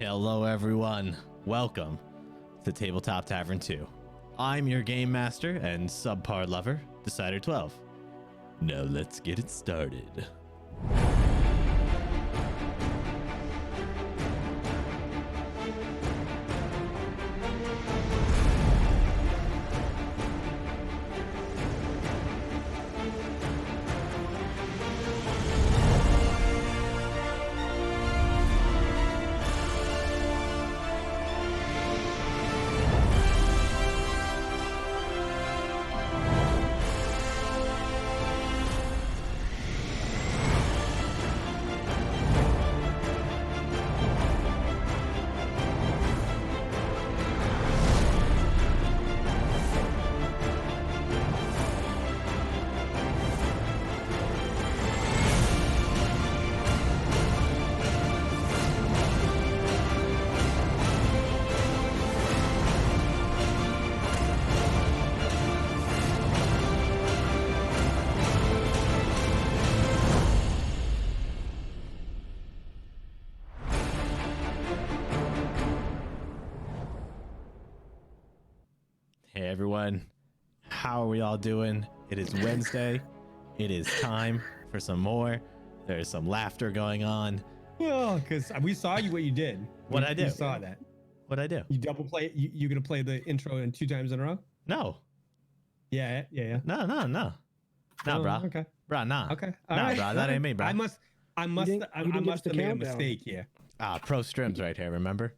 Hello everyone, welcome to Tabletop Tavern 2. I'm your game master and subpar lover, Decider 12. Now let's get it started. Hey everyone, how are we all doing? It is Wednesday. It is time for some more. There's some laughter going on. Well, because we saw you what you did. What'd I do? We saw that. What'd I do? You double play. You gonna play the intro in 2 times in a row? No. Yeah. No. Nah, bro. Okay. Bro, nah. Okay. Nah, bro, that ain't me, bro. I must have made a mistake here. Pro strims right here, remember?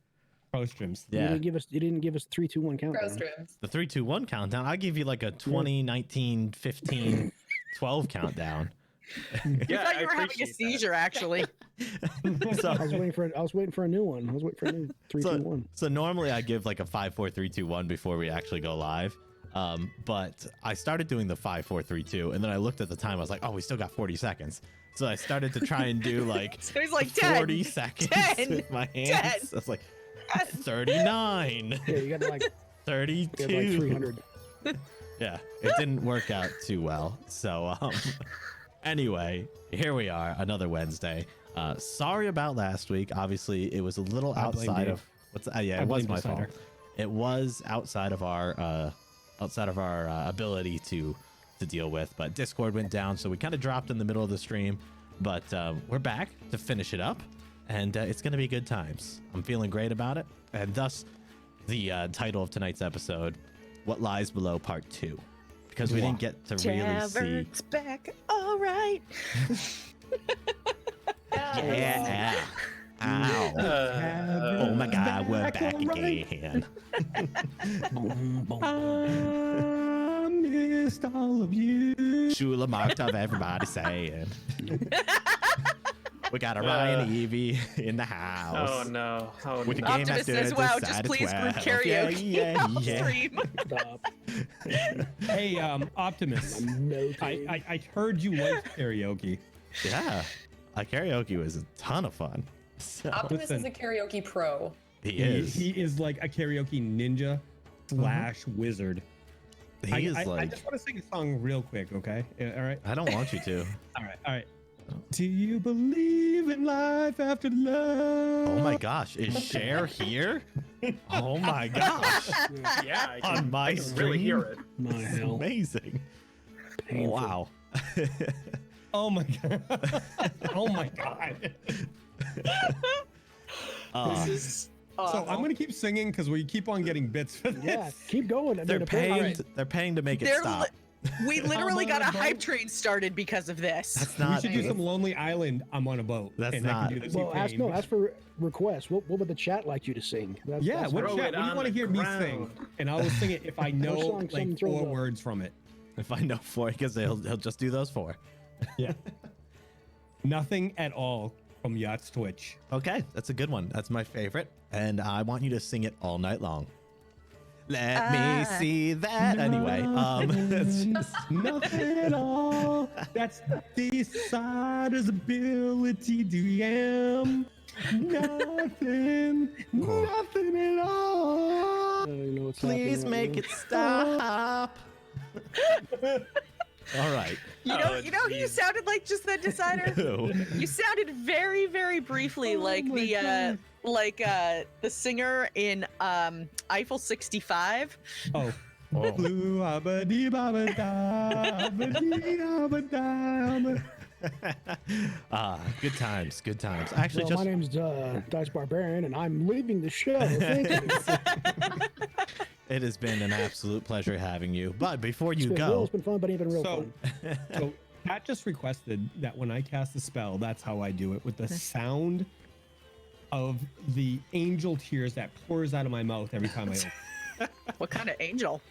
Pro strims. Yeah. You didn't give us 3, 2, 1 countdown. Pro strims. The 3, 2, 1 countdown. I'll give you like a 20, 19, 15, 12 countdown. Yeah, I thought you were having a seizure, actually. So, I was waiting for a new one. I was waiting for a new 3, 2, 1. So normally I give like a 5, 4, 3, 2, 1 before we actually go live. But I started doing the 5, 4, 3, 2, and then I looked at the time. I was like, oh, we still got 40 seconds. So I started to try and do like, So he's like 40 10, seconds 10, with my hands. 10. I was like, 39. Yeah, you got like 32. 300. Yeah, it didn't work out too well. So anyway, here we are, another Wednesday. Sorry about last week. Obviously, it was a little outside of what's yeah, it was my fault. It was outside of our ability to deal with, but Discord went down, so we kind of dropped in the middle of the stream. But we're back to finish it up, and it's going to be good times. I'm feeling great about it, and thus the title of tonight's episode, What Lies Below Part 2, because we didn't get to really see. Tavern's back, all right. Yeah. Ow. Oh my God, we're back again. I missed all of you. Shula marked of everybody saying. We got a Ryan Evie in the house. Oh no. Oh, With the no. game Optimus master says, at wow, the just side of please group 12. karaoke Yeah. stream. Stop. Hey, Optimus. No I heard you like karaoke. Yeah. Karaoke was a ton of fun. So, Optimus is a karaoke pro. he is. He is like a karaoke ninja / wizard. He is I like. just want to sing a song real quick, okay? All right. I don't want you to. All right. Do you believe in life after love? Oh my gosh, is Cher here? Oh my gosh. Yeah, I can, On my I can really stream? hear it. My This is hell. amazing. Painful. Wow. Oh my god. Oh my god. This is So I'm gonna keep singing because we keep on getting bits for this. Yeah, keep going. I they're mean, paying. apparently- They're paying to make it They're stop. we literally I'm on got a a boat. hype train started because of this. That's We not. should do some Lonely Island. I'm on a boat. That's and I not- can do the Well, T-Pain. ask for requests. What would the chat like you to sing? Yeah, what Throw chat? it What do you on want to the hear me sing? ground. And I will sing it if I know song like someone throws 4 up. words from it. If I know 4, because he'll just do those 4. Yeah. Nothing at all from Yacht's Twitch. Okay, that's a good one. That's my favorite, and I want you to sing it all night long. Let me see that. Anyway, it's just Nothing at all. That's Decider's ability to am. Nothing. Nothing at all. I don't even know what's please happening make right it stop. All right. You know who you sounded like just then, Decider? Who? You sounded very, very briefly like the singer in Eiffel 65. Oh. Oh. Blue, abba-dee, babba-da, abba-dee, abba-da. Good times. Good times. Actually, Well, just my name's Dice Barbarian, and I'm leaving the show. Thank you. it has been an absolute pleasure having you. But before you It's go, been fun, but even real So, fun. so Pat just requested that when I cast a spell, that's how I do it, with the sound of the angel tears that pours out of my mouth every time I open. What kind of angel?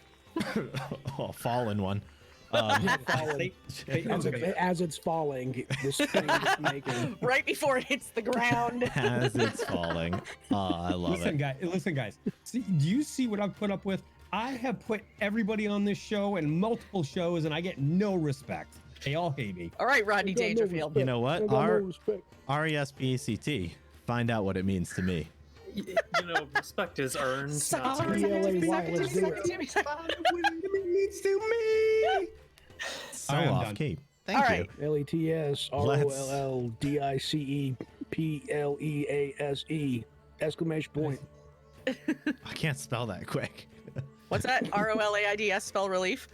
oh, fallen one. They- As it's falling, the screen is making. Right before it hits the ground. As it's falling. I love it. Listen, guys. See, do you see what I've put up with? I have put everybody on this show and multiple shows, and I get no respect. They all hate me. All right, Rodney I got no Dangerfield. respect. You know what? I got no Our respect. RESPECT. Find out what it means to me. You know, respect is earned. Suck not it, earned. L-A-Y, let's do it. So All right, I'm off done. key. Thank All you. right. LETSROLLDICEPLEASE! Exclamation point. I can't spell that quick. What's that? ROLAIDS spell relief.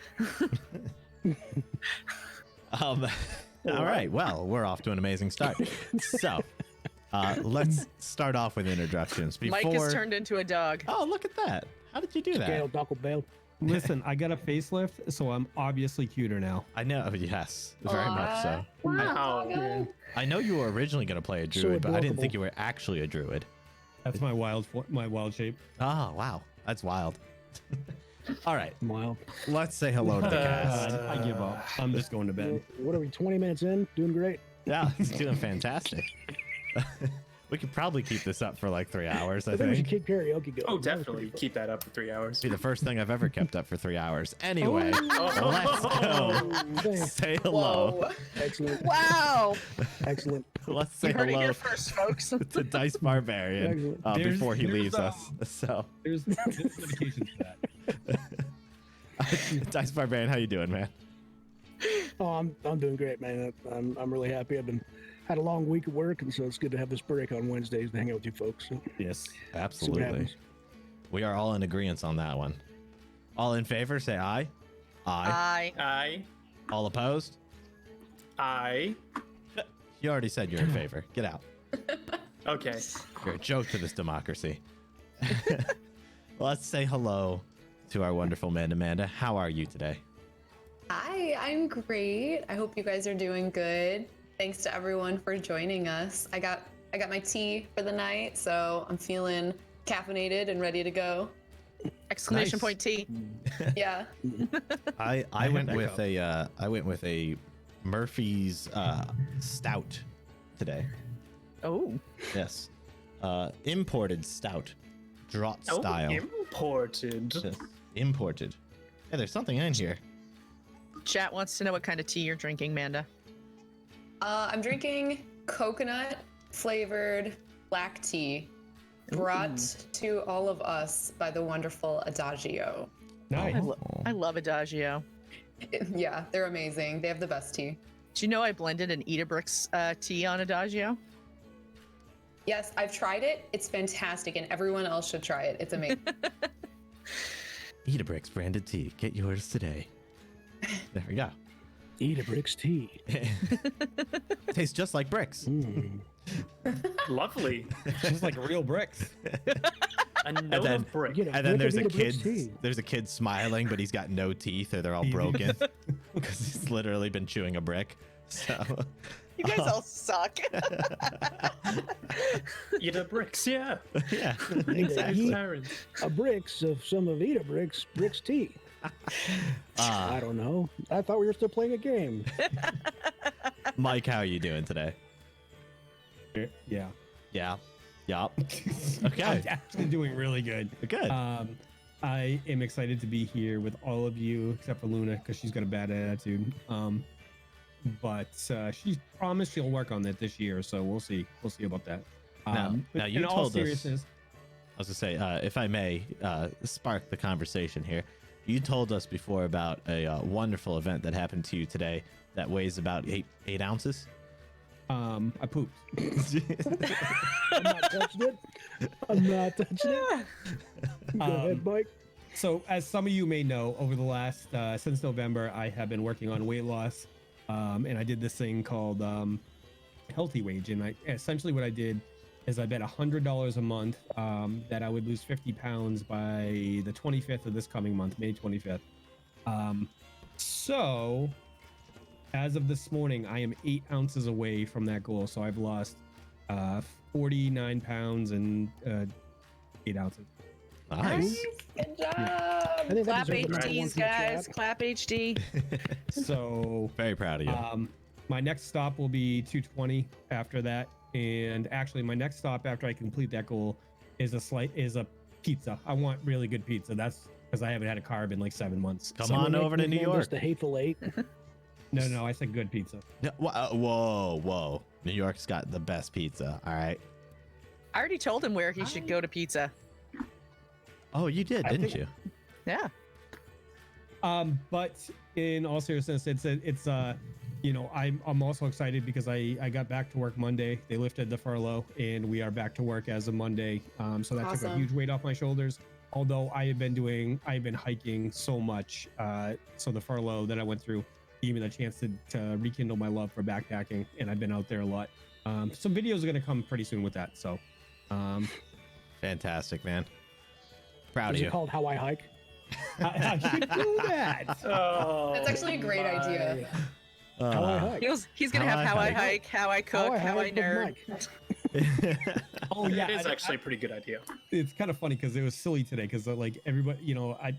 All right. Well, we're off to an amazing start. So, let's start off with introductions. Mike is turned into a dog. Oh, look at that. How did you do Scale, that? Dockle Bell. Listen, I got a facelift, so I'm obviously cuter now. I know. Yes, very much so. Wow. I know you were originally going to play a druid, but I didn't think adorable. you were actually a druid. That's my wild shape. Oh, wow. That's wild. All right. Wow. Let's say hello to the cast. I give up. I'm just going to bed. What are we, 20 minutes in? Doing great. Yeah, he's doing fantastic. We could probably keep this up for like 3 hours, I I think we should think. keep karaoke going. Oh, That was definitely. pretty fun. Keep that up for 3 hours. Be the first thing I've ever kept up for 3 hours. Anyway, Oh. let's go. Thanks. Say hello. Whoa. Excellent. Wow. Excellent. Let's say You heard it hello here first, folks. to Dice Barbarian Excellent. before he There's, leaves us. So, There's limitations to that. Dice Barbarian, how you doing, man? Oh, I'm doing great, man. I'm really happy. Had a long week of work, and so it's good to have this break on Wednesdays to hang out with you folks. So, Yes. see what Absolutely. happens. We are all in agreement on that one. All in favor, say aye. Aye. I. All opposed? You already said you're in favor. Get out. Okay. You're a joke to this democracy. Let's say hello to our wonderful man, Amanda. How are you today? Hi, I'm great. I hope you guys are doing good. Thanks to everyone for joining us. I got my tea for the night, so I'm feeling caffeinated and ready to go. Exclamation Nice. point T. Yeah. I have went that with cup. a Murphy's stout today. Oh. Yes. Imported stout. Draught Oh, style. imported. Yes. Imported. Hey, there's something in here. Chat wants to know what kind of tea you're drinking, Manda. I'm drinking coconut flavored black tea brought to all of us by the wonderful Adagio. Nice. I love Adagio. Yeah, they're amazing. They have the best tea. Do you know I blended an Edabrix tea on Adagio? Yes, I've tried it. It's fantastic, and everyone else should try it. It's amazing. Edabrix branded tea. Get yours today. There we go. Eat a bricks tea. Tastes just like bricks. Lovely. Just like real bricks. A note then- of brick. Get a And then brick there's of a Edabrix kid. tea. There's a kid smiling, but he's got no teeth, or they're all broken because he's literally been chewing a brick. So You guys all suck. Eat a bricks, yeah. yeah, Exactly. Parents. A bricks of some of Eat a bricks tea. I don't know. I thought we were still playing a game. Mike, how are you doing today? Yeah. Yeah, yeah. I'm Okay, actually doing really good. good. I am excited to be here with all of you, except for Luna, because she's got a bad attitude. But she's promised she'll work on that this year, so we'll see. We'll see about that. Now But you in all told us- seriousness, I was gonna say, if I may spark the conversation here, you told us before about a wonderful event that happened to you today that weighs about eight ounces. I pooped. I'm not touching it. I'm not touching it. Go ahead, Mike. So, as some of you may know, over the last since November, I have been working on weight loss, and I did this thing called Healthy Wage. And essentially what I did is I bet $100 a month that I would lose 50 pounds by the 25th of this coming month, May 25th. So, as of this morning, I am 8 ounces away from that goal. So I've lost 49 pounds and 8 ounces. Nice. Good job. I think that Clap deserves another one HDs, from the guys. chat. Clap HD. So Very proud of you. my next stop will be 220 after that. And actually, my next stop after I complete that goal is a pizza. I want really good pizza. That's because I haven't had a carb in like 7 months. Come So- on over to New Nicknamed us York. The Hateful Eight. No, I said good pizza. No, whoa. New York's got the best pizza. All right. I already told him where he should go to pizza. Oh, you did, I didn't think- you? Yeah. But in all seriousness, it's you know, I'm also excited because I got back to work Monday. They lifted the furlough and we are back to work as of Monday. So that took a Awesome. huge weight off my shoulders. Although I've been hiking so much. So the furlough that I went through gave me the chance to rekindle my love for backpacking, and I've been out there a lot. Some videos are gonna come pretty soon with that. So Fantastic, man. Proud Is of it you. called How I Hike? I should do that. Oh, That's actually a great idea. How I Hike. He's gonna How have I how I hike. hike, how I cook, how I Hike with nerd. Mike. Oh yeah, it is actually a pretty good idea. it's kind of funny because it was silly today because like everybody, you know, I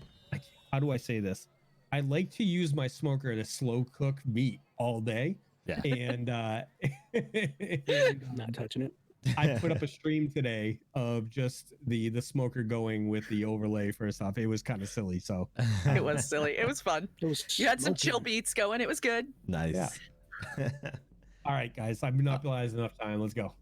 how do I say this? I like to use my smoker to slow cook meat all day, Yeah. and Not touching it. I put up a stream today of just the smoker going with the overlay for stuff. It was kind of silly, so It was silly. It was fun. It was You had some smoking. chill beats going. It was good. Nice. Yeah. all right, guys, I've monopolized enough time. Let's go.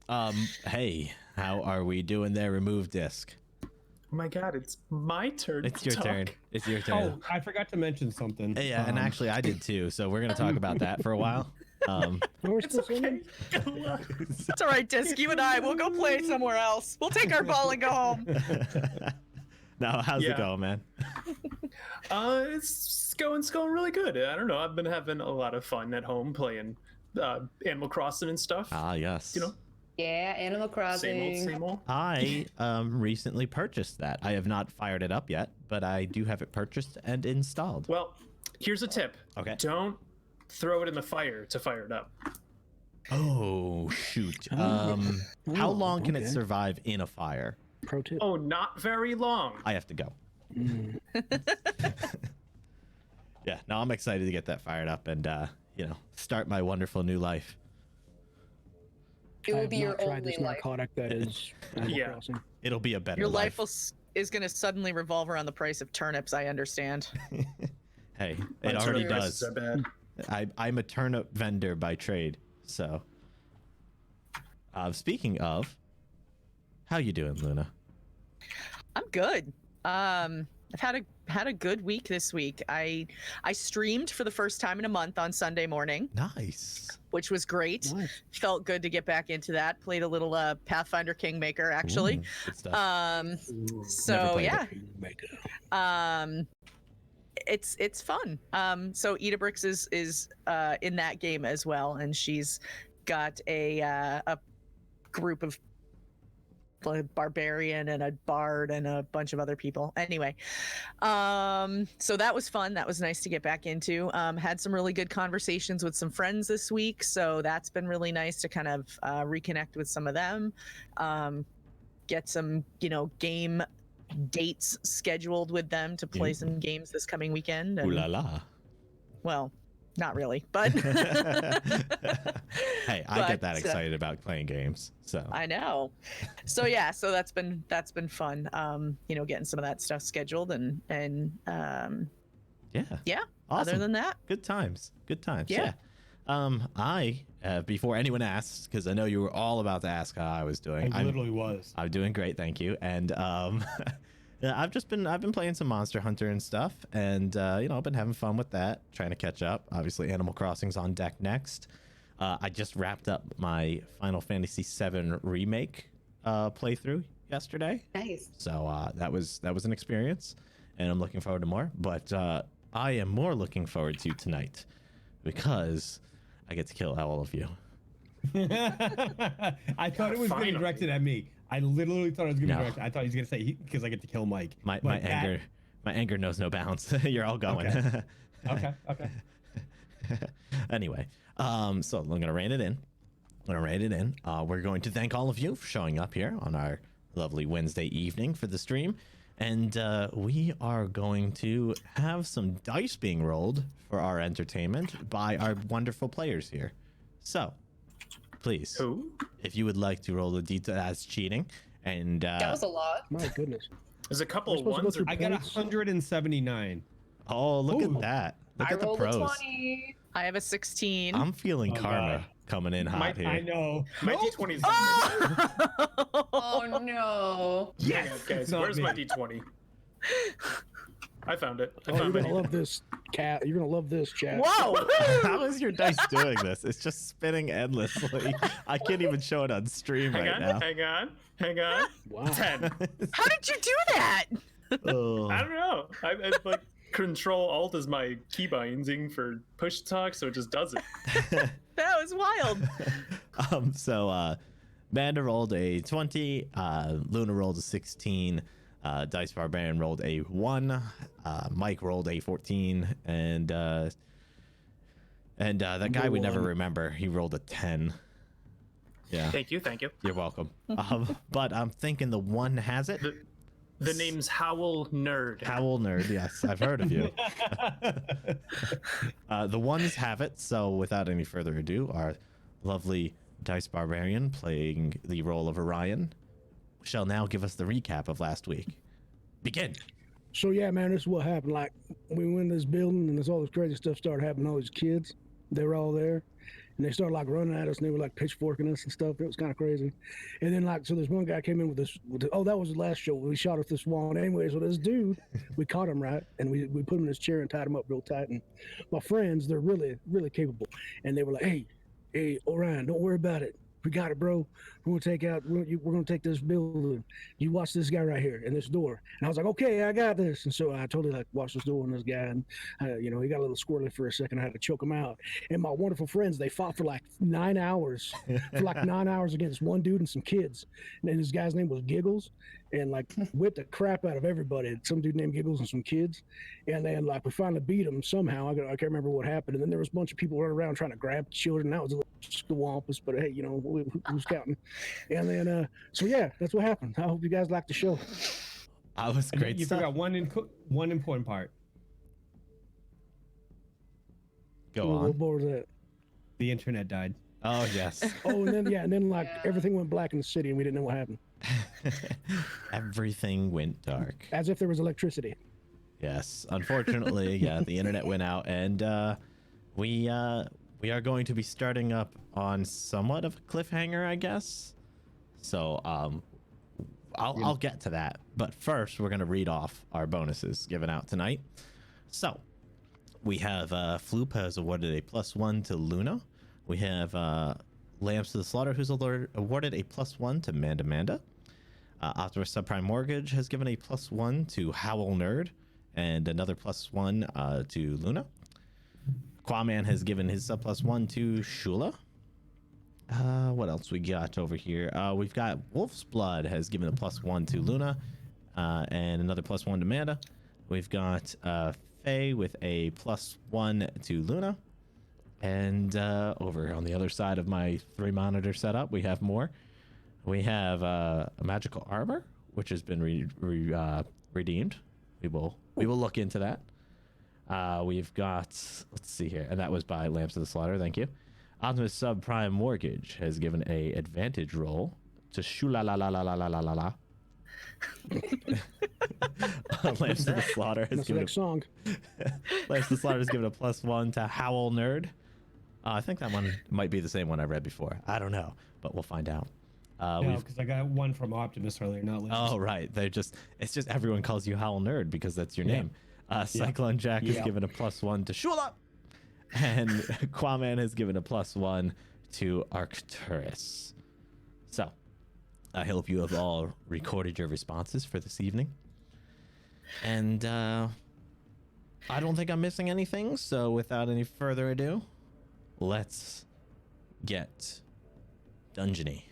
Hey, how are we doing there? Remove disc. Oh my god, it's my turn. It's to your talk. turn. It's your turn. Oh, I forgot to mention something. Yeah, and actually I did too. So we're gonna talk about that for a while. We're It's still singing? okay. Good luck. It's all right, Disc. You and I, we'll go play somewhere else. We'll take our ball and go home. Now, how's it Yeah. going, man? It's going really good. I don't know. I've been having a lot of fun at home playing Animal Crossing and stuff. Ah, yes. You know, Yeah, Animal Crossing. same old. I recently purchased that. I have not fired it up yet, but I do have it purchased and installed. Well, here's a tip. Okay. Don't throw it in the fire to fire it up. Oh shoot. How long can it survive in a fire? Pro tip. Oh, not very long. I have to go. Mm. Yeah, no, I'm excited to get that fired up and start my wonderful new life. It I will have be not your tried only this life. narcotic that is Animal Yeah. Crossing. It'll be a better Your life is going to suddenly revolve around the price of turnips, I understand. Hey, My it already turnip prices does. are bad. I'm a turnip vendor by trade. So, speaking of, how you doing, Luna? I'm good. I've had a good week this week. I streamed for the first time in a month on Sunday morning, Nice. which was great. Nice. Felt good to get back into that. Played a little Pathfinder Kingmaker actually. Ooh, good stuff. Ooh, So played yeah, Kingmaker. it's fun. So Edabrix is in that game as well, and she's got a group of a barbarian and a bard and a bunch of other people. Anyway, so that was fun. That was nice to get back into. Had some really good conversations with some friends this week, so that's been really nice to kind of reconnect with some of them. Get some game dates scheduled with them to play some games this coming weekend. Ooh And, la la. well, not really, but Hey, I get that But, excited about playing games. So I know. So yeah, so that's been fun. Getting some of that stuff scheduled and yeah. yeah. Awesome. Other than that, Good times. Good times. Yeah. I before anyone asks, because I know you were all about to ask how I was doing. I literally was. I'm doing great, thank you. And Yeah, I've been playing some Monster Hunter and stuff, and I've been having fun with that, trying to catch up. Obviously, Animal Crossing's on deck next. I just wrapped up my Final Fantasy VII remake playthrough yesterday. Nice. So that was an experience, and I'm looking forward to more. But I am more looking forward to tonight because I get to kill all of you. I thought it was going to be directed at me. I literally thought it was going to be directed. I thought he was going to say because I get to kill Mike. My anger knows no bounds. You're all going. Okay. Anyway, so I'm gonna rein it in. We're going to thank all of you for showing up here on our lovely Wednesday evening for the stream, and we are going to have some dice being rolled for our entertainment by our wonderful players here. So, please, if you would like to roll the detail, that's cheating. And that was a lot. My goodness. There's a couple of ones. I got 179. Oh, look at that. Look I at the rolled pros. a 20. I have a 16. I'm feeling karma God. coming in hot here. I know. My D20 is. Oh no. Yes, guys. It's not Where's me. my D20? I found it. I Oh, you're found gonna my. love this, cat. You're gonna love this, chat. Whoa! How is your dice doing this? It's just spinning endlessly. I can't even show it on stream Hang right on, now. hang on. Wow. 10. How did you do that? Oh. I don't know. I like Control Alt is my keybinding for push talk, so it just does it. That was wild. So Manda rolled a 20, Luna rolled a 16, Dice Barbarian rolled a 1, Mike rolled a 14, and that guy we never remember, he rolled a 10. Yeah. Thank you. You're welcome. But I'm thinking the 1 has it. The name's Howl Nerd. Howl Nerd, yes, I've heard of you. The 1s have it, so without any further ado, our lovely Dice Barbarian playing the role of Orion shall now give us the recap of last week. Begin. So yeah, man, this is what happened. Like we went in this building and all this crazy stuff started happening. All these kids, they were all there, and they started like running at us and they were like pitchforking us and stuff. It was kind of crazy. And then like, so this one guy came in with this. Oh, that was the last show. We shot off this wall. And anyway, so this dude, we caught him right, and we put him in his chair and tied him up real tight. And my friends, they're really capable, and they were like, hey, Orion, don't worry about it. We got it, bro. We're gonna take this building. You watch this guy right here in this door. And I was like, okay, I got this. And so I totally like watched this door and this guy, and he got a little squirrely for a second. I had to choke him out. And my wonderful friends, they fought for like 9 hours, against one dude and some kids. And then this guy's name was Giggles, and like whipped the crap out of everybody. Some dude named Giggles and some kids. And then like we finally beat him somehow. I can't remember what happened. And then there was a bunch of people running around trying to grab children. That was a little swampus, but hey, who's counting? And then so yeah, that's what happened. I hope you guys liked the show. That was great You stuff. forgot one important part. Go What on. was that? The internet died. Oh, yes. Oh, and then like everything went black in the city and we didn't know what happened. Everything went dark. As if there was electricity. Yes. Unfortunately, yeah, the internet went out, and we are going to be starting up on somewhat of a cliffhanger, I guess. So I'll get to that. But first, we're going to read off our bonuses given out tonight. So we have Floop has awarded a +1 to Luna. We have Lambs to the Slaughter, who's awarded a +1 to Manda. Optimus Subprime Mortgage has given a +1 to Howl Nerd, and another +1 to Luna. Quaman has given his +1 to Shula. What else we got over here? We've got Wolf's Blood has given a +1 to Luna, and another +1 to Manda. We've got Faye with a +1 to Luna. And over on the other side of my 3-monitor setup, we have more. We have a magical armor, which has been redeemed. We will look into that. We've got, let's see here, and that was by Lamps of the Slaughter. Thank you. Optimus Subprime Mortgage has given a advantage roll to Shula la la la la la la la la. Lamps of the Slaughter has That's the given next song. Lamps of the Slaughter has given a +1 to Howl Nerd. I think that one might be the same one I read before. I don't know, but we'll find out. No, We've because I got one from Optimus earlier, not Liz. Oh, right. It's just everyone calls you Howl Nerd because that's your Yeah. name. Cyclone Jack has Yeah. given a +1 to Shula. And Quaman has given a +1 to Arcturus. So I hope you have all recorded your responses for this evening. And I don't think I'm missing anything. So without any further ado, let's get dungeony.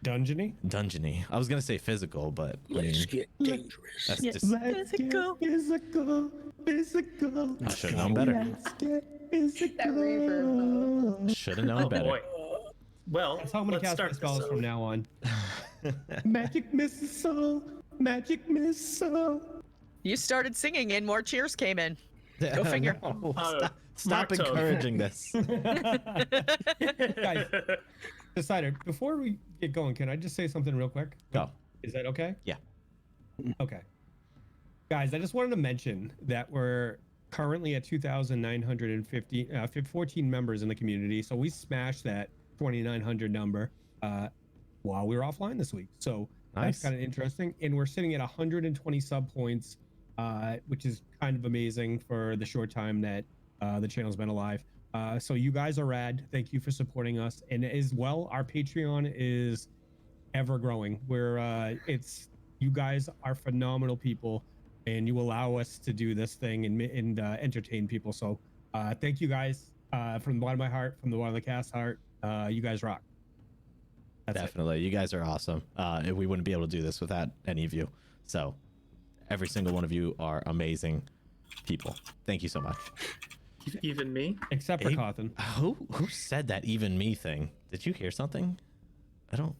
Dungeony. I was gonna say physical, but Let's get dangerous. that's Yeah. just Physical. I should have known better. That reverb. Should have known Oh better. boy. Well, That's how I'm gonna let's cast start my spells this. from now on. Magic missile, magic missile. You started singing and more cheers came in. Go figure. No, Uh, stop Mark Toad. encouraging this. Guys, Decider, before we get going, can I just say something real quick? Go. Is that okay? Yeah. Okay. Guys, I just wanted to mention that we're currently at 2,950, 14 members in the community. So we smashed that 2,900 number while we were offline this week. So Nice. that's kind of interesting. And we're sitting at 120 sub points, which is kind of amazing for the short time that the channel's been alive. So you guys are rad. Thank you for supporting us. And as well, our Patreon is ever growing. You guys are phenomenal people, and you allow us to do this thing and entertain people. So thank you guys from the bottom of my heart, from the bottom of the cast heart. You guys rock. That's it. Definitely. You guys are awesome. We wouldn't be able to do this without any of you. So every single one of you are amazing people. Thank you so much. Even me? Except for Abe? Cawthon. Who said that even me thing? Did you hear something? I don't.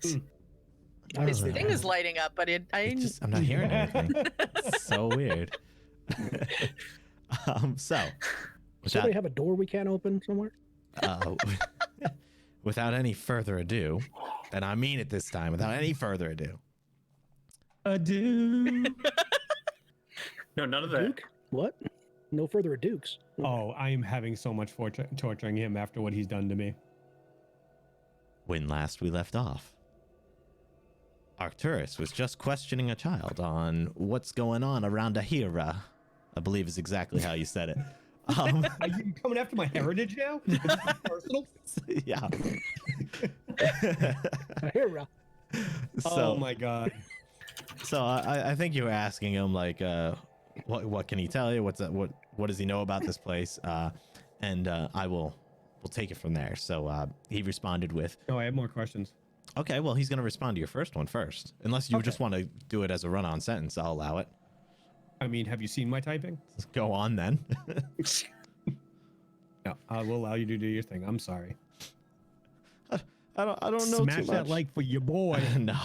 I His don't know. thing is lighting up, but I'm not hearing anything. It's so weird. So Does without, somebody have a door we can't open somewhere? uh, without any further ado, and I mean it this time, without any further ado, Adieu. No, none of that. Duke? What? No further adukes. Oh, I am having so much torturing him after what he's done to me. when last we left off, Arcturus was just questioning a child on what's going on around Ahira, I believe is exactly how you said it. Are you coming after my heritage now? Is this personal? Yeah. Here, So, Oh my god. So I think you were asking him like, what can he tell you? What does he know about this place? And we'll take it from there. So he responded with, No, I have more questions. okay, well, he's going to respond to your first one first. Unless you Okay. just want to do it as a run-on sentence, I'll allow it. I mean, have you seen my typing? Let's go on then. No, I will allow you to do your thing. I'm sorry. I don't know Smash too much. that like for your boy. No.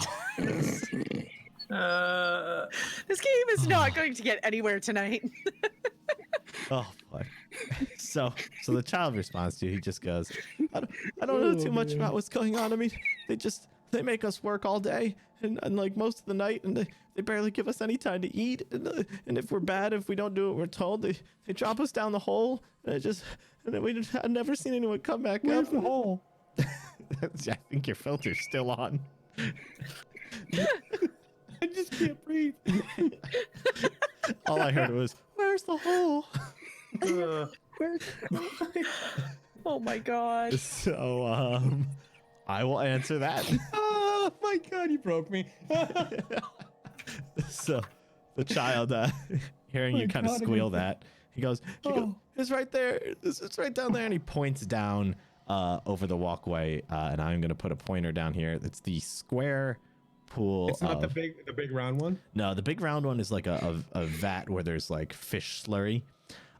This game is not going to get anywhere tonight. Oh boy. So the child responds to you. He just goes, I don't know too much about what's going on. I mean, they make us work all day and like most of the night, and they barely give us any time to eat. And if we're bad, if we don't do what we're told, they drop us down the hole. And I've never seen anyone come back Where's up. the hole? I think your filter's still on. I just can't breathe. All I heard was, "Where's the hole?" Oh my god. So I will answer that. Oh my god, you broke me. So the child, hearing My you kind of God, squeal I'm- that, he goes, "It's right there. It's right down there." And he points down over the walkway, and I'm gonna put a pointer down here. It's the square pool. It's not the of- big round one. No, the big round one is like a vat where there's like fish slurry.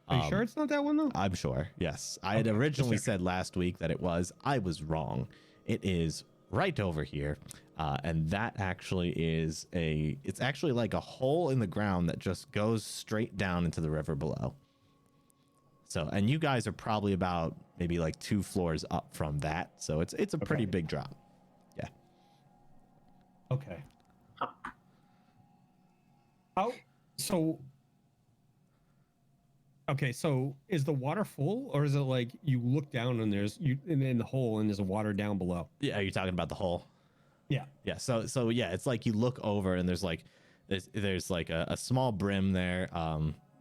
Are you sure it's not that one though? I'm sure. Yes. I had originally said last week that it was. I was wrong. It is right over here. And that actually is it's actually like a hole in the ground that just goes straight down into the river below. So, and you guys are probably about maybe like 2 floors up from that. So it's a pretty Okay. big drop. Yeah. Okay. How? So. Okay, so is the water full, or is it like you look down and there's in the hole and there's water down below? Yeah. Are you talking about the hole? Yeah. Yeah. So yeah, it's like you look over and there's like a small brim there,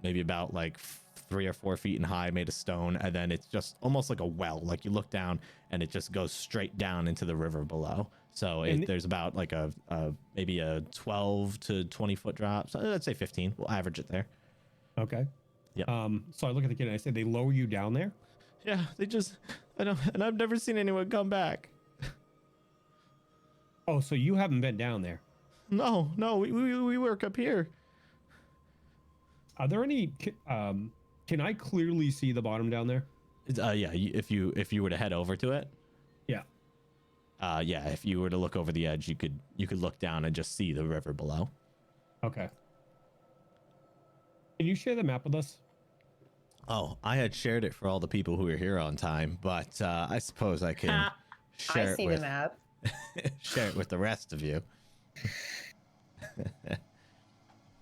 maybe about like 3 or 4 feet in high, made of stone, and then it's just almost like a well. Like you look down and it just goes straight down into the river below. So there's about like a maybe a 12 to 20 foot drop. So let's say 15. We'll average it there. Okay. Yeah. So I look at the kid and I said, they lower you down there? Yeah. And I've never seen anyone come back. Oh, so you haven't been down there? No, we work up here. Are there any? Can I clearly see the bottom down there? Yeah. If you were to head over to it. Yeah. Yeah. If you were to look over the edge, you could look down and just see the river below. Okay. Can you share the map with us? Oh, I had shared it for all the people who were here on time, but I suppose I can share I see it the with map. share it with the rest of you.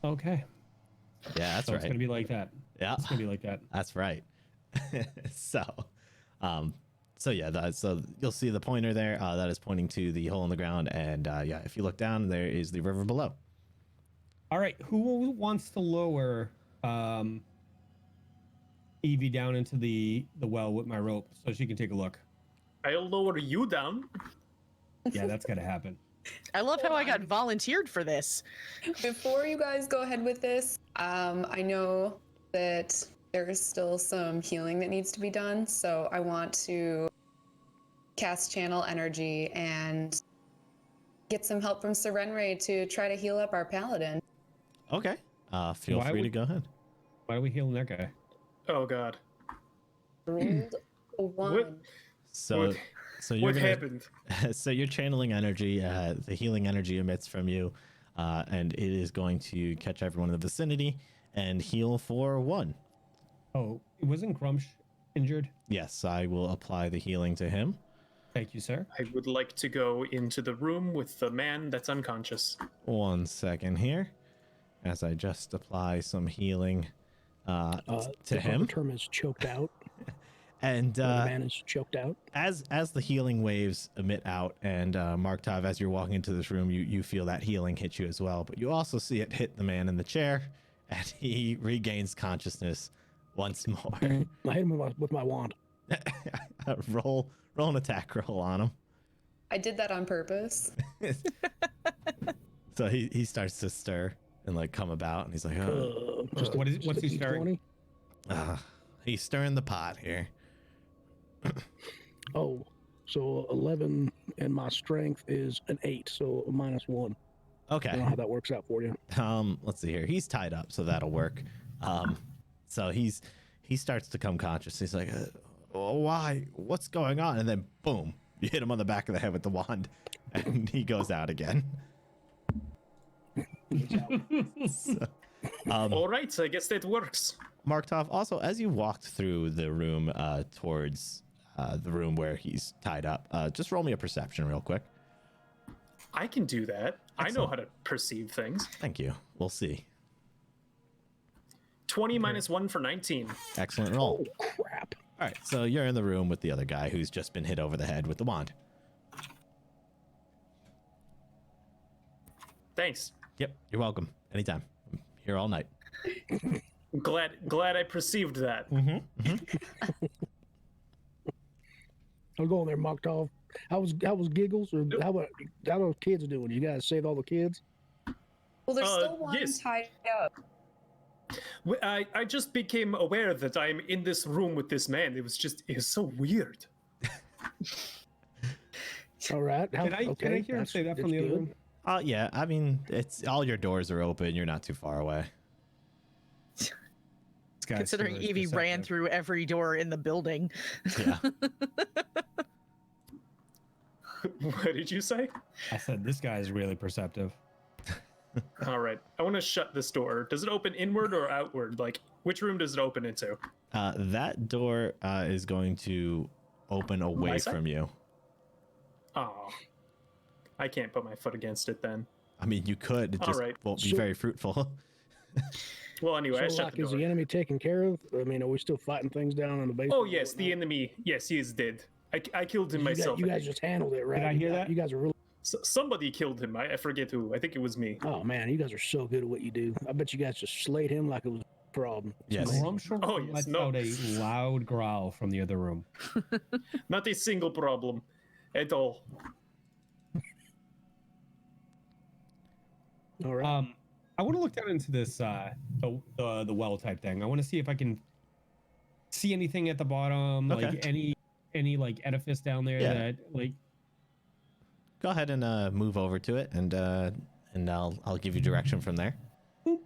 Okay. Yeah, that's So right. it's gonna be like that. Yeah, It's gonna be like that. that's right. So yeah, so you'll see the pointer there. That is pointing to the hole in the ground, and yeah, if you look down, there is the river below. All right. Who wants to lower Evie down into the well with my rope so she can take a look? I'll lower you down. Yeah, that's gotta happen. I love how I got volunteered for this. Before you guys go ahead with this, I know that there's still some healing that needs to be done, so I want to cast channel energy and get some help from Serenray to try to heal up our paladin. Okay. Feel Why free to would- go ahead. Why are we healing that guy? Oh God. Rolled a 1. What? So What- so you're What gonna, happened? so you're channeling energy. The healing energy emits from you, and it is going to catch everyone in the vicinity and heal for 1. Oh, wasn't Grumsh injured? Yes, I will apply the healing to him. Thank you, sir. I would like to go into the room with the man that's unconscious. 1 second here, as I just apply some healing to the him. term is choked out. And The man is choked out. as the healing waves emit out, and Markov, as you're walking into this room, you feel that healing hit you as well. But you also see it hit the man in the chair, and he regains consciousness once more. I hit him with my wand. roll an attack roll on him. I did that on purpose. So he starts to stir and like come about, and he's like, oh, What's he stirring? he's stirring the pot here. Oh, so 11, and my strength is an 8, so a -1. I don't know Okay. how that works out for you. Let's see here. He's tied up, so that'll work. So he starts to come conscious. He's like, why? What's going on? And then boom, you hit him on the back of the head with the wand, and he goes out again. All right, so I guess that works. Marktov, also, as you walked through the room towards the room where he's tied up, just roll me a perception real quick. I can do that. I know how to perceive things. Thank you. We'll see. 20 minus 1 for 19. Excellent roll. Oh, crap. All right, so you're in the room with the other guy who's just been hit over the head with the wand. Thanks. Yep, you're welcome. Anytime. I'm here all night. I'm glad I perceived that. I'll go in there, Moktov. How was Giggles, or how those kids doing? You guys saved all the kids? Well, there's still one yes. tied up. I just became aware that I'm in this room with this man. It was so weird. All right. Can I hear him say that from the other room? Yeah, I mean, it's all your doors are open. You're not too far away. This guy's Considering really Evie ran perceptive. through every door in the building. Yeah. What did you say? I said this guy is really perceptive. All right. I want to shut this door. Does it open inward or outward? Like, which room does it open into? That door is going to open away My side? from you. Oh, I can't put my foot against it then. I mean, you could. It just All right. won't be So- very fruitful. Well, anyway, I So, shut like, the is door. the enemy taken care of? I mean, are we still fighting things down in the basement? Oh, yes, the enemy. Yes, he is dead. I killed him myself. You guys just handled it, right? I hear that? You guys are really. Somebody killed him. I forget who. I think it was me. Oh man, you guys are so good at what you do. I bet you guys just slayed him like it was a problem. Yes. Grumshore Oh, yes, lets no. out a loud growl from the other room. Not a single problem at all. All right. I want to look down into this the well type thing. I want to see if I can see anything at the bottom, Okay. like any like edifice down there Yeah. that like. Go ahead and move over to it, and I'll give you direction from there. So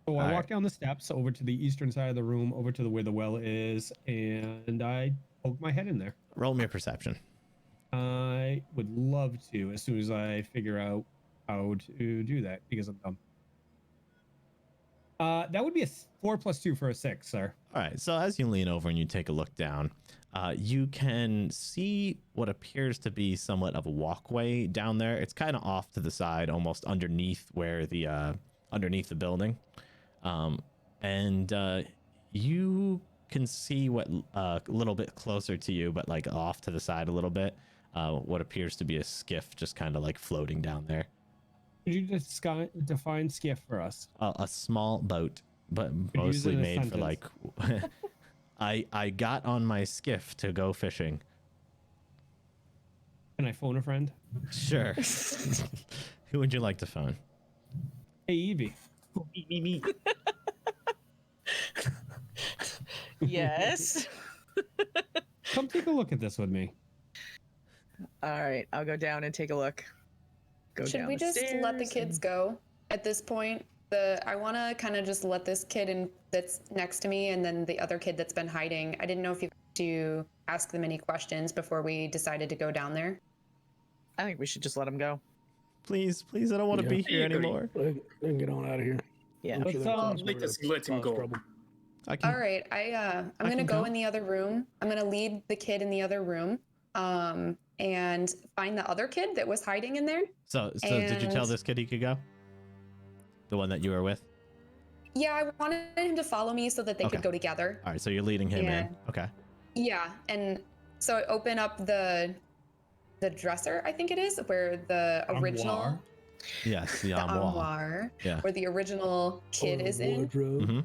I Alright. walk down the steps over to the eastern side of the room, over to where the well is, and I poke my head in there. Roll me a perception. I would love to as soon as I figure out how to do that because I'm dumb. That would be a 4 + 2 for a 6, sir. All right. So as you lean over and you take a look down, you can see what appears to be somewhat of a walkway down there. It's kind of off to the side, almost underneath where the underneath the building, and you can see what a little bit closer to you, but like off to the side a little bit, what appears to be a skiff just kind of like floating down there. Could you just define skiff for us? A small boat, but Could use it mostly in a made for like. sentence. I got on my skiff to go fishing. Can I phone a friend? Sure. Who would you like to phone? Hey, Evie. Me. Yes. Come take a look at this with me. All right, I'll go down and take a look. Go Should down we the just let the stairs kids and- go at this point? I want to kind of just let this kid in that's next to me and then the other kid that's been hiding. I didn't know if you had to ask them any questions before we decided to go down there. I think we should just let them go. Please, I don't want to Yeah. be here I agree. anymore. They can get on out of here. Yeah. I'm sure Let's, they'll um, cause let us further- let him cause go. trouble. I can. All right, I'm I gonna can go go. in the other room. I'm gonna lead the kid in the other room, and find the other kid that was hiding in there. So did you tell and- this kid he could go? The one that you were with? Yeah, I wanted him to follow me so that they Okay. could go together. All right, so you're leading him in. Yeah. Okay. Yeah, and so I open up the dresser, I think it is, where the original Armoire. Yes, the the armoire. armoire, Yeah. where the original kid Or is in, wardrobe. Mm-hmm.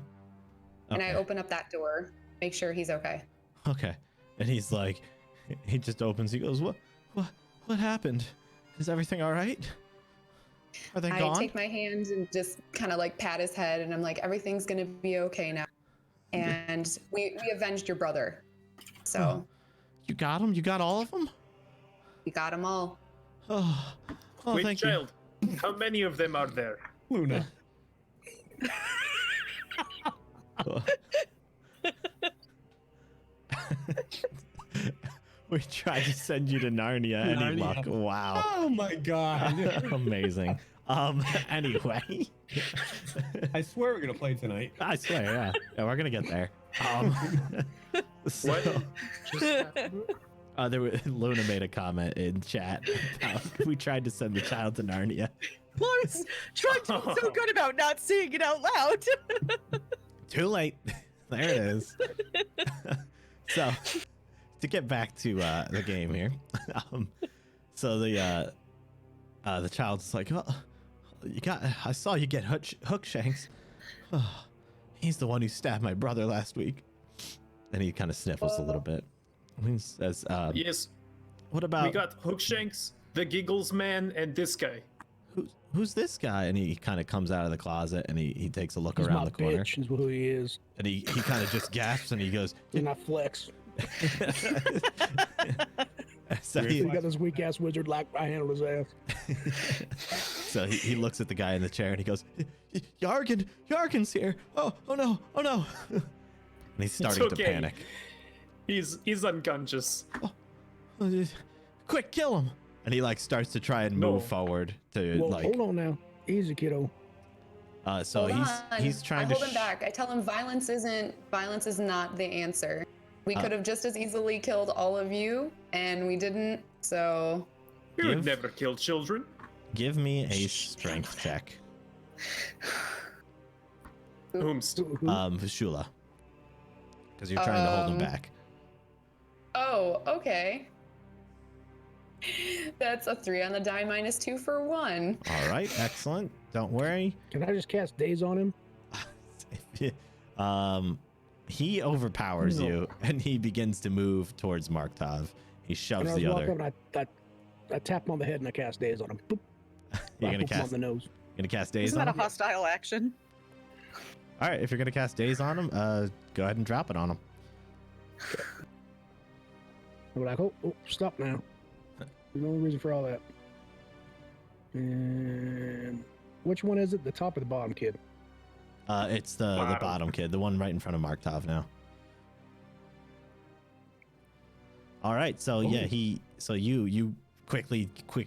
and I open up that door, make sure he's okay. Okay. And he's like, he just opens. He goes, what happened? Is everything all right? Are they I gone? take my hand and just kind of like pat his head, and I'm like, everything's gonna be okay now. And we avenged your brother, so You got him? You got all of them? we got them all. Oh, Wait, thank child. How many of them are there? Luna. you. We tried to send you to Narnia. Any Narnia. luck? Wow. Oh my god. Amazing. Anyway. I swear we're gonna play tonight. I swear, yeah. Yeah, we're gonna get there. So, What just happened? Luna made a comment in chat about we tried to send the child to Narnia. Lawrence tried to be so good about not saying it out loud. Too late. There it is. So, to get back to the game here, so the child's like, "Oh, I saw you get Hookshanks. Oh, he's the one who stabbed my brother last week." And he kind of sniffles a little bit. And he says, Yes, "What about we got Hookshanks, the Giggles Man, and this guy. who's this guy?" And he kind of comes out of the closet and he takes a look He's around my the corner. bitch, is who he is. And he kind of just gasps and he goes, And I flex. so He got this weak ass wizard like I handled his ass. So he looks at the guy in the chair and he goes, Yargan's here. Oh no. And he's starting to okay. panic. He's unconscious. Quick, kill him. And he like starts to try and No. move forward to Well, like hold on now. Easy, kiddo. so Hold he's on. trying I to hold him back. I tell him violence is not the answer. We could have just as easily killed all of you, and we didn't. So You would Give- never kill children. give me a strength check. Whomst. Shula. Because you're trying to hold him Um, back. oh, okay. That's a 3 on the die minus 2 for 1. All right, excellent. Don't worry. Can I just cast Daze on him? He overpowers No. you, and he begins to move towards Marktov. He And shoves I the walk other. up and I tap him on the head and I cast Daze on him. Boop. You're I gonna boop him on cast. the nose. Gonna cast daze Isn't on that a him. hostile action? All right, if you're gonna cast daze on him, go ahead and drop it on him. I'm like, oh, stop now. There's no reason for all that. And which one is it? The top or the bottom, kid? It's the bottom kid, the one right in front of Marktov now. All right, so yeah, you quick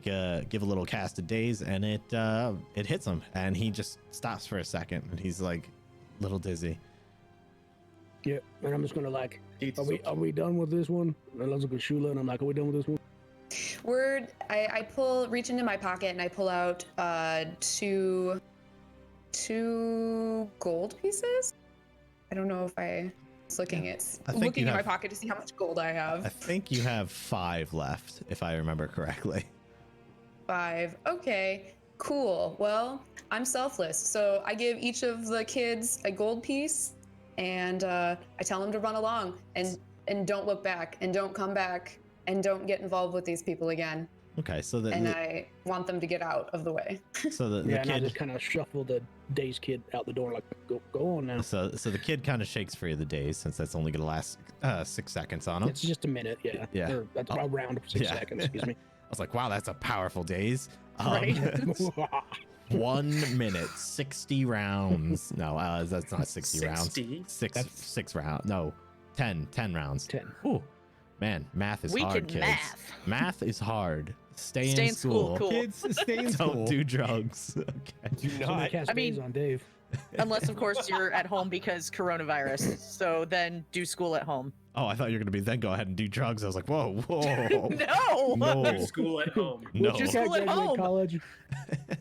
give a little cast of daze, and it hits him, and he just stops for a second, and he's like a little dizzy. Yeah, and I'm just gonna like, Eats are we done with this one? And I look at Shula and I'm like, are we done with this one? I reach into my pocket and I pull out two gold pieces. I don't know if I was looking think you in my have- pocket to see how much gold I have. I think you have 5 left, if I remember correctly. 5. Okay, cool. Well, I'm selfless, so I give each of the kids a gold piece, and I tell them to run along and don't look back and don't come back and don't get involved with these people again. Okay, so I want them to get out of the way. the Yeah, and I kid. just kind of shuffle the Daze kid out the door, like, go on now. So the kid kind of shakes free of the daze, since that's only gonna last 6 seconds on him. It's just a minute, yeah. Yeah. Or that's Oh, around 6 yeah. seconds, excuse me. I was like, wow, that's a powerful daze. Right. 1 minute, 60 rounds. No, that's not 60 rounds. 60? Six round. No, 10 rounds. 10. Ooh, man, math is We hard, can kids. math. Math is hard. Stay Stay in in school, cool. Kids, stay in school. Don't do drugs. Okay. Do So they not. cast I mean- Daze on Dave. Unless, of course, you're at home because coronavirus. So then do school at home. Oh, I thought you were gonna be then go ahead and do drugs. I was like, whoa. No. No. School at home. No. Once you School at graduate home. college,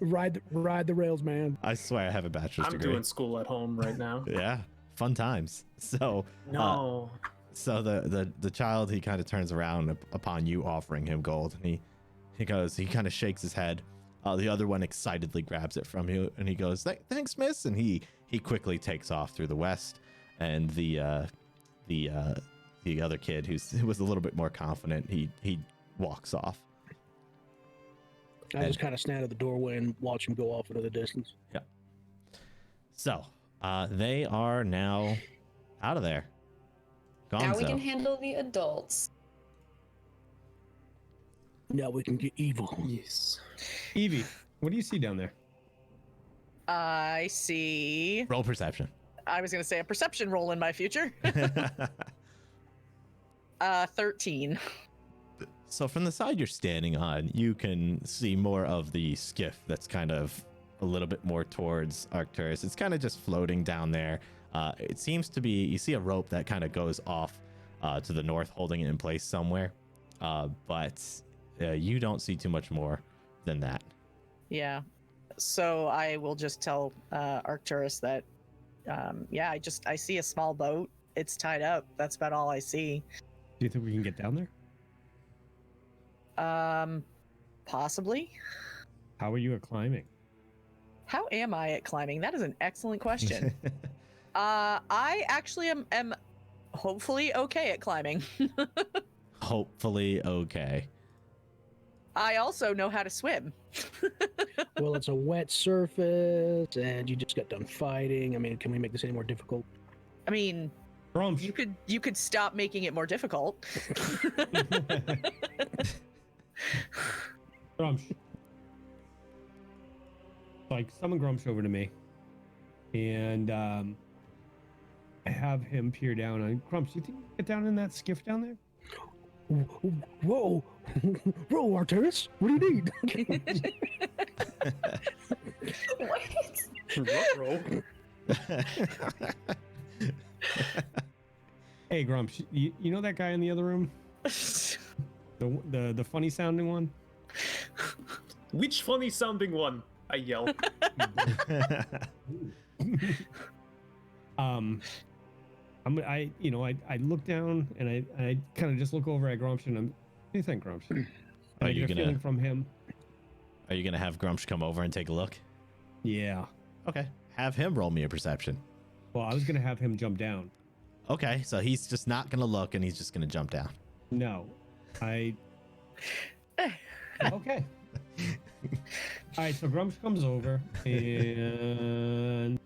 ride the rails, man. I swear I have a bachelor's I'm degree. doing school at home right now. Yeah, fun times. So No. So the child, he kind of turns around upon you offering him gold, and he kind of shakes his head. The other one excitedly grabs it from you, and he goes, "Thanks, miss," and he quickly takes off through the west. And the other kid who was a little bit more confident, he walks off. I just kind of stand at the doorway and watch him go off into the distance. Yeah. So they are now out of there. Now we Gonzo. can handle the adults. Now we can get evil. Yes. Evie, what do you see down there? I see. Roll perception. I was going to say a perception roll in my future. 13. So from the side you're standing on, you can see more of the skiff that's kind of a little bit more towards Arcturus. It's kind of just floating down there. It seems to be, you see a rope that kind of goes off to the north, holding it in place somewhere. But you don't see too much more than that. Yeah. So I will just tell Arcturus that, I see a small boat. It's tied up. That's about all I see. Do you think we can get down there? Possibly. How are you at climbing? How am I at climbing? That is an excellent question. I actually am hopefully okay at climbing. Hopefully okay. I also know how to swim. Well, it's a wet surface, and you just got done fighting. I mean, can we make this any more difficult? I mean, Grumsh. you could stop making it more difficult. Grumsh. Like, summon Grumsh over to me. And I have him peer down on Grumsh. You think you can get down in that skiff down there? Whoa, whoa, Arcturus, what do you need? What? Ruh-roh. Hey, Grumsh, you know that guy in the other room? The funny sounding one? Which funny sounding one? I yell. I look down and I kind of just look over at Grumsh and what do you think, Grumsh? Are I you get a gonna feeling from him. Are you gonna have Grumsh come over and take a look? Yeah. Okay. Have him roll me a perception. Well, I was gonna have him jump down. Okay, so he's just not gonna look and he's just gonna jump down. No, I. Okay. All right, so Grumsh comes over and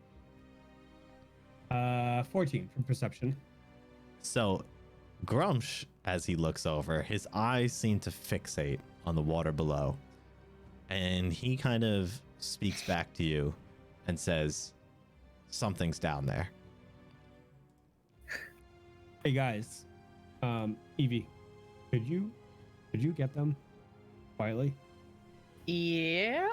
14 for perception. So Grumsh, as he looks over, his eyes seem to fixate on the water below. And he kind of speaks back to you and says, something's down there. Hey guys, Evie, could you get them quietly? Yeah.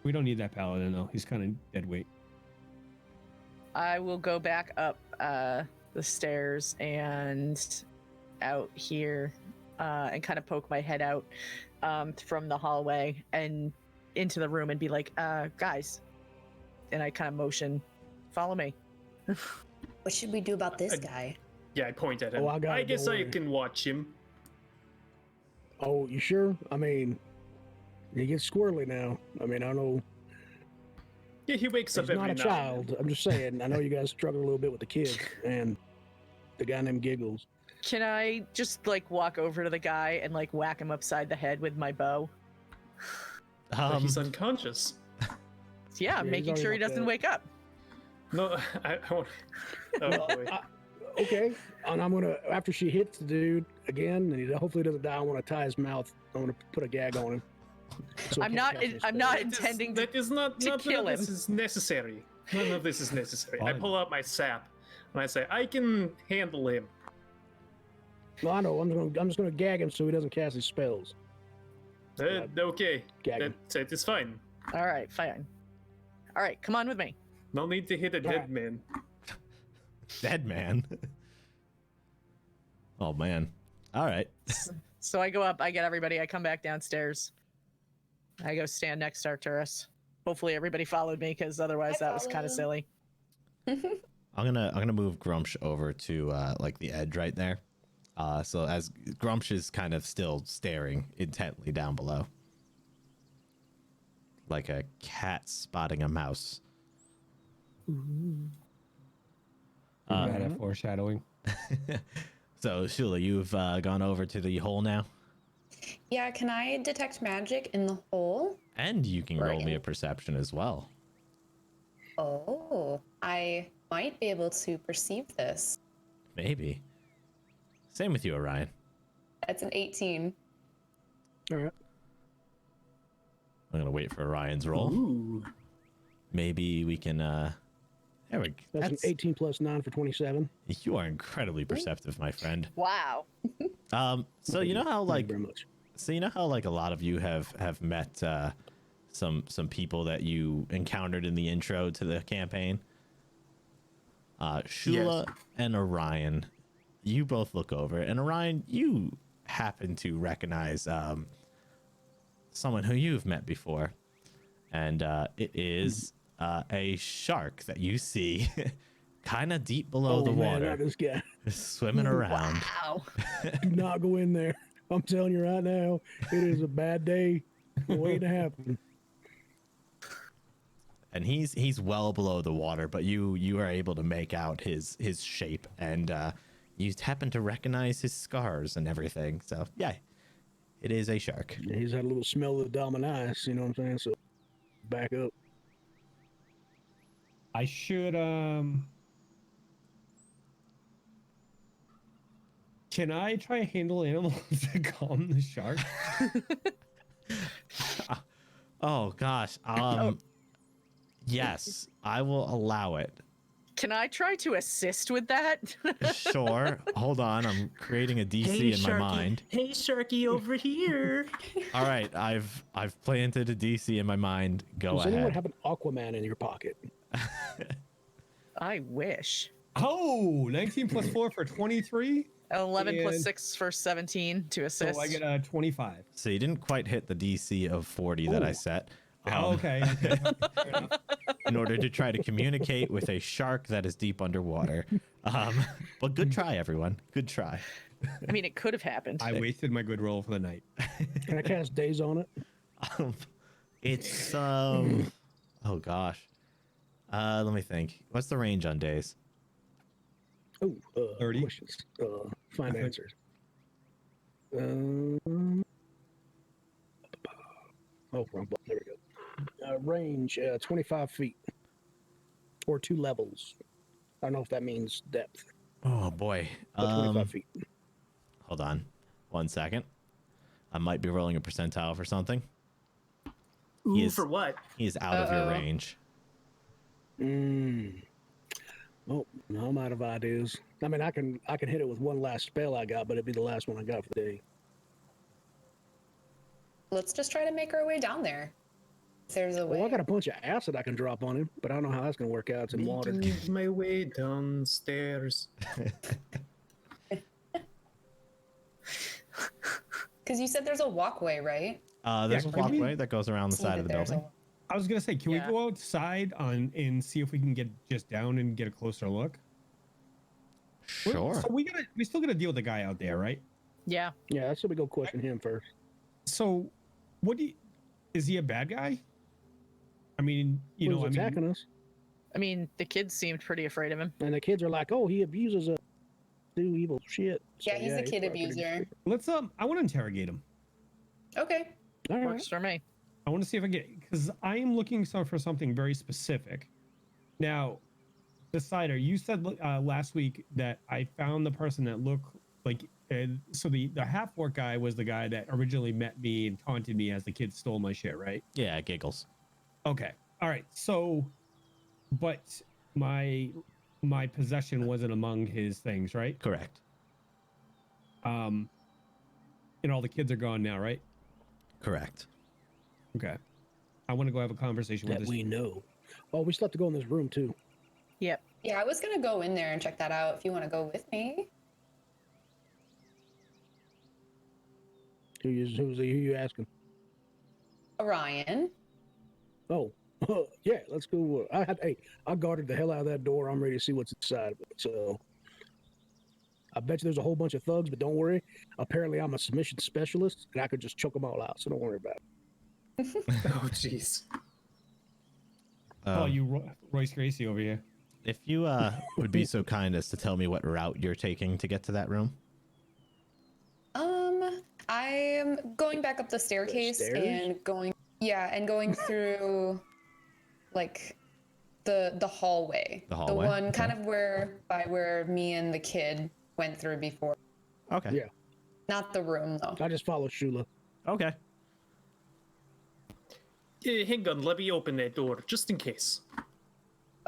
We don't need that paladin though. He's kind of dead weight. I will go back up the stairs and out here and kind of poke my head out from the hallway and into the room and be like, guys. And I kind of motion, follow me. What should we do about this guy? Yeah, I point at him. Oh, I got it, guess don't I worry. can watch him. Oh, you sure? I mean, he gets squirrely now. I mean, I don't know. Yeah, he wakes He's up every not a night. child. I'm just saying. I know you guys struggle a little bit with the kids and the guy named Giggles. Can I just like walk over to the guy and like whack him upside the head with my bow? But he's unconscious. Yeah, Yeah, he's making already sure he knocked doesn't out. wake up. No, I want. Oh boy. Okay, and I'm gonna after she hits the dude again, and he hopefully doesn't die. I want to tie his mouth. I'm gonna put a gag on him. So he I'm can't not. cast any I'm spells. not That is- intending to. That is not. to None kill of this him. is necessary. None of this is necessary. I Fine. pull out my sap and I say, I can handle him. No, I know. I'm just gonna gag him so he doesn't cast his spells. Okay, Gag him. that is fine. All right, fine. All right, come on with me. No need to hit a Alright. dead man. Dead man. Oh man. All right. So I go up. I get everybody. I come back downstairs. I go stand next to Arcturus. Hopefully everybody followed me because otherwise I that was kind of followed. silly. I'm gonna move Grumsh over to like the edge right there. So as Grumsh is kind of still staring intently down below, like a cat spotting a mouse. Bad at foreshadowing. So Shula, you've gone over to the hole now, Yeah, can I detect magic in the hole? and you can roll me Right. a perception as well. Oh, I might be able to perceive this. Maybe. Same with you, Orion. That's an 18. All right. I'm gonna wait for Orion's roll. Ooh. Maybe we can. There we go. That's an 18 plus 9 for 27. You are incredibly perceptive, my friend. Wow. So you know how Thank like you very much. So you know how like a lot of you have met some people that you encountered in the intro to the campaign. Shula and Orion, you both look over, and Orion, you happen to recognize someone who you've met before, and it is a shark that you see kind of deep below the man, water, not this guy. swimming around. Wow. Do not go in there. I'm telling you right now, it is a bad day waiting to happen. And he's well below the water, but you are able to make out his shape, and you happen to recognize his scars and everything. So yeah, it is a shark. Yeah, he's had a little smell of the Dominis, you know what I'm saying? So back up. I should Can I try and handle animals to calm the shark? Oh gosh. Yes, I will allow it. Can I try to assist with that? Sure. Hold on, I'm creating a DC in my mind. Hey, Sharky, over here. All right, I've planted a DC in my mind. Go Does anyone ahead. have an Aquaman in your pocket? I wish. Oh, 19 plus 4 for 23. 11 plus And- 6 for 17 to assist. So I get a 25. So you didn't quite hit the DC of 40 that I Ooh. set. Oh, okay. Okay. Fair enough. In order to try to communicate with a shark that is deep underwater. But good try, everyone. Good try. I mean, it could have happened. I wasted my good roll for the night. Can I cast days on it? It's oh gosh. Let me think. What's the range on days? Oh, 30? questions. Find Okay. answers. Oh, wrong button. There we go. Range 25 feet or 2 levels. I don't know if that means depth, Oh boy. but 25 feet. Hold on 1 second. I might be rolling a percentile for something. Ooh, He is- for what? He is out of your Uh-oh. range. Oh, no, I'm out of ideas. I mean, I can hit it with one last spell I got, but it'd be the last one I got for the day. Let's just try to make our way down there. If there's a way. Well, I got a bunch of acid I can drop on him, but I don't know how that's gonna work out. It's in water. Making my way downstairs. Because you said there's a walkway, right? There's Yeah, a can we- walkway that goes around the See side that of the there's a- building. I was gonna say, can Yeah. we go outside and see if we can get just down and get a closer look? Sure. So we still gotta deal with the guy out there, right? Yeah. Yeah, that's what we go question him first. So, is he a bad guy? I mean, you Who's know, attacking us? I mean, the kids seemed pretty afraid of him. And the kids are like, "Oh, he abuses us, do evil shit." So, Yeah, he's a kid probably pretty abuser. let's I want to interrogate him. Okay. All right. Works for me. I want to see if I get, because I am looking for something very specific. Now, Decider, you said last week that I found the person that looked like. So the half orc guy was the guy that originally met me and taunted me as the kid stole my shit, right? Yeah, giggles. Okay. All right. So, but my possession wasn't among his things, right? Correct. And all the kids are gone now, right? Correct. Okay. I want to go have a conversation with That this. we know. Oh, we still have to go in this room too. Yep. Yeah, I was gonna go in there and check that out if you want to go with me. Who you asking? Orion. Oh, yeah, let's go. I guarded the hell out of that door. I'm ready to see what's inside of it. So I bet you there's a whole bunch of thugs, but don't worry. Apparently, I'm a submission specialist, and I could just choke them all out. So don't worry about it. Oh, jeez. Oh, you Royce Gracie over here. If you would be so kind as to tell me what route you're taking to get to that room. I'm going back up the staircase stairs? and going through like the hallway. The hallway, one okay. kind of where me and the kid went through before. Okay. Yeah. Not the room though. I just follow Shula. Okay. Hang on, let me open that door, just in case.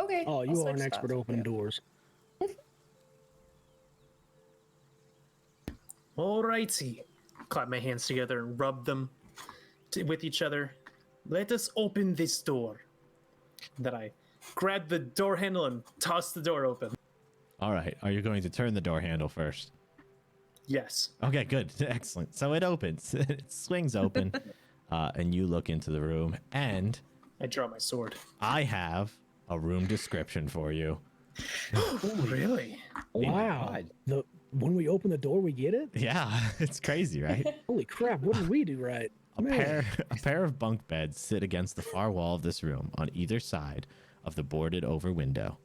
Okay. Oh, I'll you are switch an expert spots. opening doors. Alrighty. Clap my hands together and rub them with each other. Let us open this door. Then I grab the door handle and toss the door open. All right. Are you going to turn the door handle first? Yes. Okay, good. Excellent. So it opens. It swings open, and you look into the room, and I draw my sword. I have a room description for you. Really? Wow. When we open the door, we get it? Yeah, it's crazy, right? Holy crap, what did we do right? A pair of bunk beds sit against the far wall of this room on either side of the boarded over window.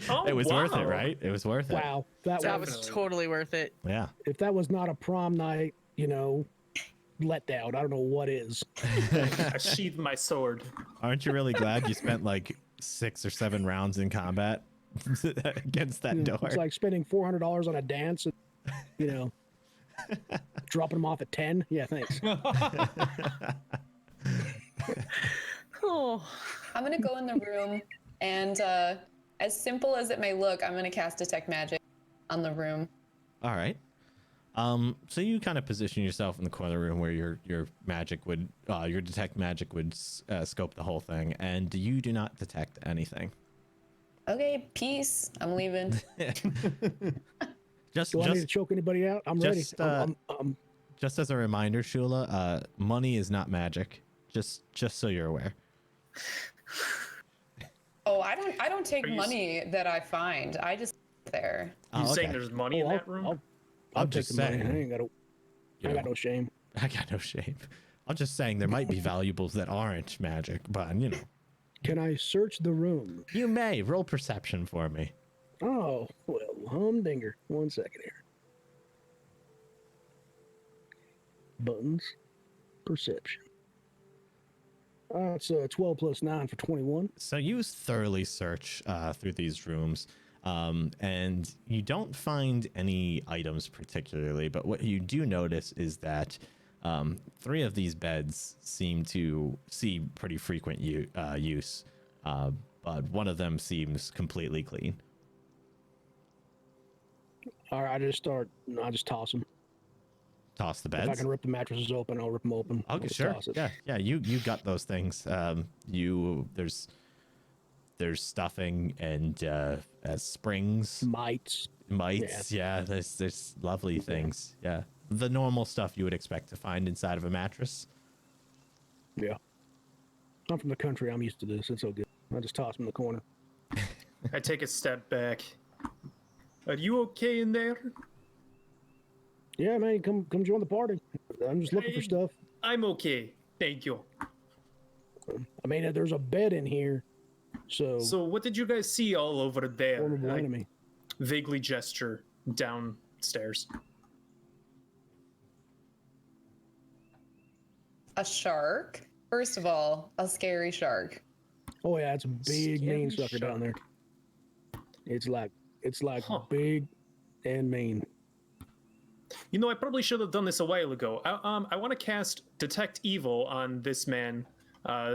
Oh, It was worth it, wow. right? It was worth it. Wow. That That was, was totally worth it. Yeah. if that was not a prom night, letdown. I don't know what is. I sheathe my sword. Aren't you really glad you spent like 6 or 7 rounds in combat against that door? It's like spending $400 on a dance and, dropping them off at 10. Yeah, thanks. Oh, I'm gonna go in the room and as simple as it may look, I'm gonna cast Detect Magic on the room. All right. So you kind of position yourself in the corner room where your magic would, your detect magic would scope the whole thing, and you do not detect anything. Okay, peace. I'm leaving. Just Do I need to choke anybody out? I'm ready. just, just as a reminder, Shula, money is not magic. Just so you're aware. Oh, I don't take Are you money that I find. I just there. Oh, You saying okay. there's money in that room? I'll I'm take just the money. saying. I ain't got no, You I got know, no shame. I got no shame. I'm just saying there might be valuables that aren't magic, but you know. Can I search the room? You may roll perception for me. Oh, well, humdinger. 1 second here. Buttons. Perception. It's 12 plus 9 for 21. So you thoroughly search through these rooms, and you don't find any items particularly, but what you do notice is that 3 of these beds seem to see pretty frequent use, but one of them seems completely clean. All right, I just toss them. Toss the If I beds. can rip the mattresses open, I'll rip them open. I'll Okay, just sure. toss it. Yeah. You got those things. There's stuffing and springs, Mites. mites. Yeah, there's lovely things. Yeah, the normal stuff you would expect to find inside of a mattress. Yeah. I'm from the country. I'm used to this. It's so good. I just toss them in the corner. I take a step back. Are you okay in there? Yeah, man, come join the party. I'm just looking for stuff. I'm okay. Thank you. I mean, there's a bed in here, so So what did you guys see all over there? formidable I enemy. vaguely gesture downstairs. A shark? First of all, a scary shark. Oh yeah, it's a big mean Scary sucker down there. It's like Huh. big and mean. You know, I probably should have done this a while ago. I want to cast Detect Evil on this man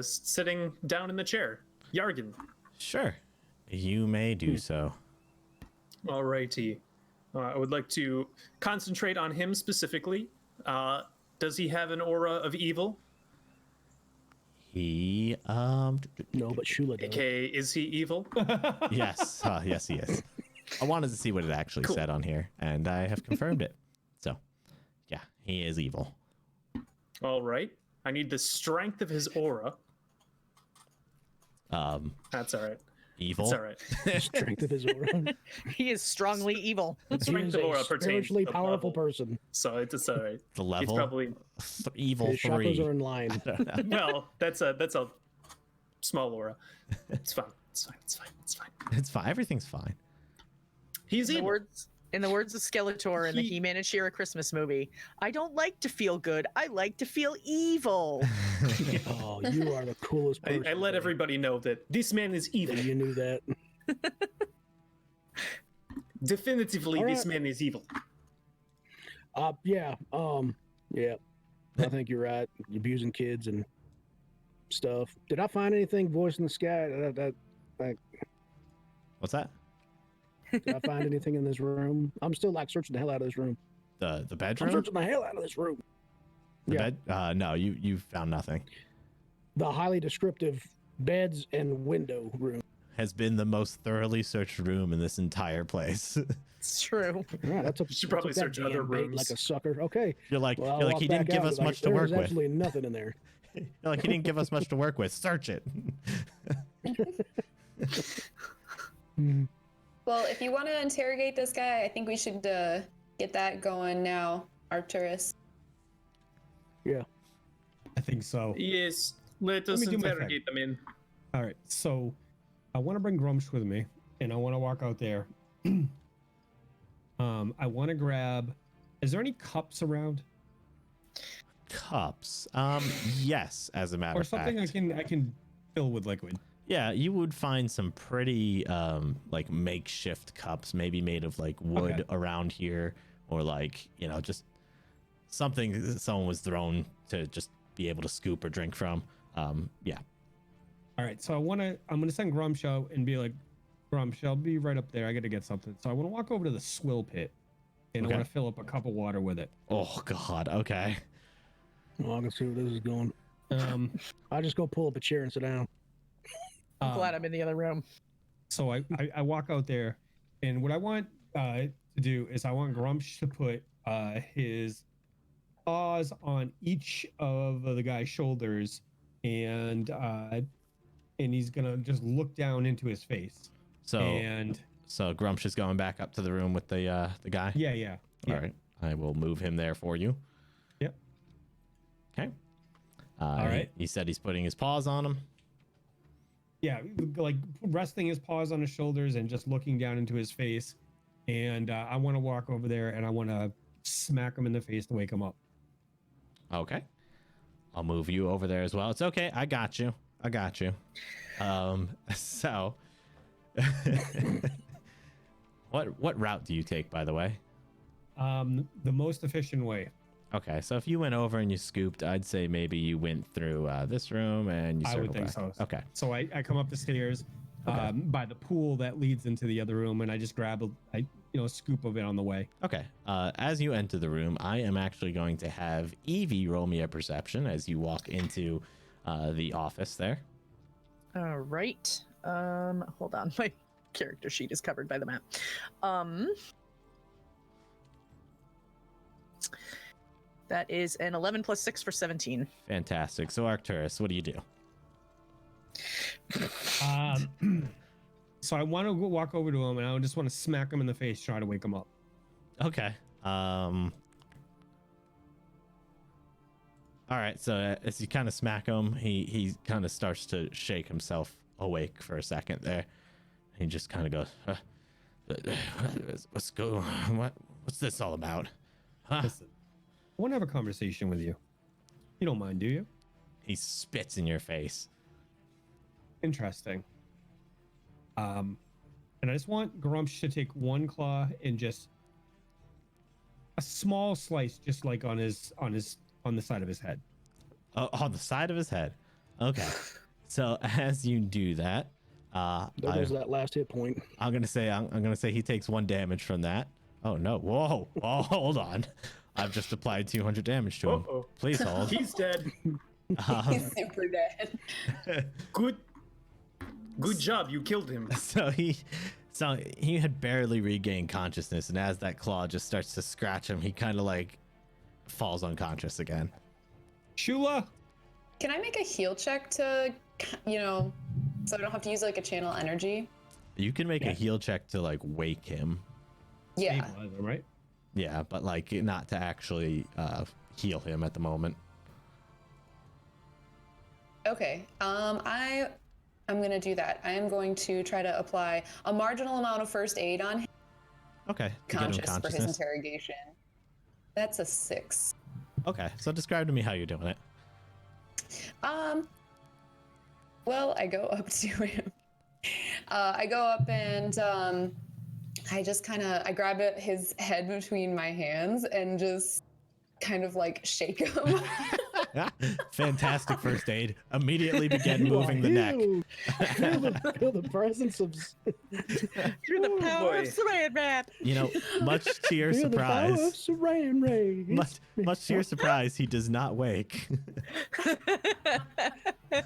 sitting down in the chair. Yargan. Sure, you may do so. Alrighty. I would like to concentrate on him specifically. Does he have an aura of evil? He No, but Shula does. Okay, is he evil? yes, yes he is. I wanted to see what it actually Cool. said on here, and I have confirmed it. So, yeah, he is evil. All right. I need the strength of his aura. That's all right. Evil. It's all right. Strength of his aura. He is strongly evil. He Strength is of a aura pertains spiritually to powerful level. person. So it's all right. The He's level. probably Evil His 3. chakras are in line. well. That's a small aura. It's fine. It's fine. It's fine. It's fine. It's fine. Everything's fine. He's In the evil. words of Skeletor in the He- He-Man and She-Ra Christmas movie, I don't like to feel good. I like to feel evil. Oh, you are the coolest person. I let buddy. everybody know that this man is evil. You knew that. Definitively, All this right. man is evil. Yeah. Yeah. I think you're right. Abusing kids and stuff. Did I find anything voice in the sky? What's that? Did I find anything in this room? I'm still like searching the hell out of this room. The I'm bedroom? searching the hell out of this room. The yeah. bed? No, you found nothing. The highly descriptive beds and window room. Has been the most thoroughly searched room in this entire place. It's true. All right, that's a Should probably search other rooms. like a sucker. Okay. You're like, Well, I'll you're like walk he didn't back give out, us like, much to there work is with. absolutely nothing in there. You're like he didn't give us much to work with. Search it. Well, if you want to interrogate this guy, I think we should get that going now, Arcturus. Yeah. I think so. Yes, let us me do my thing. interrogate them in. All right, so I want to bring Grumsh with me, and I want to walk out there. I want to grab. Is there any cups around, Cups. Yes, as a matter or of something fact. I can fill with liquid? Yeah, you would find some pretty like makeshift cups, maybe made of like wood Okay. around here, or like, you know, just something that someone was thrown to just be able to scoop or drink from. Yeah. All right, so I'm gonna send Grumsh out and be like, Grumsh, I'll be right up there. I got to get something. So I want to walk over to the swill pit, and Okay. I want to fill up a cup of water with it. Oh God. Okay. Well, I can see where this is going. Um, I just go pull up a chair and sit down. I'm glad I'm in the other room. So I walk out there, and what I want to do is I want Grumsh to put his paws on each of the guy's shoulders, and he's gonna just look down into his face. So And So Grumsh is going back up to the room with the guy. Yeah. All right. I will move him there for you. Yep. Okay. All right. He said he's putting his paws on him. Yeah, like resting his paws on his shoulders and just looking down into his face. And I want to walk over there and I want to smack him in the face to wake him up. Okay. I'll move you over there as well. It's okay. I got you. So what route do you take, by the way? The most efficient way. Okay, so if you went over and you scooped, I'd say maybe you went through this room and you I circled would think back. so. Okay. So I come up the stairs by the pool that leads into the other room, and I just grab a scoop of it on the way. Okay. As you enter the room, I am actually going to have Evie roll me a perception as you walk into the office there. All right. Hold on. My character sheet is covered by the map. That is an 11 plus 6 for 17. Fantastic. So Arcturus, what do you do? So I want to go walk over to him, and I just want to smack him in the face, try to wake him up. Okay. All right. So as you kind of smack him, he kind of starts to shake himself awake for a second there. He just kind of goes, what's this all about? Huh? Listen, I want to have a conversation with you. You don't mind, do you? He spits in your face. Interesting. And I just want Grumsh to take one claw and just a small slice, just like on the side of his head. Oh, on the side of his head. Okay. So as you do that, There goes that last hit point. I'm gonna say he takes 1 damage from that. Oh no! Whoa! Oh, hold on. I've just applied 200 damage to him. Uh-oh. Please hold. He's dead. He's super dead. Good job. You killed him. So he had barely regained consciousness, and as that claw just starts to scratch him, he kind of like falls unconscious again. Shula, Can I make a heal check to, so I don't have to use like a channel energy? You can make a heal check to like wake him. Yeah. stabilize him, right? Yeah, but like not to actually heal him at the moment. Okay. I'm gonna do that. I am going to try to apply a marginal amount of first aid on him. Okay. To get him For his consciousness. interrogation. That's a 6. Okay. So describe to me how you're doing it. Well, I go up to him. I go up and I just I grab his head between my hands and just kind of like shake him. Fantastic first aid. Immediately begin moving the neck. Feel the presence of. Through the power of Saran Wrap. You know, much to your Feel the power of surprise, Saran Wrap. much to your surprise, he does not wake.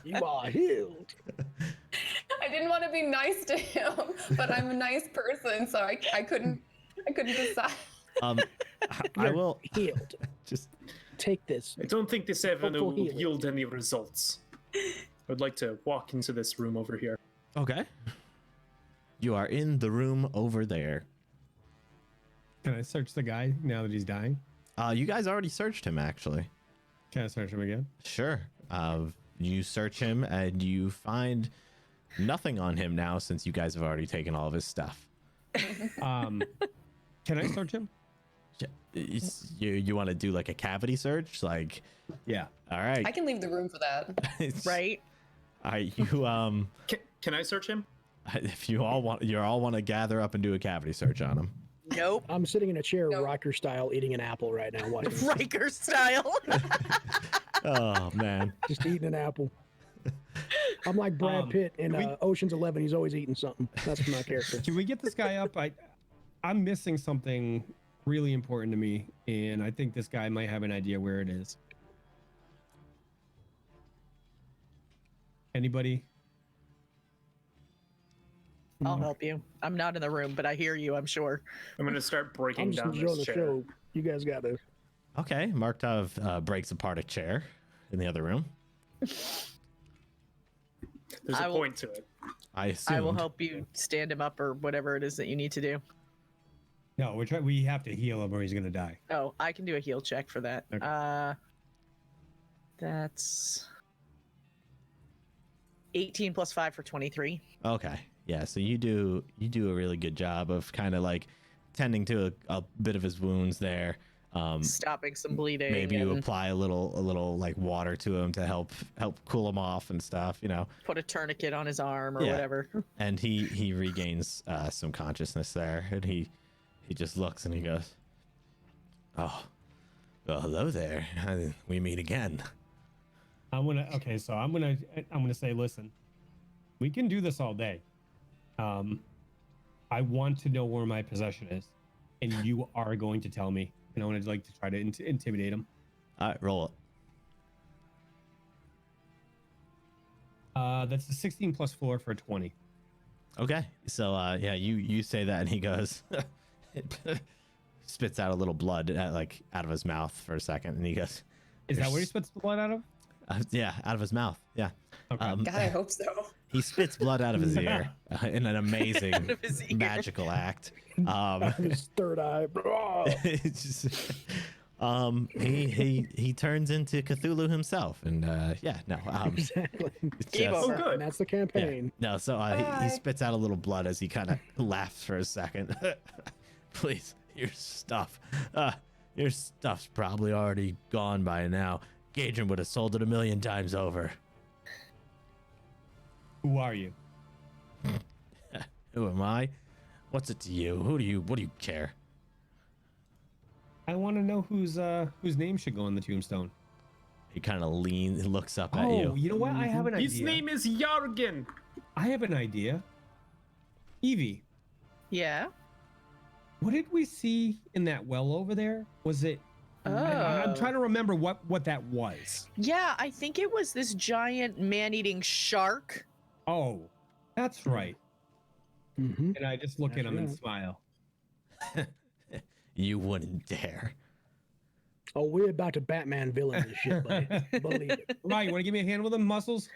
You are healed. I didn't want to be nice to him, but I'm a nice person, so I couldn't decide. I will Healed. just. Take this. I don't think this avenue Hopeful will healing. yield any results. I'd like to walk into this room over here. Okay. You are in the room over there. Can I search the guy now that he's dying? You guys already searched him, actually. Can I search him again? Sure. You search him and you find nothing on him now since you guys have already taken all of his stuff. Can I search him? You want to do like a cavity search? Like, Yeah. all right. I can leave the room for that. Right? All right. You Can I search him? if you all want to gather up and do a cavity search on him. Nope. I'm sitting in a chair, No. Riker style, eating an apple right now, watching. Riker style. Oh man. Just eating an apple. I'm like Brad Pitt in Ocean's 11. He's always eating something. That's my character. Can we get this guy up? I'm missing something really important to me, and I think this guy might have an idea where it is. Anybody? I'll help you. I'm not in the room, but I hear you, I'm sure. I'm going to start breaking I'm just down enjoying this the chair. show. You guys got this. Okay. Markov breaks apart a chair in the other room. There's I a will- point to it. I assumed. I will help you stand him up or whatever it is that you need to do. No, we have to heal him or he's gonna die. Oh, I can do a heal check for that. Okay. That's 18 plus 5 for 23. Okay. Yeah. So you do a really good job of kind of like tending to a bit of his wounds there. Stopping some bleeding. Maybe you and apply a little like water to him to help cool him off and stuff. put a tourniquet on his arm or Yeah. whatever. And he regains some consciousness there, and he just looks and he goes, "Oh, well, hello there. We meet again." I'm gonna say, listen, we can do this all day. I want to know where my possession is, and you are going to tell me. And I want to try to intimidate him. All right, roll it. That's a 16 plus 4 for a 20. Okay. So yeah, you say that, and he goes, spits out a little blood out of his mouth for a second, and he goes, Is that where he spits the blood out of? Yeah, out of his mouth. Yeah. Okay. God, I hope so. He spits blood out of his ear in an amazing Out of his ear. magical act. His third eye. It's just, he turns into Cthulhu himself, and Exactly. it's Game just- over. Oh, good. And that's the yeah. campaign. No, so he Bye. spits out a little blood as he kind of laughs for a second. Please, your stuff's probably already gone by now. Gaedron would have sold it 1,000,000 times over. Who are you? Who am I? What's it to you? What do you care? I want to know whose name should go on the tombstone. He kind of looks up at Oh, you. you know what? I have an idea. His name is Jargen. I have an idea. Evie, Yeah. what did we see in that well over there? Was it? I'm Oh. trying to remember what that was. Yeah, I think it was this giant man-eating shark. Oh, that's right. Mm-hmm. And I just look at That's him and right. smile. You wouldn't dare. Oh, we're about to Batman villain this shit, buddy. Believe it. Right, you want to give me a hand with them muscles?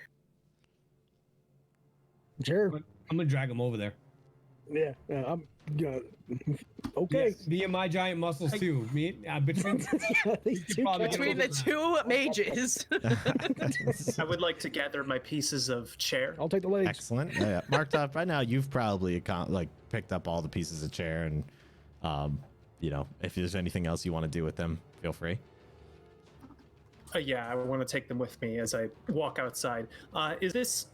Sure. I'm gonna drag him over there. Yeah. I'm okay. Yes, me and my giant muscles too. Me between These two Probably cats- Between the two mages. I would like to gather my pieces of chair. I'll take the legs. Excellent. Yeah. Marked up. By now, you've probably picked up all the pieces of chair, and if there's anything else you want to do with them, feel free. Yeah, I want to take them with me as I walk outside. Is this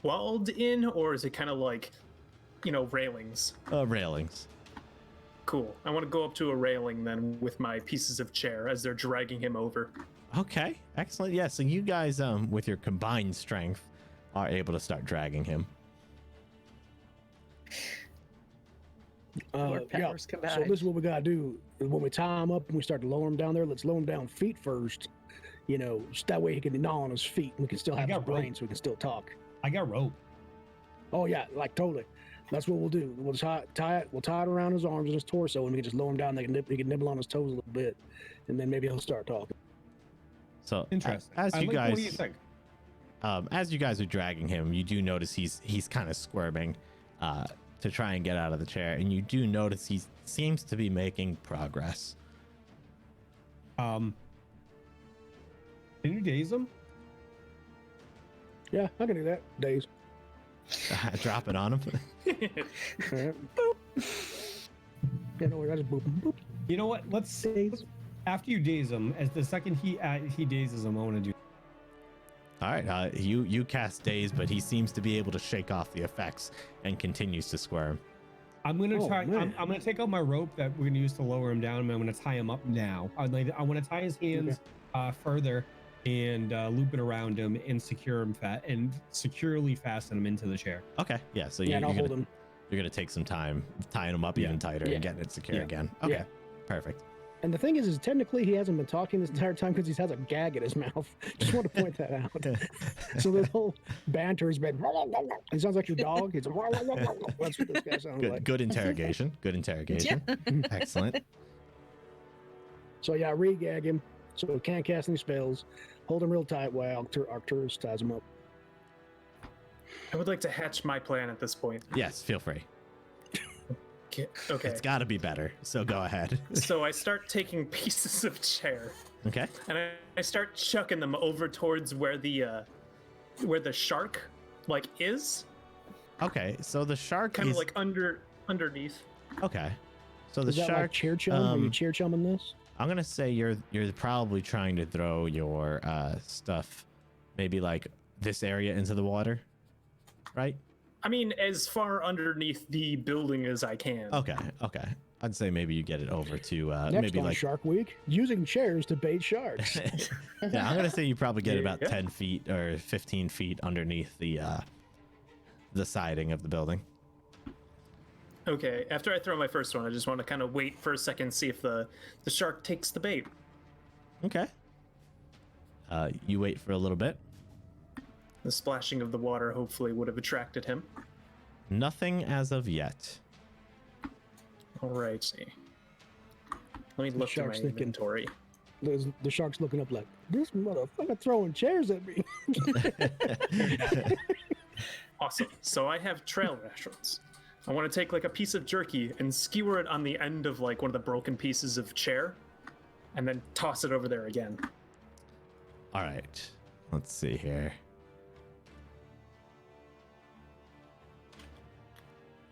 walled in, or is it kind of railings? Railings. Cool. I want to go up to a railing then with my pieces of chair as they're dragging him over. Okay. Excellent. Yeah. So you guys, with your combined strength, are able to start dragging him. Our Yeah. powers So combined. this is what we gotta do. When we tie him up and we start to lower him down there, let's lower him down feet first. So that way he can gnaw on his feet and we can still have his got brain rope. so we can still talk. I got rope. Oh yeah, totally. That's what we'll do. We'll tie it. We'll tie it around his arms and his torso, and we can just lower him down. He can nibble on his toes a little bit, and then maybe he'll start talking. So Interesting. as you what do you guys, think? as you guys are dragging him, you do notice he's kind of squirming to try and get out of the chair, and you do notice he seems to be making progress. Can you daze him? Yeah, I can do that. Days. Drop it on him. All right. Boop. Yeah, no worries. I just boop him. Boop. You know what? Let's Days. after you daze him, as the second he dazes him, I want to do. All right. You cast daze, but he seems to be able to shake off the effects and continues to squirm. I'm gonna Oh, try. man. I'm gonna take out my rope that we're gonna use to lower him down, and I'm gonna tie him up now. I want to tie his hands further and loop it around him and secure him and securely fasten him into the chair. Okay. Yeah. So Yeah, and I'll hold him. you're gonna take some time tying him up Yeah. even tighter Yeah. and getting it secure Yeah. again. Okay. Yeah. Perfect. And the thing is technically he hasn't been talking this entire time because he has a gag in his mouth. Just want to point that out. So this whole banter has been. He sounds like your dog. It's. That's what this guy sounds Good. like. Good interrogation. Good interrogation. Excellent. So yeah, re-gag him so he can't cast any spells. Hold him real tight while Arcturus ties him up. I would like to hatch my plan at this point. Yes, feel free. Okay. It's got to be better. So go ahead. So I start taking pieces of chair Okay. and I start chucking them over towards where the shark like is, Okay. So the shark kind is of like underneath. okay. So the Is that shark. like chair chum? Are you chair chumming this? I'm gonna say you're probably trying to throw your stuff, maybe like this area into the water, right? I mean, as far underneath the building as I can. Okay. Okay. I'd say maybe you get it over to Next maybe on like Shark Week, using chairs to bait sharks. yeah. I'm gonna say you probably get about Yeah. 10 feet or 15 feet underneath the siding of the building. Okay, after I throw my first one, I just want to kind of wait for a second, see if the shark takes the bait. Okay. You wait for a little bit. The splashing of the water hopefully would have attracted him. Nothing as of yet. Alrighty. Let me look through my shark's thinking- inventory. The shark's looking up like, this motherfucker throwing chairs at me. Awesome. So I have trail rations. I want to take like a piece of jerky and skewer it on the end of like one of the broken pieces of chair, and then toss it over there again. All right. Let's see here.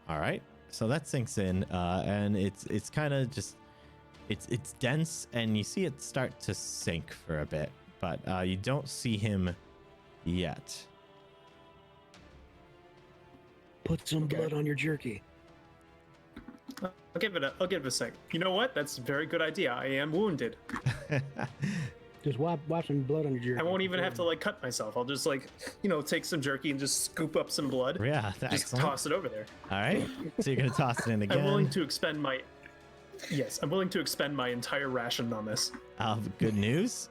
All right. So that sinks in, and it's kind of just it's dense, and you see it start to sink for a bit, but you don't see him yet. Put some blood on your jerky. I'll give it a sec. You know what? That's a very good idea. I am wounded. Just wipe some blood on your jerky. I won't even have to like cut myself. I'll just like, take some jerky and just scoop up some blood. Yeah, Just excellent. toss it over there. All right. So you're gonna toss it in again. I'm willing to expend my entire ration on this. Good news.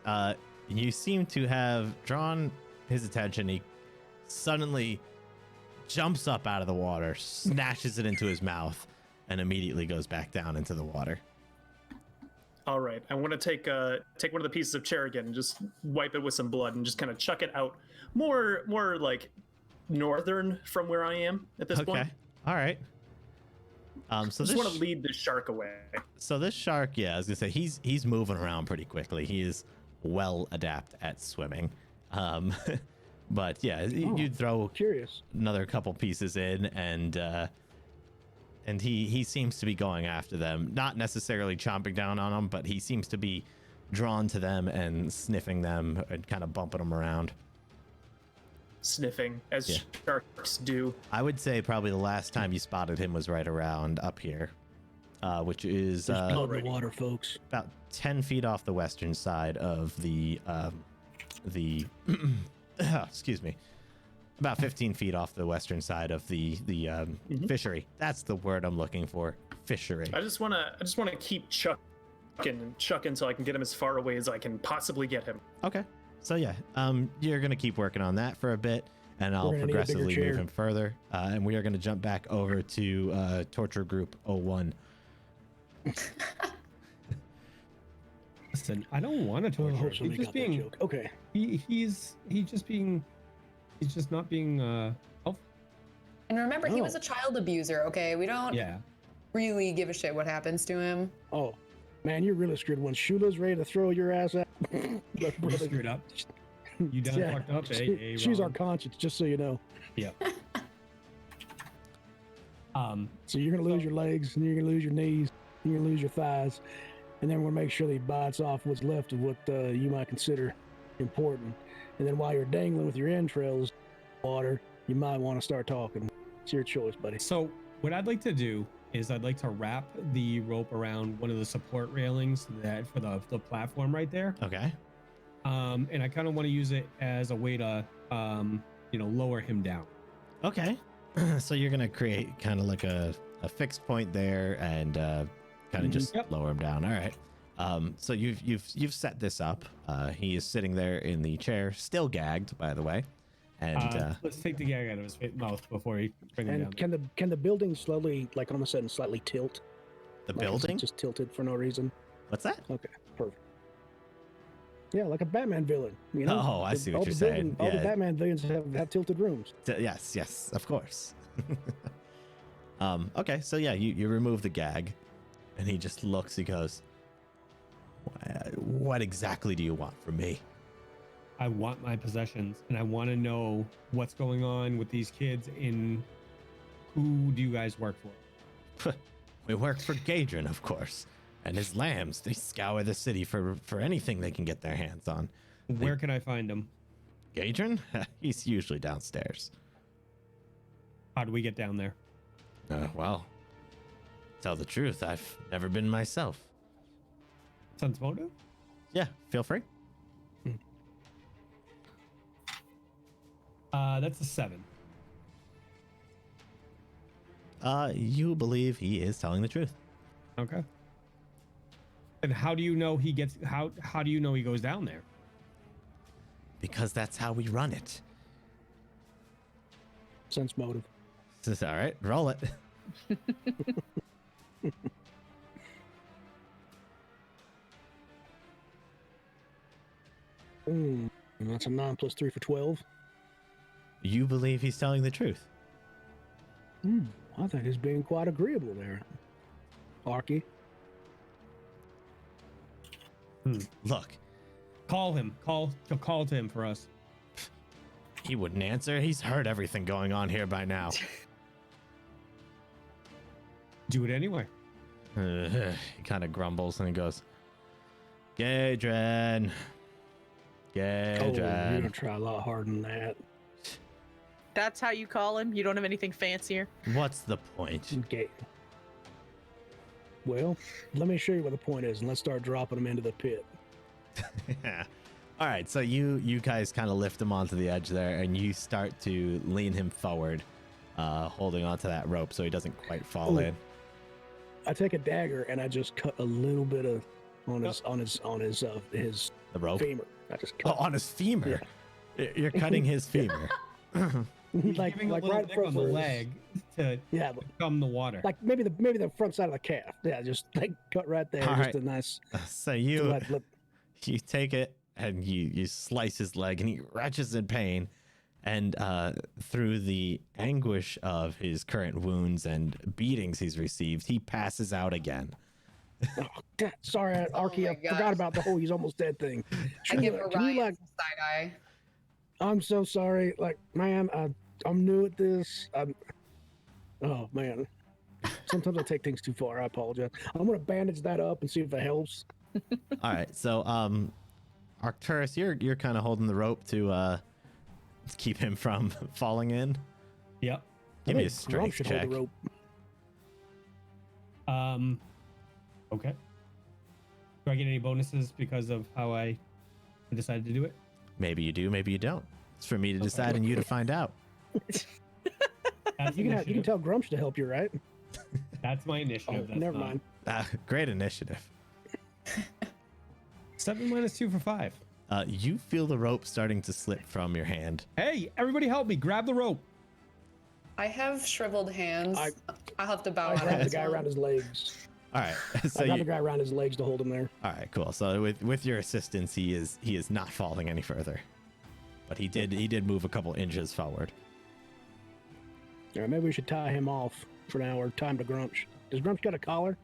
You seem to have drawn his attention. He suddenly jumps up out of the water, snatches it into his mouth, and immediately goes back down into the water. All right, I want to take one of the pieces of chair again and just wipe it with some blood and just kind of chuck it out more like northern from where I am at this point. Okay. All right. So I this just want to lead the shark away. So this shark, yeah, I was gonna say he's moving around pretty quickly. He is well adept at swimming. But yeah, you throw Curious. another couple pieces in, and he seems to be going after them. Not necessarily chomping down on them, but he seems to be drawn to them and sniffing them and kind of bumping them around. Sniffing, as Yeah. sharks do. I would say probably the last time you spotted him was right around up here, which is There's blood in the water, folks. about 10 feet off the western side of the excuse me, about 15 feet off the western side of the fishery. That's the word I'm looking for. Fishery. I just want to keep chucking so I can get him as far away as I can possibly get him. Okay. So yeah, you're gonna keep working on that for a bit, and I'll We're gonna need a bigger progressively move chair. him further. And we are gonna jump back over to Torture Group 01. Listen, I don't want to Oh, I torture. hope him. somebody He's got just that being. joke. Okay. He's just not being. Helpful. And remember, he Oh. was a child abuser. Okay, we don't Yeah. really give a shit what happens to him. Oh, man, you're really screwed. When Shula's ready to throw your ass out, You brother, screwed up. You done yeah, fucked up. Hey, she's our Ron. conscience, just so you know. Yeah. So you're gonna lose your legs, and you're gonna lose your knees, and you're gonna lose your thighs, and then we're gonna make sure that he bites off what's left of what you might consider important. And then while you're dangling with your entrails in the water, you might want to start talking. It's your choice, buddy. So what I'd like to do is I'd like to wrap the rope around one of the support railings that for the platform right there. Okay. And I kind of want to use it as a way to lower him down. Okay. So you're gonna create kind of like a fixed point there, and kind of just Yep. lower him down. All right. So you've set this up. He is sitting there in the chair, still gagged, by the way. And Let's take the gag out of his mouth before he brings him down. And can the building slowly, like all of a sudden, slightly tilt? the Like, it's building. just tilted for no reason. What's that? Okay, perfect. Yeah, like a Batman villain. You know. Oh, I see what All you're the saying. All the Yeah. Batman villains have tilted rooms. Yes, of course. Okay, so yeah, you remove the gag, and he just looks. He goes, "What exactly do you want from me?" I want my possessions, and I want to know what's going on with these kids. Who do you guys work for? We work for Gaedron, of course, and his lambs. They scour the city for anything they can get their hands on. Where can I find them? Gaedron? He's usually downstairs. How do we get down there? Well, tell the truth, I've never been myself. Sense motive? Yeah, feel free. That's a 7. You believe he is telling the truth. Okay. And how do you know he gets? How do you know he goes down there? Because that's how we run it. Sense motive. All right, roll it. That's a 9 plus 3 for 12. You believe he's telling the truth. I think he's being quite agreeable there. Arky. Look, Call him. Call to him for us. he wouldn't answer. He's heard everything going on here by now. Do it anyway. He kind of grumbles and he goes, Gaedron. Oh, you're Gaedron. gonna try a lot harder than that. That's how you call him? You don't have anything fancier? What's the point? Okay. Well, let me show you what the point is, and let's start dropping them into the pit. All right, so you guys kind of lift him onto the edge there, and you start to lean him forward, holding onto that rope so he doesn't quite fall in. I take a dagger and I just cut a little bit of on his The rope? femur. I just Oh, cut on his femur. You're cutting his femur. like Giving a right little in nick front on the of his- leg to Yeah, come the water. like maybe the front side of the calf. Yeah, just like cut right there. All just right. a nice. So you let- you take it and you slice his leg, and he retches in pain. And through the anguish of his current wounds and beatings he's received, he passes out again. Oh, God, sorry, Arky, my I gosh. forgot about the whole he's almost dead thing. I give Can you, Orion some side eye. I'm so sorry. Like, man, I'm new at this. Oh man. Sometimes I take things too far. I apologize. I'm gonna bandage that up and see if it helps. All right, so Arcturus, you're kind of holding the rope to keep him from falling in. Yep. Give I me a think Grump strength should check. hold the rope. Okay. Do I get any bonuses because of how I decided to do it? Maybe you do, maybe you don't. It's for me to decide and you to find out. That's You can initiative. tell Grumps to help you, right? That's my Oh, initiative. That's never not- mind. Great initiative. 7 minus 2 for 5. You feel the rope starting to slip from your hand. Hey, everybody help me. Grab the rope. I have shriveled hands. I'll have to bow I out grabbed of the this guy one. around his legs. All right, so I got you, the guy around his legs to hold him there. all right, cool. So with your assistance, he is not falling any further, but he did move a couple inches forward. All right, maybe we should tie him off for now or tie him to Grumps. Does Grumps got a collar?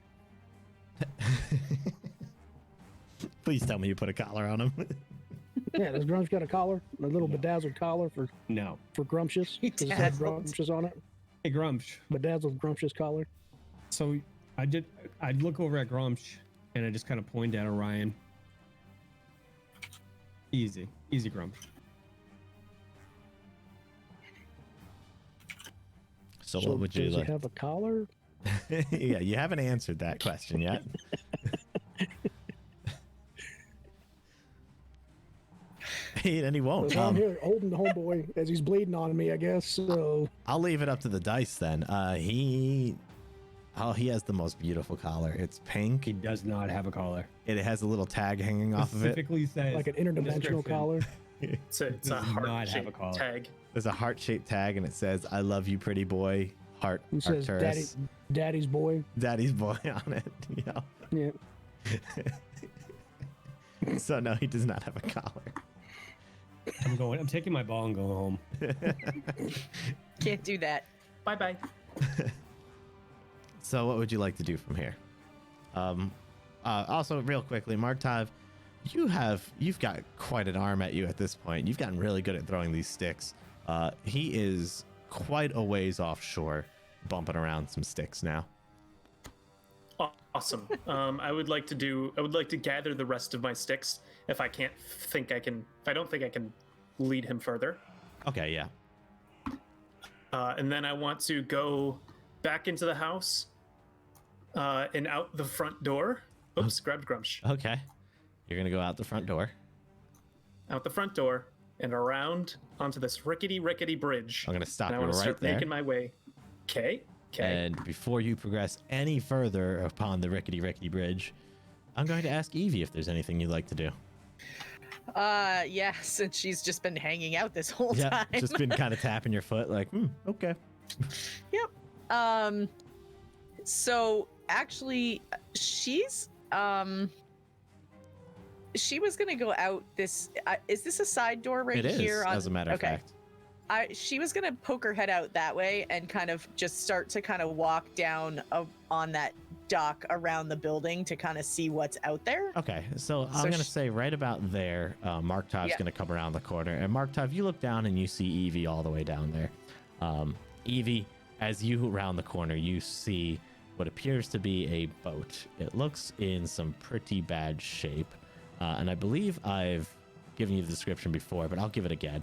Please tell me you put a collar on him. Yeah, does Grumps got a collar? A little bedazzled collar for No. Grumptious? Does it have Bedazzled. Grumptious on it? Hey, Grumsh. Bedazzled Grumptious collar? So I'd look over at Grumsh and I just kind of point at Orion. Easy. Easy, Grumsh. So what would you does like? he have a collar? Yeah, you haven't answered that question yet. And he won't. Because I'm here holding the homeboy as he's bleeding on me, I guess. So I'll leave it up to the dice then. He has the most beautiful collar. It's pink. He does not have a collar. It has a little tag hanging off of it. Specifically says like an interdimensional description, collar. It's a Does not have a heart-shaped collar. tag. There's a heart-shaped tag, and it says, "I love you, pretty boy." Heart It says Arcturus. Daddy's boy. Daddy's boy on it. Yeah. Yeah. So no, he does not have a collar. I'm taking my ball and going home. Can't do that. Bye bye. So what would you like to do from here? Also, real quickly, Markov, you've got quite an arm at you at this point. You've gotten really good at throwing these sticks. He is quite a ways offshore, bumping around some sticks now. Awesome. I would like to gather the rest of my sticks if I don't think I can lead him further. Okay, yeah. And then I want to go back into the house and out the front door. Oops, grabbed Grumsh. Okay. You're going to go out the front door. Out the front door and around onto this rickety bridge. I'm going to stop and you I want to right start there. making my way. Okay. And before you progress any further upon the rickety bridge, I'm going to ask Evie if there's anything you'd like to do. Yeah, since she's just been hanging out this whole time. Just been kind of tapping your foot like, okay. Yep. So actually, she was gonna go out this. Is this a side door right It is, here? as a matter of fact. She was gonna poke her head out that way and kind of just start to kind of walk down on that dock around the building to kind of see what's out there. Okay, so I'm going to say right about there, Marktov's going to come around the corner. And Marktov, you look down and you see Evie all the way down there. Evie, as you round the corner, you see what appears to be a boat. It looks in some pretty bad shape. And I believe I've given you the description before, but I'll give it again.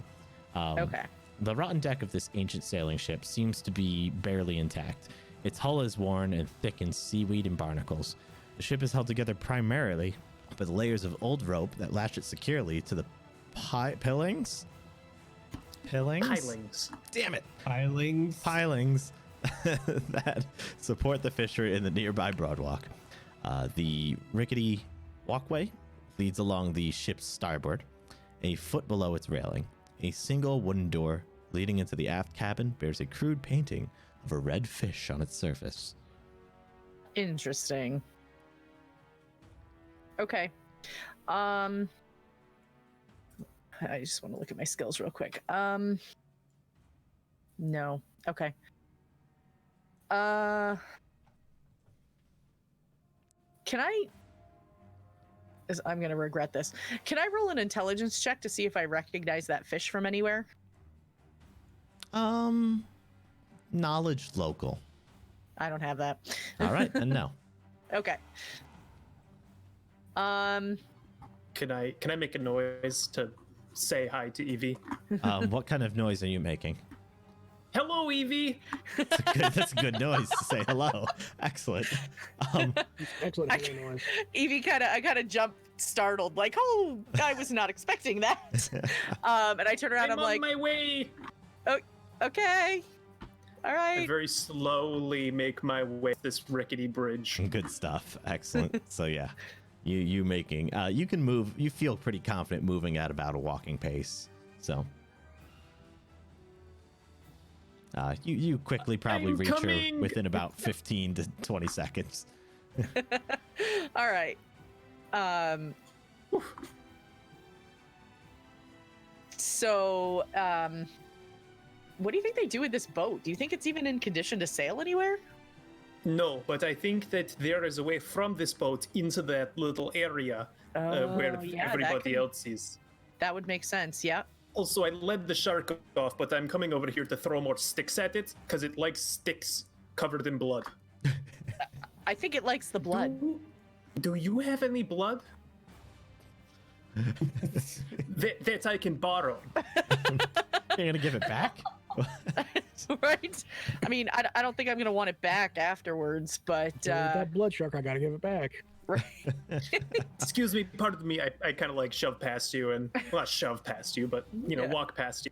Okay. The rotten deck of this ancient sailing ship seems to be barely intact. Its hull is worn and thick in seaweed and barnacles. The ship is held together primarily by layers of old rope that lash it securely to the pilings? Pilings. Damn it. Pilings that support the fishery in the nearby Broadwalk. The rickety walkway leads along the ship's starboard. A foot below its railing, a single wooden door leading into the aft cabin bears a crude painting of a red fish on its surface. Interesting. Okay. I just want to look at my skills real quick. No. Okay. Can I'm gonna regret this. Can I roll an intelligence check to see if I recognize that fish from anywhere? Knowledge local. I don't have that. All right, then no. Okay. Can I make a noise to say hi to Evie? What kind of noise are you making? Hello, Evie. That's a good noise to say hello. Excellent. Excellent noise. Evie I kind of jumped, startled, like, oh, I was not expecting that. And I turn around, I'm on like, my way. Oh, okay, all right. I very slowly make my way up this rickety bridge. Good stuff. Excellent. So yeah, you making you can move. You feel pretty confident moving at about a walking pace. So. You quickly probably reach her within about 15 to 20 seconds. All right. So, what do you think they do with this boat? Do you think it's even in condition to sail anywhere? No, but I think that there is a way from this boat into that little area where everybody else is. That would make sense, yeah. Also, I led the shark off, but I'm coming over here to throw more sticks at it, because it likes sticks covered in blood. I think it likes the blood. Do you have any blood? that I can borrow. You're gonna give it back? Right? I mean, I don't think I'm gonna want it back afterwards, but... that blood shark, I gotta give it back. Right. Excuse me, pardon me, I kind of like shove past you and, well, not shove past you, but, walk past you.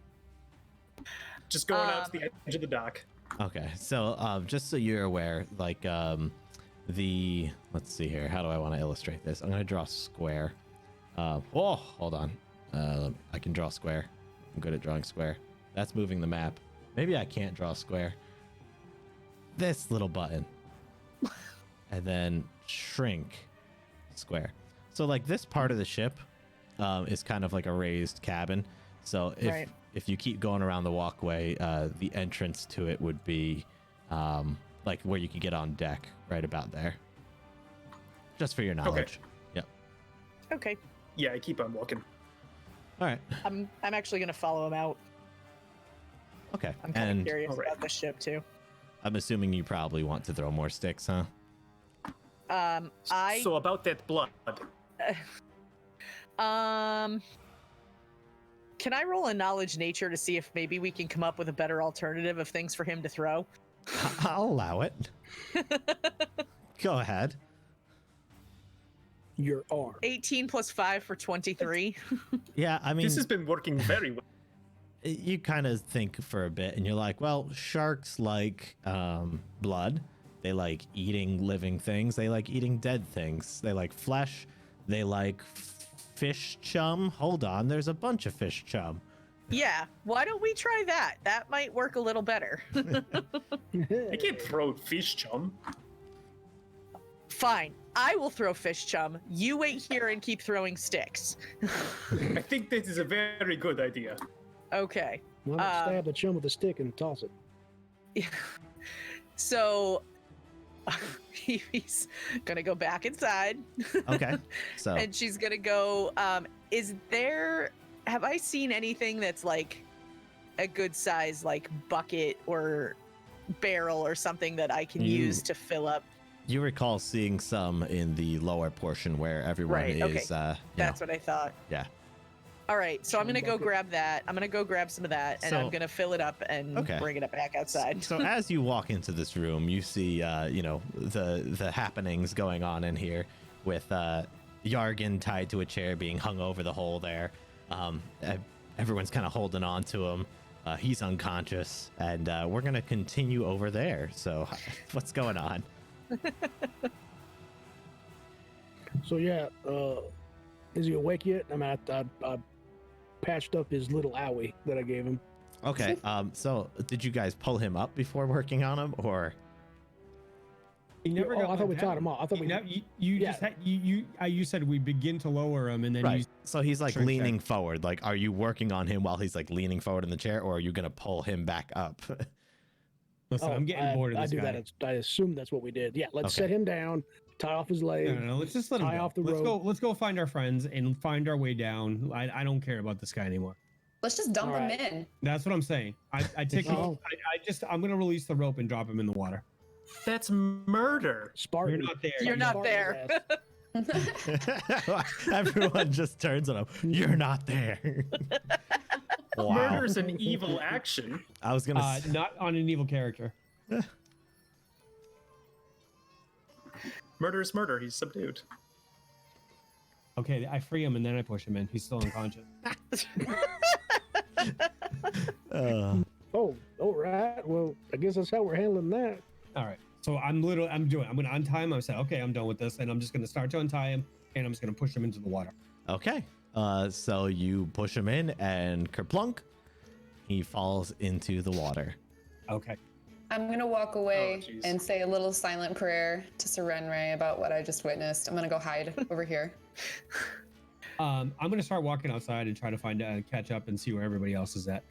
Just going out to the edge of the dock. Okay, so just so you're aware, like let's see here, how do I want to illustrate this? I'm gonna draw a square. Hold on. I can draw a square. I'm good at drawing square. That's moving the map. Maybe I can't draw a square. This little button. And then shrink square. So like this part of the ship is kind of like a raised cabin. So if you keep going around the walkway, the entrance to it would be like where you could get on deck, right about there. Just for your knowledge. Yep. Okay. Yeah, I keep on walking. All right. I'm actually gonna follow him out. Okay. I'm kind of And curious about the ship too. I'm assuming you probably want to throw more sticks, huh? So about that blood. Can I roll a knowledge nature to see if maybe we can come up with a better alternative of things for him to throw? I'll allow it. Go ahead. Your arm. 18 plus 5 for 23. Yeah, I mean, This has been working very well. you kind of think for a bit and you're like, well, sharks like blood. They like eating living things. They like eating dead things. They like flesh. They like fish chum. Hold on, there's a bunch of fish chum. Yeah, why don't we try that? That might work a little better. I can't throw fish chum. Fine, I will throw fish chum. You wait here and keep throwing sticks. I think this is a very good idea. Okay. Why not stab the chum with a stick and toss it? So he's gonna go back inside. Okay. So And she's gonna go, have I seen anything that's like a good size like bucket or barrel or something that I can use to fill up? you recall seeing some in the lower portion where everyone Right, is okay. That's what I thought. yeah. All right, so I'm gonna go bucket. grab that. I'm gonna go grab some of that, and I'm So- gonna fill it up and Okay. bring it back outside. So as you walk into this room, you see, the happenings going on in here with Yargan tied to a chair being hung over the hole there. Everyone's kind of holding on to him. He's unconscious, and we're going to continue over there. So what's going on? So yeah, is he awake yet? I mean, I patched up his little owie that I gave him. Okay, so did you guys pull him up before working on him, or? He never Oh, got I thought left we tied down. him off. I thought You we. know, you Yeah. just had, you said we begin to lower him, and then Right. you So he's like Sure, leaning forward. Like, are you working on him while he's like leaning forward in the chair, or are you going to pull him back up? listen. I'm getting bored of I this do guy. that. I assume that's what we did. Yeah, let's Okay. set him down, tie off his leg. No, let's just let him tie go. off the let's rope. go. Let's go find our friends and find our way down. I don't care about this guy anymore. Let's just dump All him right. in. That's what I'm saying. I take. Oh. I'm gonna release the rope and drop him in the water. That's murder. Spartan. You're not there. You're not Spartan his there. ass. Everyone just turns on him. You're not there. Wow. Murder is an evil action. I was gonna. Not on an evil character. Murder is murder. He's subdued. Okay, I free him and then I push him in. He's still unconscious. Oh, all right. Well, I guess that's how we're handling that. All right. So I'm gonna untie him. I said, okay, I'm done with this, and I'm just gonna start to untie him, and I'm just gonna push him into the water. Okay. So you push him in, and kerplunk, he falls into the water. Okay. I'm gonna walk away jeez. and say a little silent prayer to Serenray about what I just witnessed. I'm gonna go hide over here. I'm gonna start walking outside and try to find catch up and see where everybody else is at.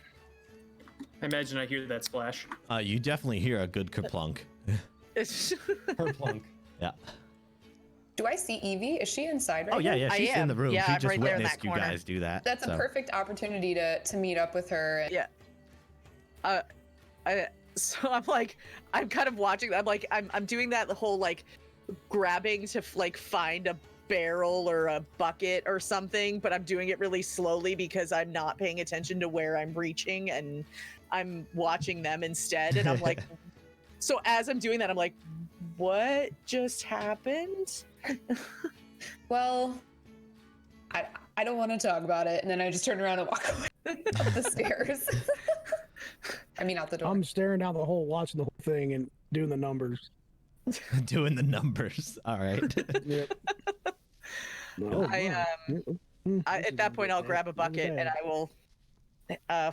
I imagine I hear that splash. You definitely hear a good kerplunk. Per plunk. Yeah. Do I see Evie? Is she inside right Oh yeah, now? yeah. I She's in am. the room. Yeah, she I'm just right there in witnessed that you corner. guys do that. That's so. a perfect opportunity to meet up with her. Yeah. So I'm kind of watching. I'm doing that the whole like grabbing to like find a barrel or a bucket or something, but I'm doing it really slowly because I'm not paying attention to where I'm reaching and I'm watching them instead. And I'm like, so as I'm doing that, I'm like, what just happened? Well, I don't want to talk about it, and then I just turn around and walk away up the stairs. I mean, out the door. I'm staring down the hole, watching the whole thing, and doing the numbers. Doing the numbers. All right. Yep. Oh, I, wow. At that point, I'll grab a bucket and I. I will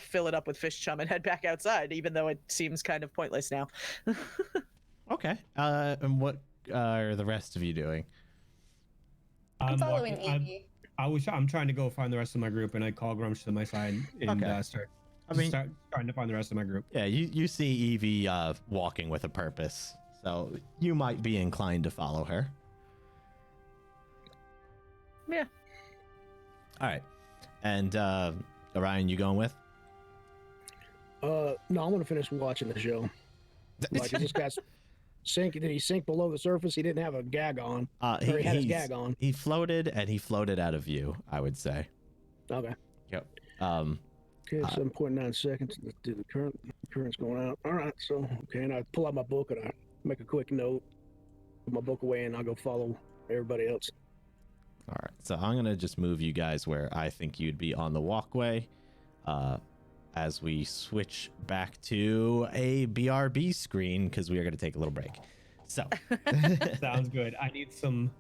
fill it up with fish chum and head back outside, even though it seems kind of pointless now. Okay. And what are the rest of you doing? I'm following walking- Evie. I'm trying to go find the rest of my group, and I call Grumsh to my side and Okay. start. I mean, trying to find the rest of my group. yeah, you see Evie walking with a purpose, so you might be inclined to follow her. Yeah. All right, and Orion, you going with? No, I'm gonna finish watching the show. Like, it just got sink. Did he sink below the surface? He didn't have a gag on. Or he had his gag on. He floated, and he floated out of view, I would say. Okay. Yep. Okay, 7.9 seconds. The current's going out. All right, so okay, and I pull out my book and I make a quick note, put my book away, and I go follow everybody else. All right, so I'm gonna just move you guys where I think you'd be on the walkway, as we switch back to a BRB screen because we are gonna take a little break. So, Sounds good. I need some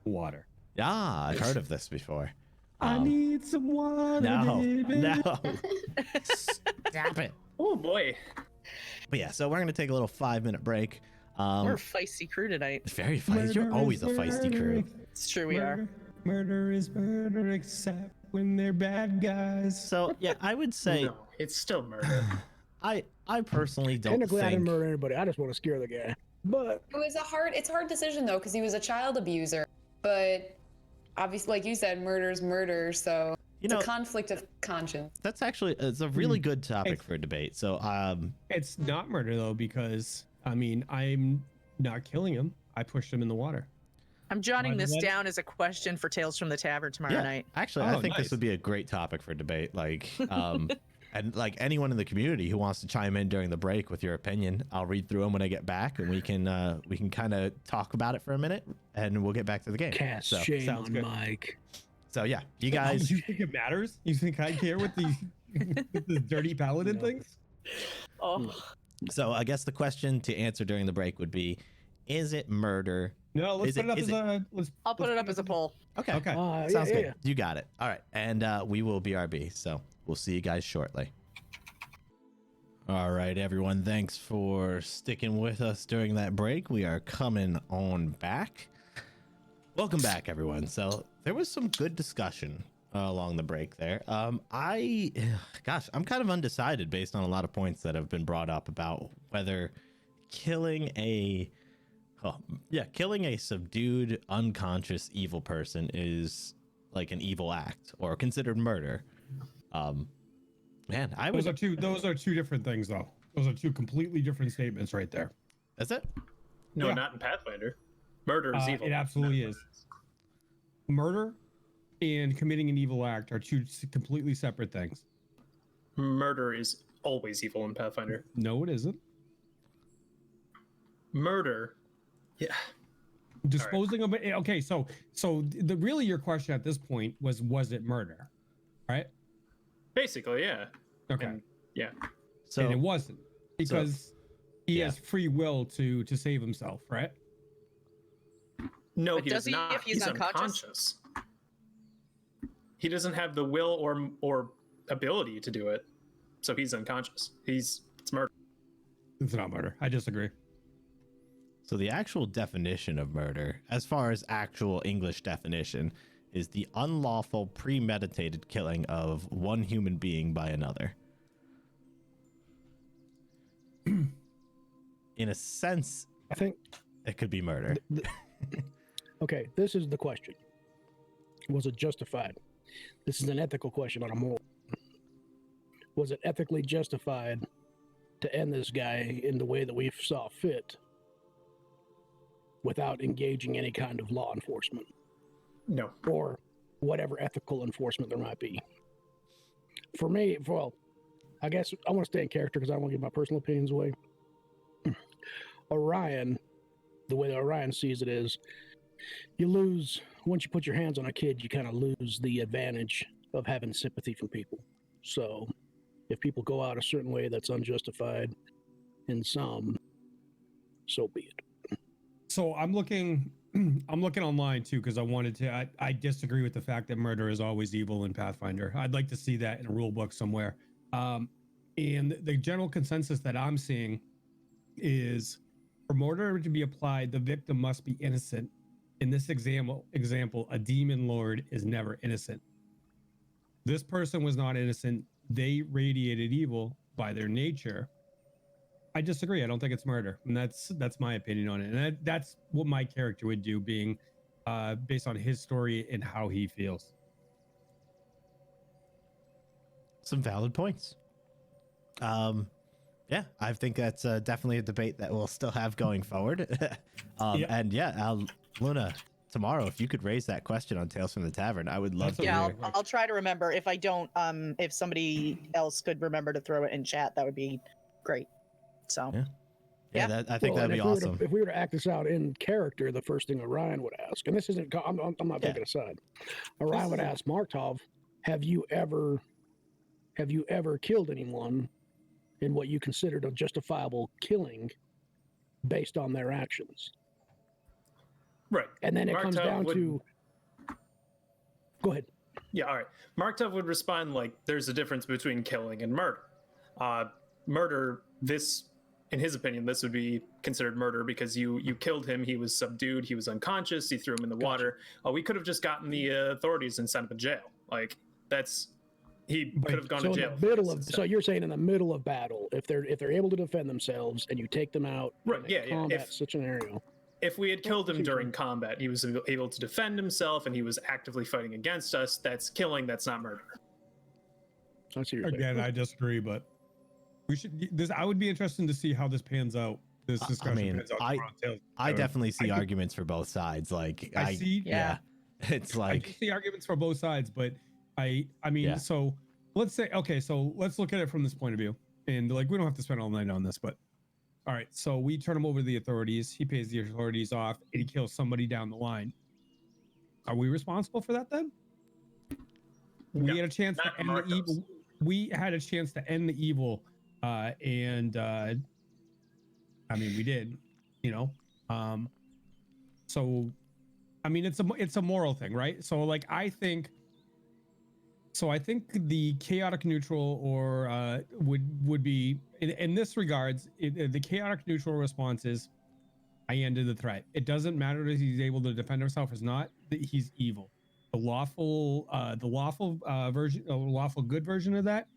water. yeah, I've heard of this before. I need some water. No, baby. no, stop it. Oh boy. But yeah, so we're gonna take a little 5-minute break. We're a feisty crew tonight. Very feisty. You're Murder always a is feisty murder. crew. It's true, we are. Murder is murder, except when they're bad guys. So yeah, I would say No, it's still murder. I personally don't Technically, I didn't think. murder anybody. I just want to scare the guy. But It's a hard decision though, because he was a child abuser. But obviously, like you said, murder's murder, so You it's know, a conflict of conscience. that's actually it's a really good topic for debate. So It's not murder though, because I mean, I'm not killing him. I pushed him in the water. I'm jotting this What? down as a question for Tales from the Tavern tomorrow yeah, night. actually, I Oh, think nice. this would be a great topic for debate. Like, and like anyone in the community who wants to chime in during the break with your opinion, I'll read through them when I get back, and we can kind of talk about it for a minute, and we'll get back to the game. cast So, shame sounds on good. Mike. so yeah, you Oh, guys. you think it matters? You think I care what these the dirty paladin things? Oh, So I guess the question to answer during the break would be, is it murder? No, let's Is put it- it up is as a. I'll put it up as a poll. Okay. Okay. Sounds yeah, good. yeah. You got it. All right. And we will BRB. So we'll see you guys shortly. All right, everyone. Thanks for sticking with us during that break. We are coming on back. Welcome back, everyone. So there was some good discussion along the break there. I'm kind of undecided based on a lot of points that have been brought up about whether killing a subdued, unconscious evil person is like an evil act or considered murder. Man, I Those was. are two different things, though. Those are two completely different statements right there. That's it. No, Yeah. not in Pathfinder. Murder is evil. It absolutely is. Murder and committing an evil act are two completely separate things. Murder is always evil in Pathfinder. No, it isn't. Murder. Yeah. Disposing of it. Okay, so the really your question at this point was it murder, right? Basically, yeah. Okay, And, yeah. So and it wasn't because he yeah. has free will to save himself, right? No, But he does does he not. if he's unconscious? He doesn't have the will or ability to do it, so he's unconscious. It's murder. It's not murder. I disagree. So the actual definition of murder, as far as actual English definition, is the unlawful premeditated killing of one human being by another. In a sense, I think. it could be murder. Okay, this is the question. Was it justified? This is an ethical question, not a moral. Was it ethically justified to end this guy in the way that we saw fit without engaging any kind of law enforcement No. or whatever ethical enforcement there might be? For me, well, I guess I want to stay in character because I don't want to give my personal opinions away. Orion, the way that Orion sees it is, you lose, once you put your hands on a kid, you kind of lose the advantage of having sympathy from people. So if people go out a certain way that's unjustified in some, so be it. So I'm looking online too because I wanted to. I disagree with the fact that murder is always evil in Pathfinder. I'd like to see that in a rule book somewhere. And the general consensus that I'm seeing is, for murder to be applied, the victim must be innocent in this example, a demon lord is never innocent. This person was not innocent. They radiated evil by their nature. I disagree. I don't think it's murder, and that's my opinion on it. And that's what my character would do, being based on his story and how he feels. Some valid points. Yeah, I think that's definitely a debate that we'll still have going forward. And yeah, Luna, tomorrow, if you could raise that question on Tales from the Tavern, I would love to. Yeah, I'll try to remember. If I don't, if somebody else could remember to throw it in chat, that would be great. So, yeah, I think that'd be awesome. If we were to act this out in character, the first thing Orion would ask, and this isn't, I'm not taking a side. Orion would ask Markov, have you ever killed anyone in what you considered a justifiable killing based on their actions? Right. And then it comes down to. Go ahead. Yeah, all right. Markov would respond like, there's a difference between killing and murder. Murder, this, in his opinion, this would be considered murder because you killed him. He was subdued. He was unconscious. You threw him in the water. We could have just gotten the authorities and sent him to jail. Like, he could have gone to jail. So you're saying in the middle of battle, if they're able to defend themselves and you take them out, right? In a combat scenario. If we had killed him during combat, he was able to defend himself and he was actively fighting against us. That's killing. That's not murder. Again, I disagree, but we should. I would be interested to see how this pans out. This discussion. I definitely see arguments for both sides. Like I see. Yeah, it's like I see arguments for both sides, but I mean, so let's say, okay, so let's look at it from this point of view, and like we don't have to spend all night on this, but all right, so we turn him over to the authorities. He pays the authorities off, and he kills somebody down the line. Are we responsible for that then? We had a chance to end the evil. We had a chance to end the evil, and I mean, we did, you know. So, I mean, it's a moral thing, right? So, like, I think the chaotic neutral or would be in this regards, the chaotic neutral response is, I ended the threat. It doesn't matter if he's able to defend himself or not. He's evil. The lawful version, lawful good version of that.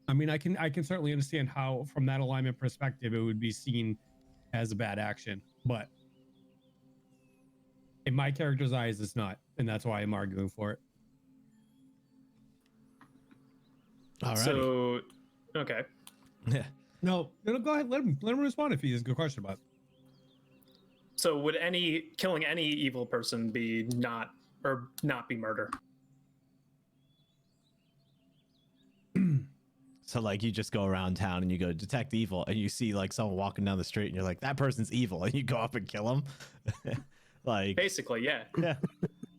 I mean, I can certainly understand how, from that alignment perspective, it would be seen as a bad action, but in my character's eyes, it's not, and that's why I'm arguing for it. Alrighty. So, okay. Yeah. No, go ahead. Let him respond if he has a good question about it. So, would killing any evil person be not be murder? So like you just go around town and you go detect evil and you see like someone walking down the street and you're like, that person's evil, and you go up and kill him. Like basically, yeah. Yeah.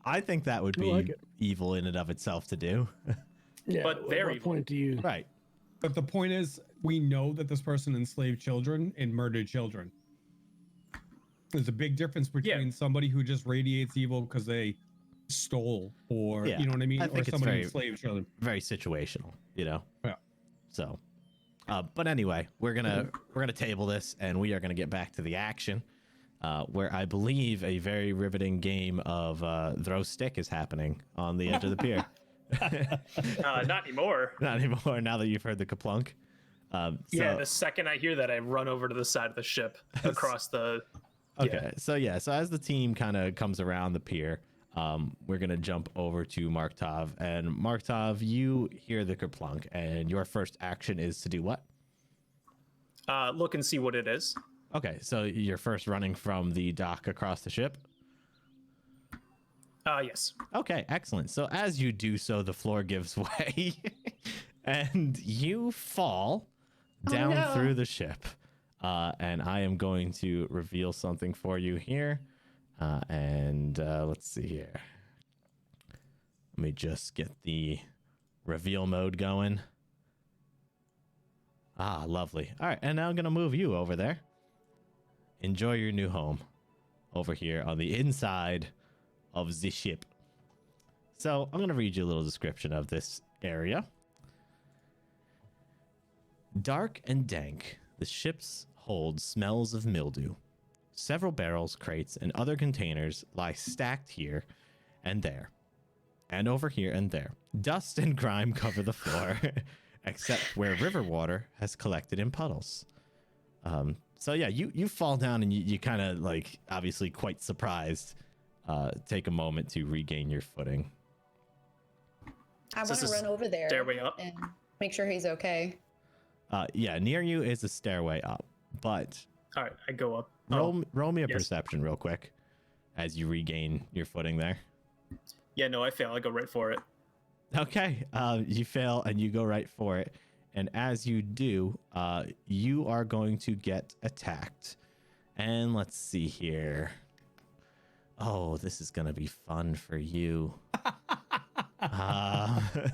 I think that would be evil in and of itself to do. Yeah, but very point to you. Right. But the point is, we know that this person enslaved children and murdered children. There's a big difference between somebody who just radiates evil because they stole, or you know what I mean, or somebody who enslaved children. Very situational, you know. Yeah. So, but anyway, we're gonna table this and we are gonna get back to the action, where I believe a very riveting game of throw stick is happening on the edge of the pier. Not anymore. Not anymore. Now that you've heard the kaplunk. Yeah, the second I hear that, I run over to the side of the ship across the. Okay, so as the team kind of comes around the pier, we're gonna jump over to Markov, and Markov, you hear the kerplunk, and your first action is to do what? Look and see what it is. Okay, so you're first running from the dock across the ship. Yes. Okay, excellent. So as you do so, the floor gives way, and you fall down through the ship. And I am going to reveal something for you here. And let's see here. Let me just get the reveal mode going. Ah, lovely. All right, and now I'm going to move you over there. Enjoy your new home over here on the inside of the ship. So I'm going to read you a little description of this area. Dark and dank, the ship's hold smells of mildew. several barrels, crates, and other containers lie stacked here and there, and over here and there. Dust and grime cover the floor, except where river water has collected in puddles. So yeah, you fall down and you kind of like, obviously quite surprised, take a moment to regain your footing. I want to run over there stairway up and make sure he's okay. Yeah, near you is a stairway up, but all right, I go up. roll me a perception real quick as you regain your footing there. Yeah, no, I fail. I go right for it. Okay, you fail and you go right for it. And as you do, you are going to get attacked. And let's see here. Oh, this is going to be fun for you. And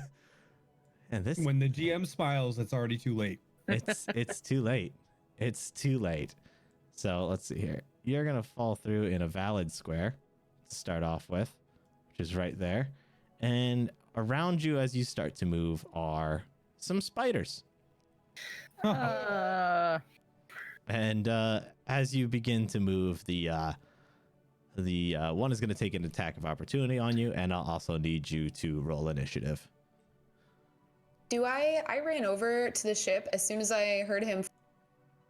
this, When the GM smiles, it's already too late. it's too late. It's too late. So let's see here. You're going to fall through in a valid square to start off with, which is right there. And around you as you start to move are some spiders. And as you begin to move, the one is going to take an attack of opportunity on you, and I'll also need you to roll initiative. I ran over to the ship as soon as I heard him.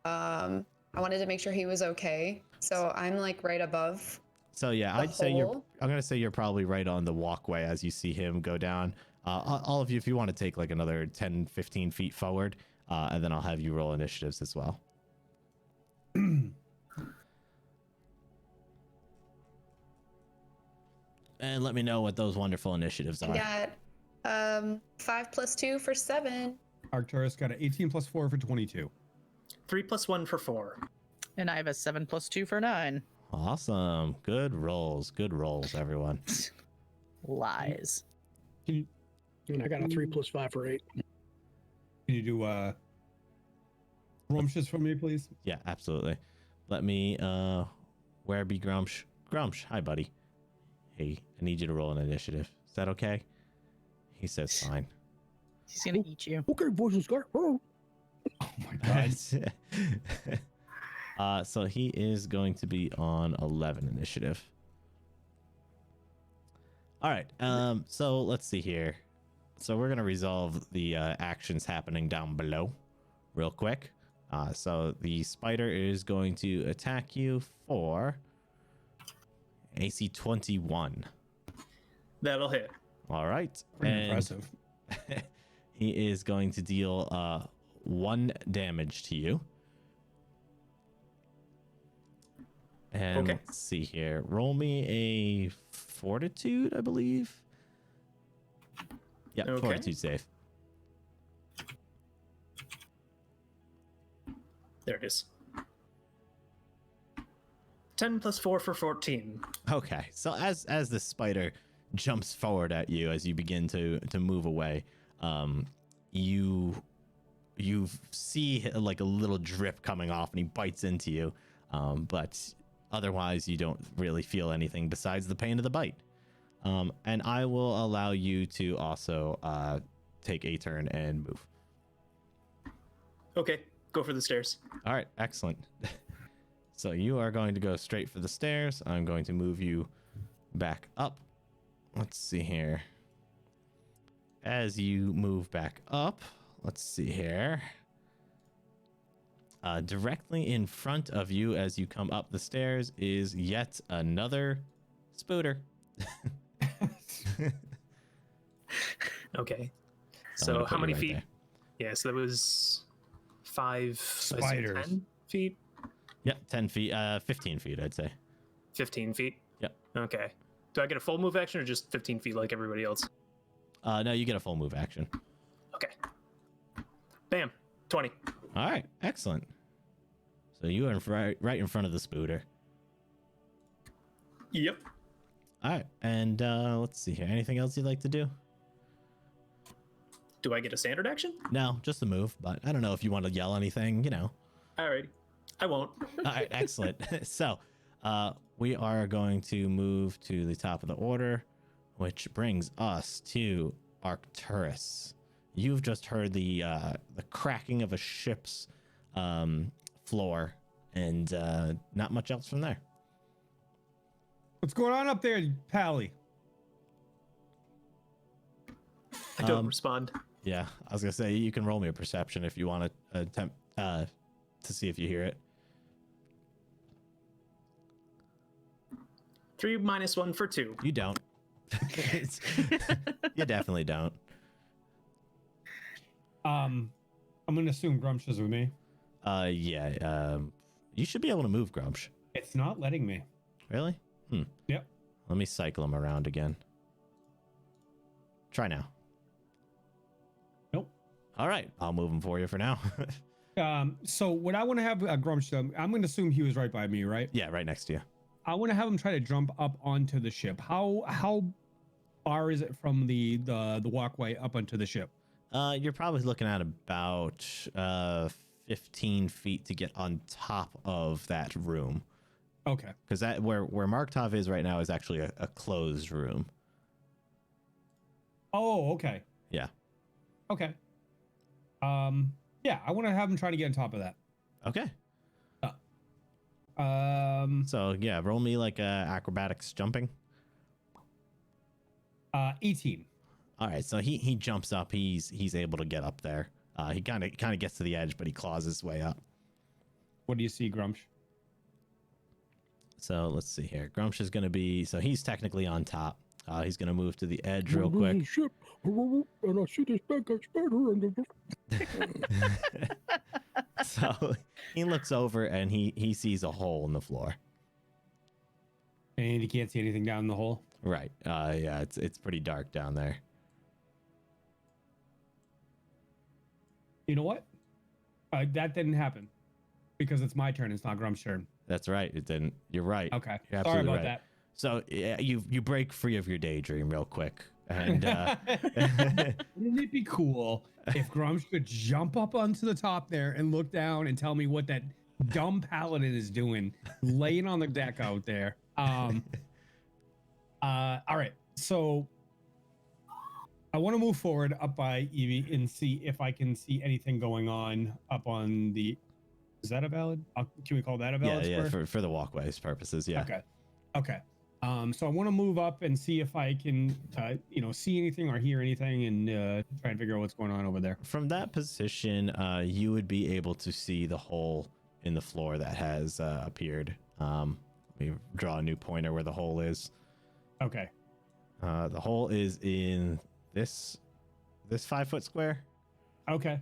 I wanted to make sure he was okay. So I'm like right above. So yeah, I'm going to say you're probably right on the walkway as you see him go down. All of you, if you want to take like another 10, 15 feet forward, and then I'll have you roll initiatives as well. And let me know what those wonderful initiatives are. I got 5 + 2 for 7. Arcturus got an 18 + 4 for 22. 3 + 1 for 4. And I have a 7 + 2 for 9. Awesome. Good rolls, everyone. Lies. And I got a 3 + 5 for 8. Can you do Grumshes for me, please? Yeah, absolutely. Let me where be Grumsh? Grumsh, hi buddy. Hey, I need you to roll an initiative. Is that okay? He says fine. He's gonna eat you. Okay, boys and Scar. Oh my god. So he is going to be on 11 initiative. All right. So let's see here. So we're gonna resolve the actions happening down below real quick. So the spider is going to attack you for AC 21. That'll hit. All right. Pretty impressive. He is going to deal 1 damage to you. And okay. Let's see here. Roll me a fortitude, I believe. Yeah, okay. Fortitude save. There it is. 10 + 4 for 14. Okay, so as the spider jumps forward at you as you begin to move away, you see like a little drip coming off, and he bites into you, but otherwise you don't really feel anything besides the pain of the bite. And I will allow you to also take a turn and move. Okay, go for the stairs. All right, excellent. So you are going to go straight for the stairs. I'm going to move you back up. Let's see here. As you move back up, let's see here. Directly in front of you as you come up the stairs is yet another spooter. Okay. So So I'm gonna how put many you right feet? there. Yeah, so that was 5 Spiders. 10 feet, Yep, 10 feet, 15 feet, I'd say. 15 feet. Yep. Okay. Do I get a full move action or just 15 feet like everybody else? No, you get a full move action. Okay. Bam. 20. All right, excellent. So you are right in front of the spooter. Yep. All right, and let's see here. Anything else you'd like to do? Do I get a standard action? No, just a move, but I don't know if you want to yell anything, you know. Alrighty. I won't. All right, excellent. So we are going to move to the top of the order, which brings us to Arcturus. You've just heard the cracking of a ship's floor and not much else from there. What's going on up there, Pally? I don't respond. Yeah, I was gonna say you can roll me a perception if you want to attempt to see if you hear it. 3 minus 1 for 2. You don't. You definitely don't. I'm gonna assume Grumsh is with me. Yeah. You should be able to move Grumsh. It's not letting me. Really? Yep. Let me cycle him around again. Try now. Nope. All right, I'll move him for you for now. So what I want to have Grumsh, I'm going to assume he was right by me, right? Yeah, right next to you. I want to have him try to jump up onto the ship. How far is it from the walkway up onto the ship? You're probably looking at about 15 feet to get on top of that room. Okay. Because that where Marktov is right now is actually a closed room. Oh, okay. Yeah. Okay. Yeah, I want to have him try to get on top of that. Okay. Um. So yeah, roll me like acrobatics jumping. 18. All right, so he jumps up. He's able to get up there. He kind of gets to the edge, but he claws his way up. What do you see, Grumsh? So let's see here. Grumsh is going to be, so he's technically on top. He's going to move to the edge real quick. Ship, and I see this big spider in the... So he looks over and he sees a hole in the floor. And you can't see anything down the hole? Right. Yeah, it's pretty dark down there. You know what? That didn't happen. Because it's my turn. It's not Grum's turn. That's right. It didn't. You're right. Okay. You're Sorry absolutely about right. that. So yeah, you break free of your daydream real quick. And Wouldn't it be cool if Grumsh could jump up onto the top there and look down and tell me what that dumb paladin is doing, laying on the deck out there? All right. So I want to move forward up by Evie and see if I can see anything going on up on the. Is that a valid? Can we call that a valid? yeah, square? for the walkways purposes, yeah. Okay. So I want to move up and see if I can, see anything or hear anything, and try and figure out what's going on over there. From that position, you would be able to see the hole in the floor that has appeared. Let me draw a new pointer where the hole is. Okay. The hole is in this 5-foot square. Okay.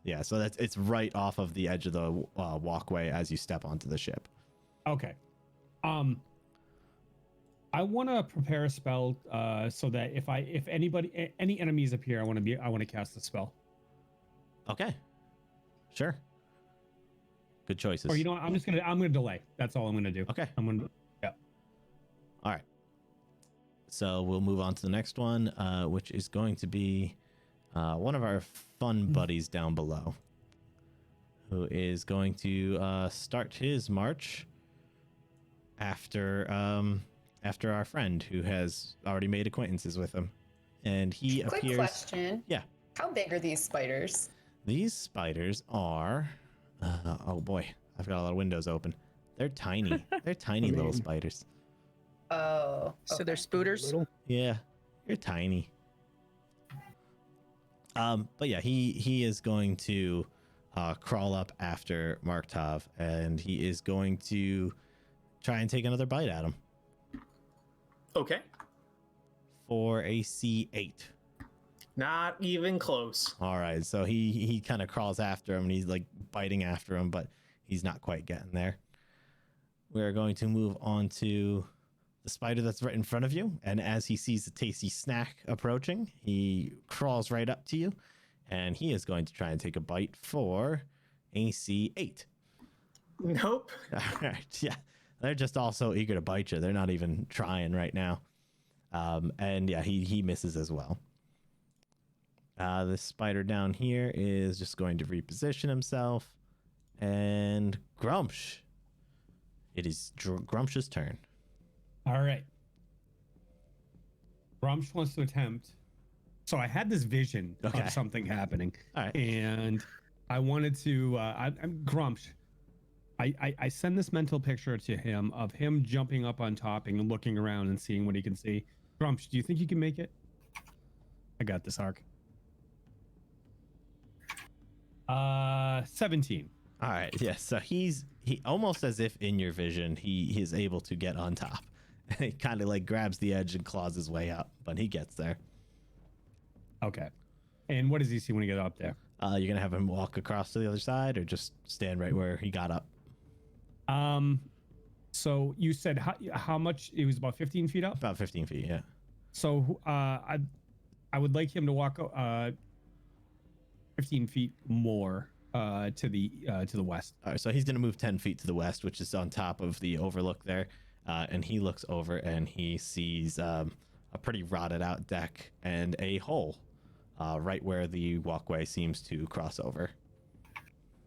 Yeah, so it's right off of the edge of the walkway as you step onto the ship. Okay. I want to prepare a spell so that if any enemies appear, I want to cast the spell. Okay. Sure. Good choices. Or you know what? I'm gonna delay. That's all I'm gonna do. Okay. Yeah. All right. So we'll move on to the next one, which is going to be one of our fun buddies down below, who is going to start his march after our friend who has already made acquaintances with him. And he Quick appears. question. Yeah. How big are these spiders? These spiders are. Oh boy, I've got a lot of windows open. They're tiny. They're tiny little spiders. Oh. So they're spooters. Yeah, you're tiny. But yeah, he is going to crawl up after Marktov, and he is going to try and take another bite at him Okay. for a C8. Not even close. All right, so he kind of crawls after him, and he's like biting after him, but he's not quite getting there. We're going to move on to the spider that's right in front of you, and as he sees the tasty snack approaching, he crawls right up to you, and he is going to try and take a bite for a C8. Nope. All right, yeah, they're just all so eager to bite you. They're not even trying right now. And yeah, he misses as well. This spider down here is just going to reposition himself, and Grumsh. It is Grumsh's turn. All right. Grumsh wants to attempt. So I had this vision Okay. of something happening, All right. and I wanted to. I'm Grumsh. I send this mental picture to him of him jumping up on top and looking around and seeing what he can see. Grumps, do you think you can make it? I got this, Ark. 17. All right, yeah. So he almost as if in your vision, he is able to get on top. He kind of like grabs the edge and claws his way up, but he gets there. Okay. And what does he see when he gets up there? You're gonna have him walk across to the other side, or just stand right where he got up. So you said how much? It was about 15 feet up. About 15 feet, yeah. So I would like him to walk 15 feet more to the west. All right, so he's gonna move 10 feet to the west, which is on top of the overlook there, and he looks over and he sees a pretty rotted out deck and a hole right where the walkway seems to cross over.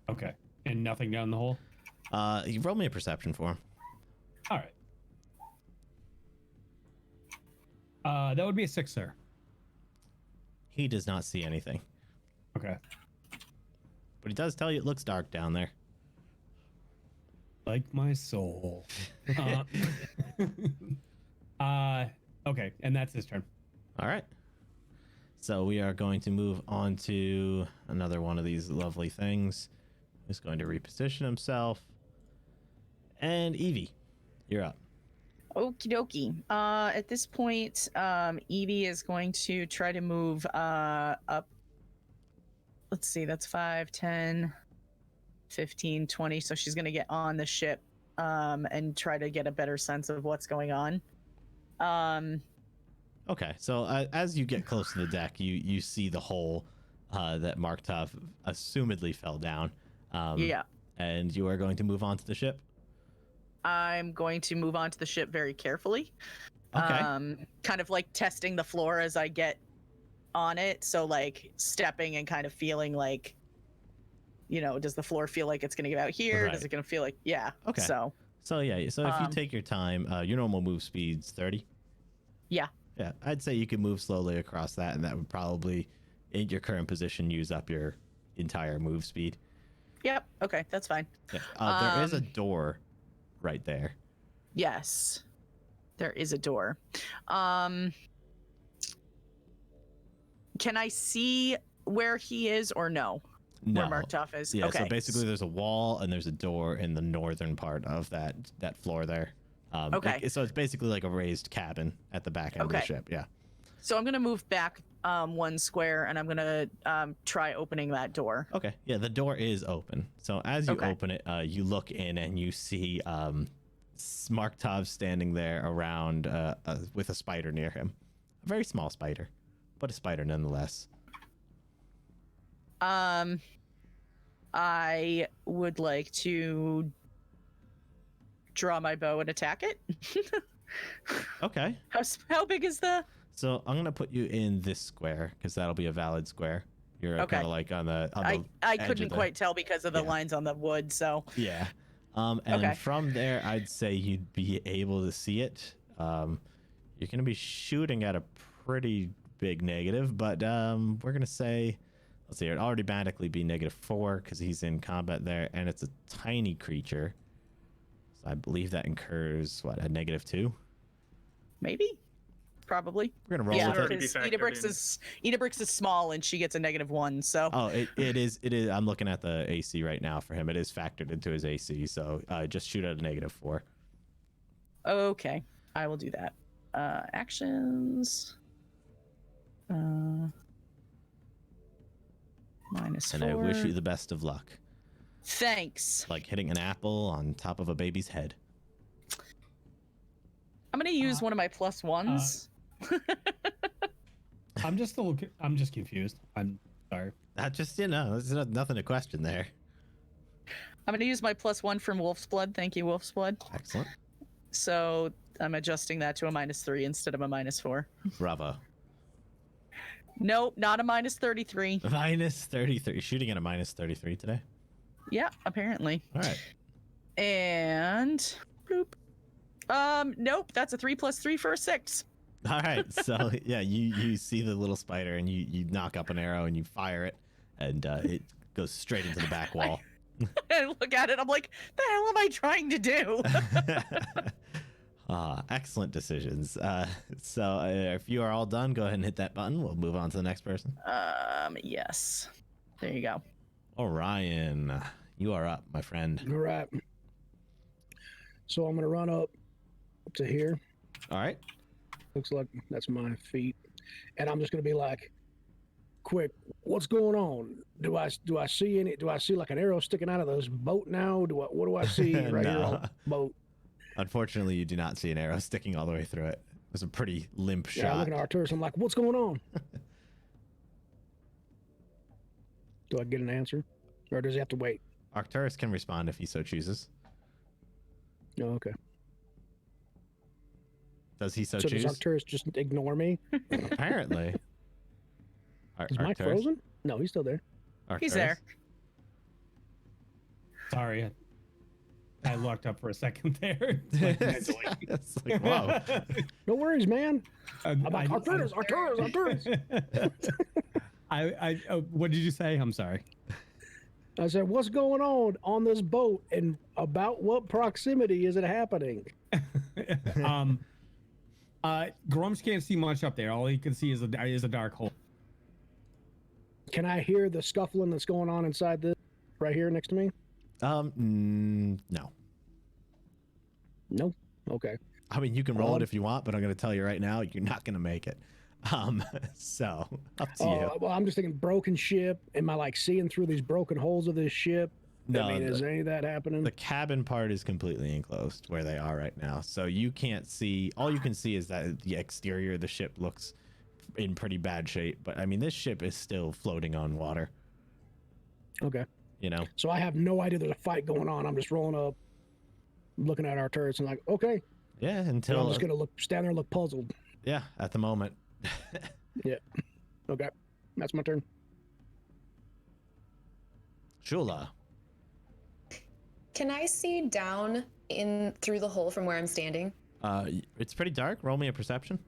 Okay. And nothing down the hole? You roll me a perception for him. All right. That would be a 6, sir. He does not see anything, Okay. but he does tell you it looks dark down there. Like my soul. Okay, and that's his turn. All right. So we are going to move on to another one of these lovely things. He's going to reposition himself. And Evie, you're up. Okie dokie. At this point, Evie is going to try to move up. Let's see, that's 5, 10, 15, 20. So she's going to get on the ship and try to get a better sense of what's going on. Okay, so as you get close to the deck, you see the hole that Marktov assumedly fell down. Yeah. And you are going to move on to the ship? I'm going to move on to the ship very carefully. Okay. Kind of like testing the floor as I get on it. So like stepping and kind of feeling like, does the floor feel like it's going to get out here? Right. Does it going to feel like, yeah. Okay. So yeah, so if you take your time, your normal move speed's 30. yeah. Yeah, I'd say you could move slowly across that, and that would probably, in your current position, use up your entire move speed. Yep. Okay. That's fine. Yeah. There is a door right there. Yes. There is a door. Can I see where he is or no? No. Where Marktov is? Yeah, okay. so basically there's a wall and there's a door in the northern part of that floor there. Okay. So it's basically like a raised cabin at the back end of the Okay. ship, yeah. So I'm going to move back 1 square and I'm going to try opening that door. Okay, yeah, the door is open. So as you Okay. open it, you look in and you see Marktov standing there around with a spider near him. A very small spider, but a spider nonetheless. I would like to draw my bow and attack it. Okay. How big is the? So I'm gonna put you in this square because that'll be a valid square. You're Okay. kind of like on the. I edge couldn't of the- quite tell because of the Yeah. lines on the wood. So Yeah. And Okay. from there, I'd say you'd be able to see it. You're gonna be shooting at a pretty big negative, but we're gonna say, let's see, it'd automatically be -4 because he's in combat there, and it's a tiny creature. So I believe that incurs what, a -2. maybe, probably. We're gonna roll Yeah, with already it. be because factored Edabrix is small and she gets a -1. So Oh, it is. I'm looking at the AC right now for him. It is factored into his AC, so just shoot at a -4. okay, I will do that. Actions. -4. And I wish you the best of luck. Thanks. Like hitting an apple on top of a baby's head. I'm gonna use one of my +1s. I'm just confused. I'm sorry. There's nothing to question there. I'm gonna use my +1 from Wolf's Blood. Thank you, Wolf's Blood. Excellent. So I'm adjusting that to a -3 instead of a -4. Bravo. Nope, not a -33. -33. Shooting at a -33 today. Yeah, apparently. All right. And bloop. Nope, that's a 3 + 3 for a 6. All right. So yeah, you see the little spider and you knock up an arrow and you fire it, and it goes straight into the back wall. I look at it. I'm like, the hell am I trying to do? Excellent decisions. So if you are all done, go ahead and hit that button. We'll move on to the next person. Yes. There you go. Orion, you are up, my friend. All right. So I'm gonna run up to here. All right. Looks like that's my feet, and I'm just gonna be like, "Quick, what's going on? Do I see any? Do I see like an arrow sticking out of this boat now? What do I see right here on the boat?" Unfortunately, you do not see an arrow sticking all the way through it. It was a pretty limp Yeah, shot. looking at Arturus, I'm like, "What's going on?" Do I get an answer, or does he have to wait? Arcturus can respond if he so chooses. Oh, okay. Does he so So choose? does Arturus just ignore me? Apparently. Is Mike frozen? No, he's still there. He's there. Sorry, I locked up for a second there. Like, mentally. It's like, whoa. No worries, man. I'm I'm like, Arturus. What did you say? I'm sorry. I said, what's going on this boat, and about what proximity is it happening? Grumps can't see much up there. All he can see is a dark hole. Can I hear the scuffling that's going on inside this right here next to me? No. No. Okay. I mean, you can roll it if you want, but I'm going to tell you right now, you're not going to make it. So up to you. Well, I'm just thinking broken ship. Am I like seeing through these broken holes of this ship? No, I mean, is any of that happening? The cabin part is completely enclosed where they are right now. So you can't see, all you can see is that the exterior of the ship looks in pretty bad shape. But I mean, this ship is still floating on water. Okay. You know? So I have no idea there's a fight going on. I'm just rolling up, looking at our turrets and like, okay. Yeah, And until. I'm just going to stand there and look puzzled. Yeah, at the moment. Yeah. Okay. That's my turn. Shula. Can I see down in through the hole from where I'm standing? It's pretty dark. Roll me a perception.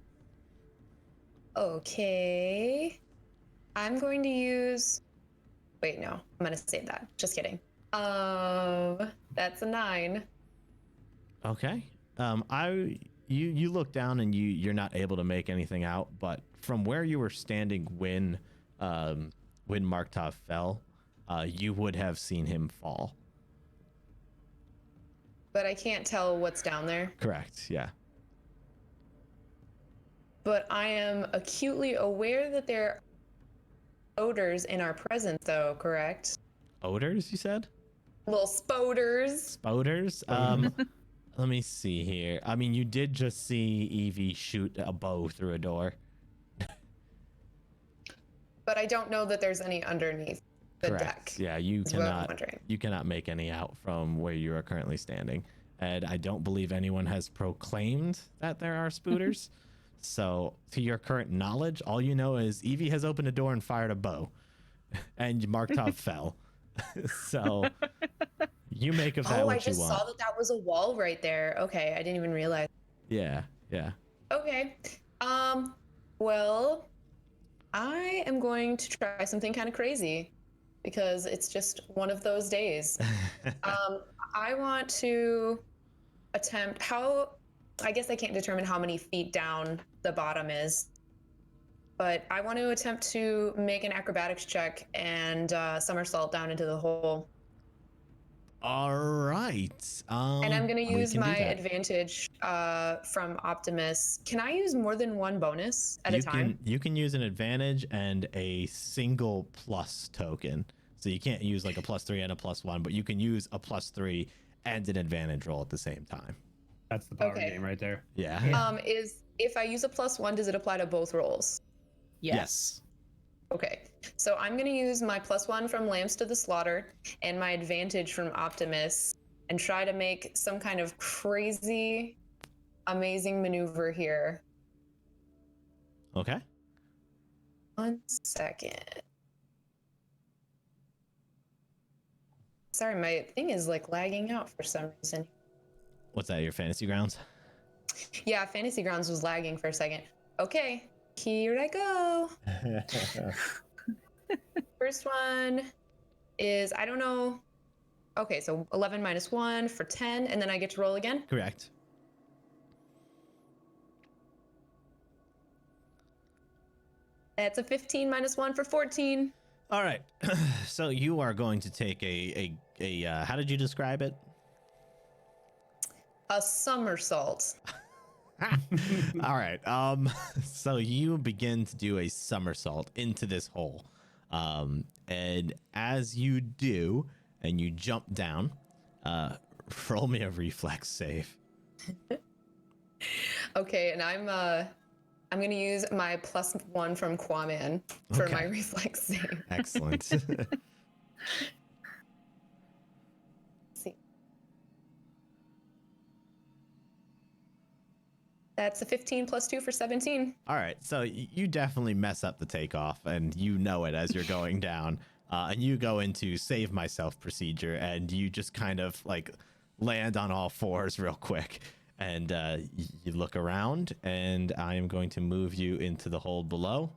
Okay. I'm going to use. Wait, no. I'm going to save that. Just kidding. That's a 9. Okay. You look down and you're not able to make anything out, but from where you were standing when Marktov fell, you would have seen him fall. But I can't tell what's down there. Correct. Yeah. But I am acutely aware that there are odors in our presence, though, correct? Odors, you said? Little spoders. Spoders? Let me see here. I mean, you did just see Evie shoot a bow through a door. But I don't know that there's any underneath the Correct. deck. Yeah, you cannot make any out from where you are currently standing. And I don't believe anyone has proclaimed that there are spooters. So to your current knowledge, all you know is Evie has opened a door and fired a bow. And Marktov fell. So you make of that what you want. I just saw that was a wall right there. Okay, I didn't even realize. Yeah, yeah. Okay. Well, I am going to try something kind of crazy because it's just one of those days. I want to attempt I guess I can't determine how many feet down the bottom is, but I want to attempt to make an acrobatics check and somersault down into the hole. All right. And I'm going to use my advantage from Optimus. Can I use more than one bonus at a time? You can use an advantage and a single plus token. So you can't use like a +3 and a +1, but you can use a +3 and an advantage roll at the same time. That's the power game right there. Yeah. If I use a +1, does it apply to both rolls? Yes. Okay, so I'm going to use my +1 from Lambs to the Slaughter and my advantage from Optimus and try to make some kind of crazy, amazing maneuver here. Okay. 1 second. Sorry, my thing is like lagging out for some reason. What's that, your Fantasy Grounds? Yeah, Fantasy Grounds was lagging for a second. Okay, here I go. First one is, I don't know Okay, so 11 minus 1 for 10, and then I get to roll again? Correct. That's a 15 minus 1 for 14. All right. So you are going to take how did you describe it? A somersault. All right. So you begin to do a somersault into this hole. And as you do, and you jump down, roll me a reflex save. Okay, and I'm gonna use my +1 from Quaman for my Okay. reflex save. Excellent. See. That's a 15 plus 2 for 17. All right. So you definitely mess up the takeoff, and you know it as you're going down. And you go into save myself procedure, and you just kind of like land on all fours real quick. And you look around, and I am going to move you into the hold below.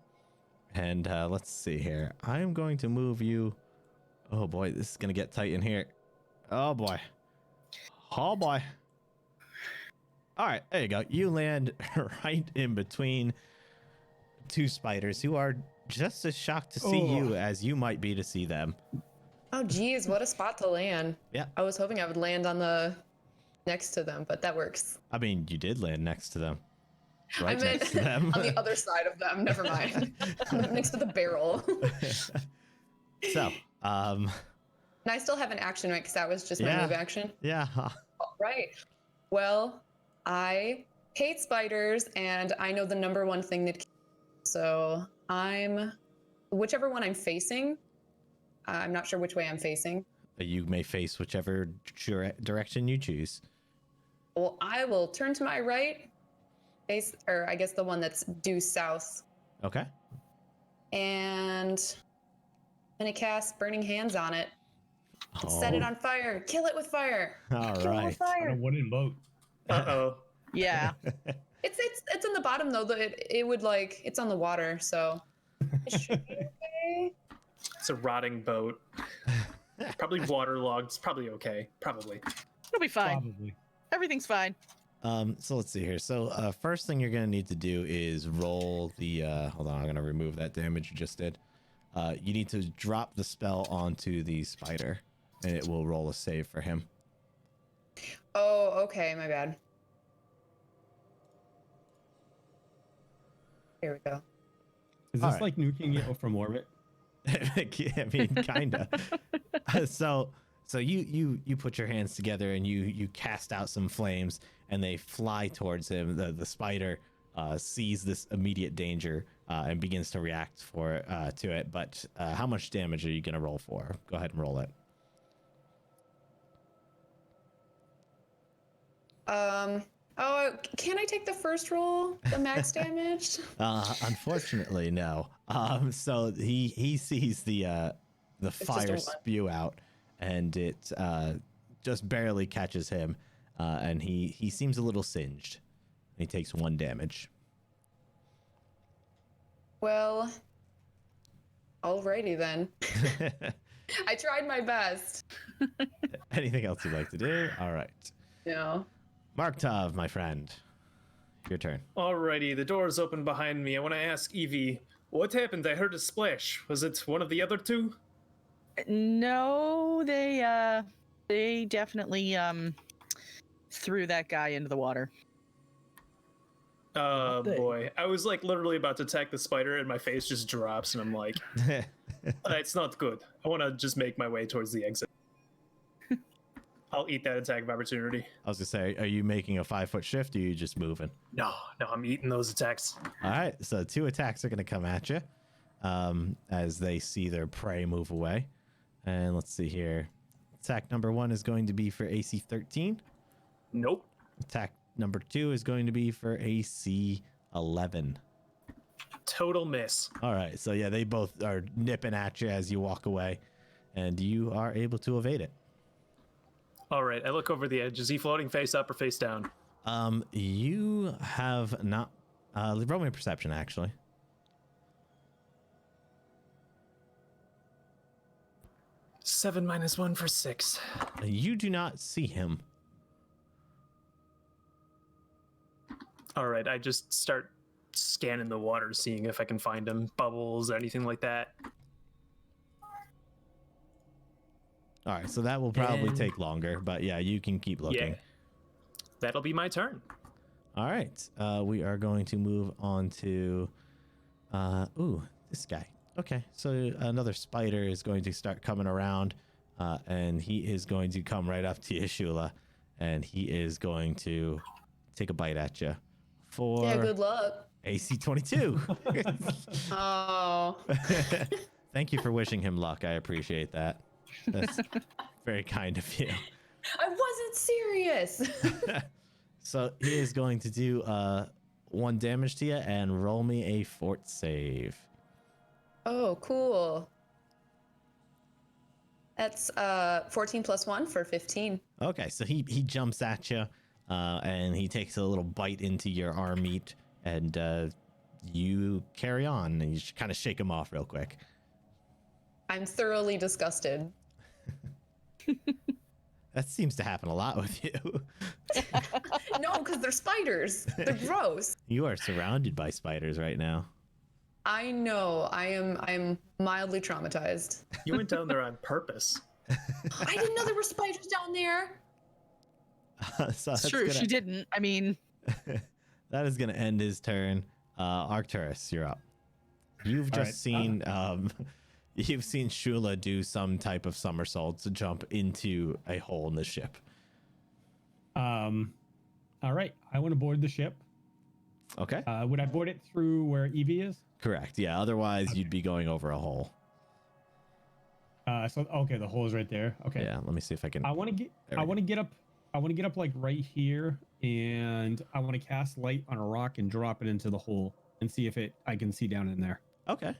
And let's see here. I am going to move you. Oh boy, this is going to get tight in here. Oh boy. Oh boy. All right, there you go. You land right in between two spiders who are just as shocked to see you as you might be to see them. Oh geez, what a spot to land. Yeah. I was hoping I would land on the next to them, but that works. I mean, you did land next to them. Right I meant next to them. on the other side of them. Never mind. Next to the barrel. So, And I still have an action, right? Because that was just my Yeah. move action. yeah. All right. Well, I hate spiders, and I know the number one thing that kills. So I'm whichever one I'm facing. I'm not sure which way I'm facing. You may face whichever direction you choose. Well, I will turn to my right, face, or I guess the one that's due south, Okay. and I'm gonna cast Burning Hands on it. And set it on fire. Kill it with fire. All Kill it right. with On fire. a wooden boat. Uh-oh. Yeah. It's in the bottom though. It would like it's on the water, so it should be okay. It's a rotting boat. Probably waterlogged. It's probably okay. Probably. It'll be fine. Probably. Everything's fine. So let's see here. So first thing you're going to need to do is roll the, hold on, I'm going to remove that damage you just did. You need to drop the spell onto the spider, and it will roll a save for him. Oh, okay, my bad. Here we go. Is All this right. like nuking it from orbit? I mean, kinda. So you put your hands together and you cast out some flames, and they fly towards him. The spider sees this immediate danger and begins to react to it. But how much damage are you gonna roll for? Go ahead and roll it. Oh, can I take the first roll? The max damage? Unfortunately, no. So he sees the just a fire one. spew out, and it just barely catches him, and he seems a little singed. He takes 1 damage. Well, alrighty then. I tried my best. Anything else you'd like to do? All right. No. Marktov, my friend, your turn. Alrighty, the door's open behind me. I want to ask Evie, what happened? I heard a splash. Was it one of the other two? No, they definitely threw that guy into the water. Oh They- boy. I was like literally about to attack the spider and my face just drops and I'm like, it's not good. I want to just make my way towards the exit. I'll eat that attack of opportunity. I was gonna say, are you making a 5-foot shift, or are you just moving? No, I'm eating those attacks. All right, so 2 attacks are gonna come at you as they see their prey move away. And let's see here. Attack number 1 is going to be for AC 13. Nope. Attack number 2 is going to be for AC 11. Total miss. All right, so yeah, they both are nipping at you as you walk away, and you are able to evade it. All right, I look over the edge. Is he floating face up or face down? You have not. Roll me a perception, actually. 7 minus 1 for 6. You do not see him. All right, I just start scanning the water, seeing if I can find him, bubbles, anything like that. All right, so that will probably And- take longer, but yeah, you can keep looking. Yeah, that'll be my turn. All right, we are going to move on to, this guy. Okay, so another spider is going to start coming around, and he is going to come right up to you, Shula, and he is going to take a bite at you for Yeah, good luck. AC 22. Oh. Thank you for wishing him luck. I appreciate that. That's very kind of you. I wasn't serious. So he is going to do 1 damage to you and roll me a fort save. Oh, cool. That's 14 plus 1 for 15. Okay, so he jumps at you and he takes a little bite into your arm meat, and you carry on, and you kind of shake him off real quick. I'm thoroughly disgusted. That seems to happen a lot with you. No, because they're spiders. They're gross. You are surrounded by spiders right now. I know. I'm mildly traumatized. You went down there on purpose. I didn't know there were spiders down there. So It's that's true. gonna- She didn't. I mean, that is going to end his turn. Arcturus, you're up. You've All just right, seen you've seen Shula do some type of somersault to jump into a hole in the ship. All right. I want to board the ship. Okay. Would I board it through where Evie is? Correct. Yeah. Otherwise, you'd be going over a hole. So okay, the hole is right there. Okay. Yeah. Let me see if I can. I want to get. There I we want to get up. I want to get up like right here, and I want to cast light on a rock and drop it into the hole and see if I can see down in there. Okay.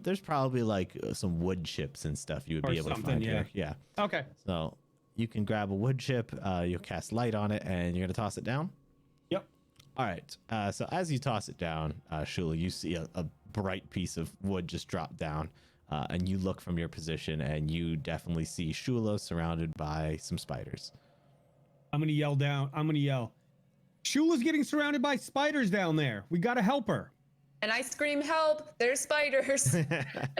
There's probably like some wood chips and stuff you would Or be able to something, find yeah. here. Yeah. Okay. So you can grab a wood chip. You'll cast light on it, and you're gonna toss it down. Yep. All right. So as you toss it down, Shula, you see a bright piece of wood just drop down, and you look from your position, and you definitely see Shula surrounded by some spiders. I'm gonna yell down. I'm gonna yell. Shula's getting surrounded by spiders down there. We gotta help her. And I scream, "Help! There's spiders!" and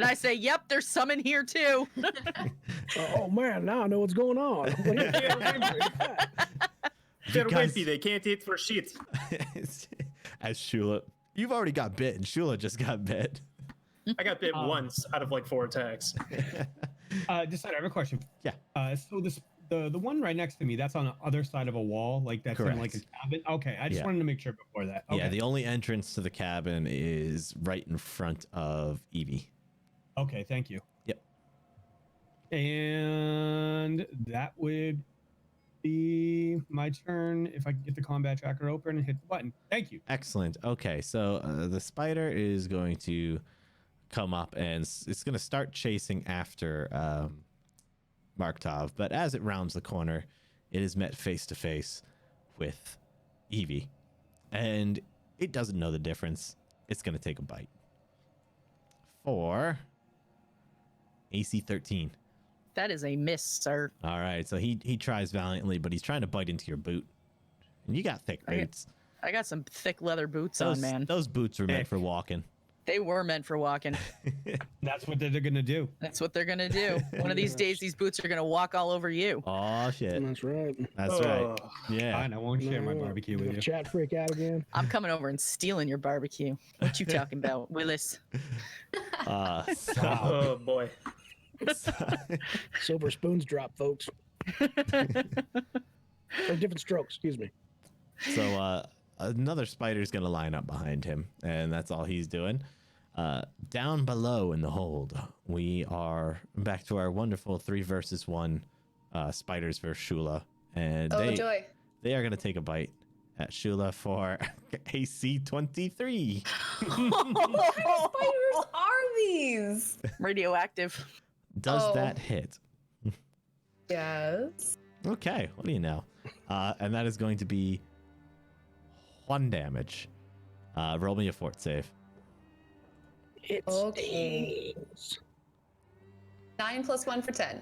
I say, "Yep, there's some in here too." Oh man, now I know what's going on. They're Because- wimpy. They can't eat for shit. As Shula, you've already got bit, and Shula just got bit. I got bit once out of like 4 attacks. Decide. I have a question. Yeah. So the one right next to me, that's on the other side of a wall, like that's in like a Correct. cabin. Okay. I just Yeah. wanted to make sure before that. Okay. Yeah, the only entrance to the cabin is right in front of Evie. Okay. Thank you. Yep. And that would be my turn if I can get the combat tracker open and hit the button. Thank you. Excellent. Okay, so the spider is going to come up, and it's going to start chasing after Marktov. But as it rounds the corner, it is met face to face with Evie, and it doesn't know the difference. It's going to take a bite for AC 13. That is a miss, sir. All right, so he tries valiantly, but he's trying to bite into your boot, and you got thick Okay. boots. I got some thick leather boots Those, on, man. those boots were meant Thick. for walking. They were meant for walking. That's what they're gonna do. That's what they're gonna do. One of these days, these boots are gonna walk all over you. Oh shit, That's right. that's right. Ugh. Yeah. Fine, I won't share my No, barbecue with gonna you. Chat freak out again. I'm coming over and stealing your barbecue. What you talking about, Willis? So, Oh boy. Silver spoons drop, folks. Or different strokes. Excuse me. so another spider's gonna line up behind him, and that's all he's doing. Down below in the hold, we are back to our wonderful 3 versus 1 spiders versus Shula, and Oh, joy. they are gonna take a bite at Shula for AC 23. What kind of spiders are these? Radioactive. Does Oh. that hit? Yes. Okay, what do you know? And that is going to be 1 damage. Roll me a fort save. It's Okay. 9 plus 1 for 10.